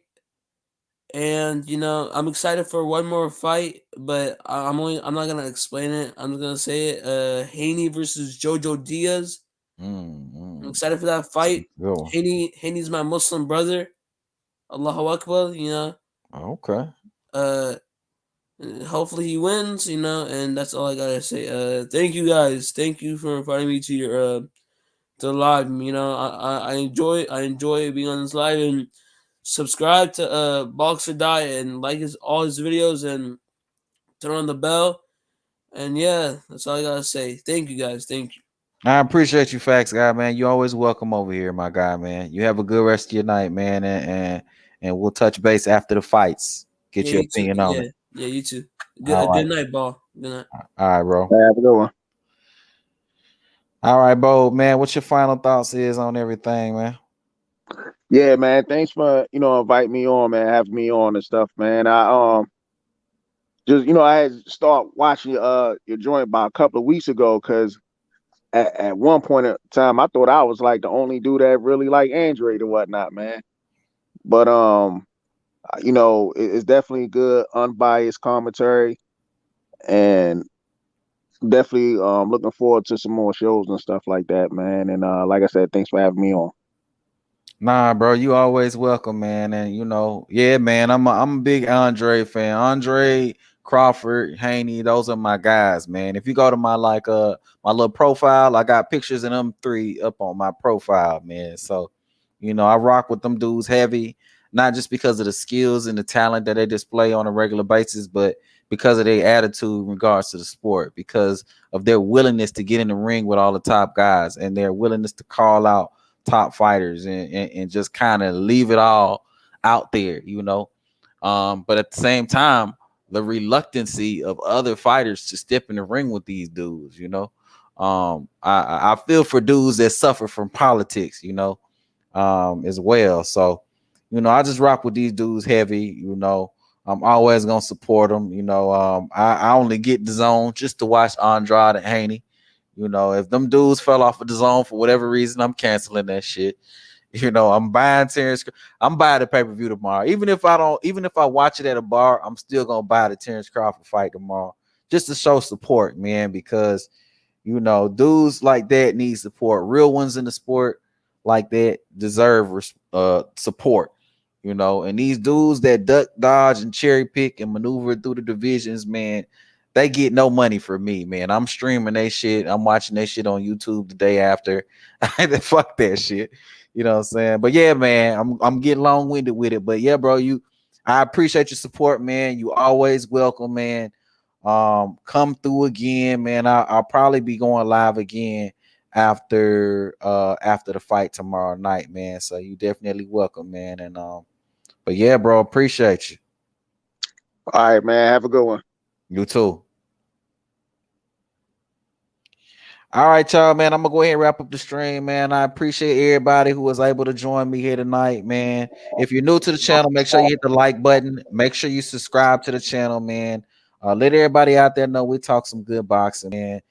And I'm excited for one more fight, but I'm not gonna explain it. I'm just gonna say it. Haney versus Jojo Diaz. I'm excited for that fight. Haney's my Muslim brother. Allahu Akbar, Okay. Hopefully he wins, and that's all I gotta say. Thank you guys. Thank you for inviting me to your the live. You know, I enjoy being on this live, and subscribe to Boxer Die and like all his videos and turn on the bell. And yeah, that's all I gotta say. Thank you guys. Thank you. I appreciate you, Facts Guy, man. You always welcome over here, my guy, man. You have a good rest of your night, man, and we'll touch base after the fights. Get Yeah, your you too. opinion on Yeah, it. yeah, you too. All Good right. night, ball. Good night. All right, bro. Have a good one. All right, Bo, man. What's your final thoughts is on everything, man? Yeah, man. Thanks for inviting me on, man, having me on and stuff, man. I just I had start watching your joint about a couple of weeks ago because at one point in time I thought I was like the only dude that really like Andrade and whatnot, man. But it's definitely good, unbiased commentary, and definitely looking forward to some more shows and stuff like that, man. And like I said, thanks for having me on. Nah, bro, you always welcome, man. And yeah, man, I'm a big Andre fan. Andre, Crawford, Haney, those are my guys, man. If you go to my my little profile, I got pictures of them three up on my profile, man. So, I rock with them dudes heavy, not just because of the skills and the talent that they display on a regular basis, but because of their attitude in regards to the sport, because of their willingness to get in the ring with all the top guys and their willingness to call out top fighters and just kind of leave it all out there, but at the same time, the reluctancy of other fighters to step in the ring with these dudes, I feel for dudes that suffer from politics, as well. So, I just rock with these dudes heavy, I'm always gonna support them. I only get the zone just to watch Andrade and Haney. If them dudes fell off of the zone for whatever reason, I'm canceling that shit. I'm buying Terence. I'm buying the pay-per-view tomorrow. Even if I watch it at a bar, I'm still gonna buy the Terence Crawford fight tomorrow. Just to show support, man, because dudes like that need support. Real ones in the sport like that deserve support. And these dudes that duck, dodge, and cherry pick and maneuver through the divisions, man, they get no money from me, man. I'm streaming they shit. I'm watching that shit on YouTube the day after. Fuck that shit. You know what I'm saying? But yeah, man, I'm getting long-winded with it. But yeah, bro, I appreciate your support, man. You always welcome, man. Come through again, man. I'll probably be going live again after the fight tomorrow night, man. So you definitely welcome, man. And but yeah, bro, appreciate you. All right, man. Have a good one. You too. All right, y'all, man. I'm gonna go ahead and wrap up the stream, man. I appreciate everybody who was able to join me here tonight, man. If you're new to the channel, make sure you hit the like button. Make sure you subscribe to the channel, man. Let everybody out there know we talk some good boxing, man.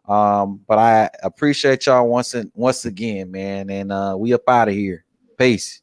But I appreciate y'all once again, man. And we up out of here. Peace.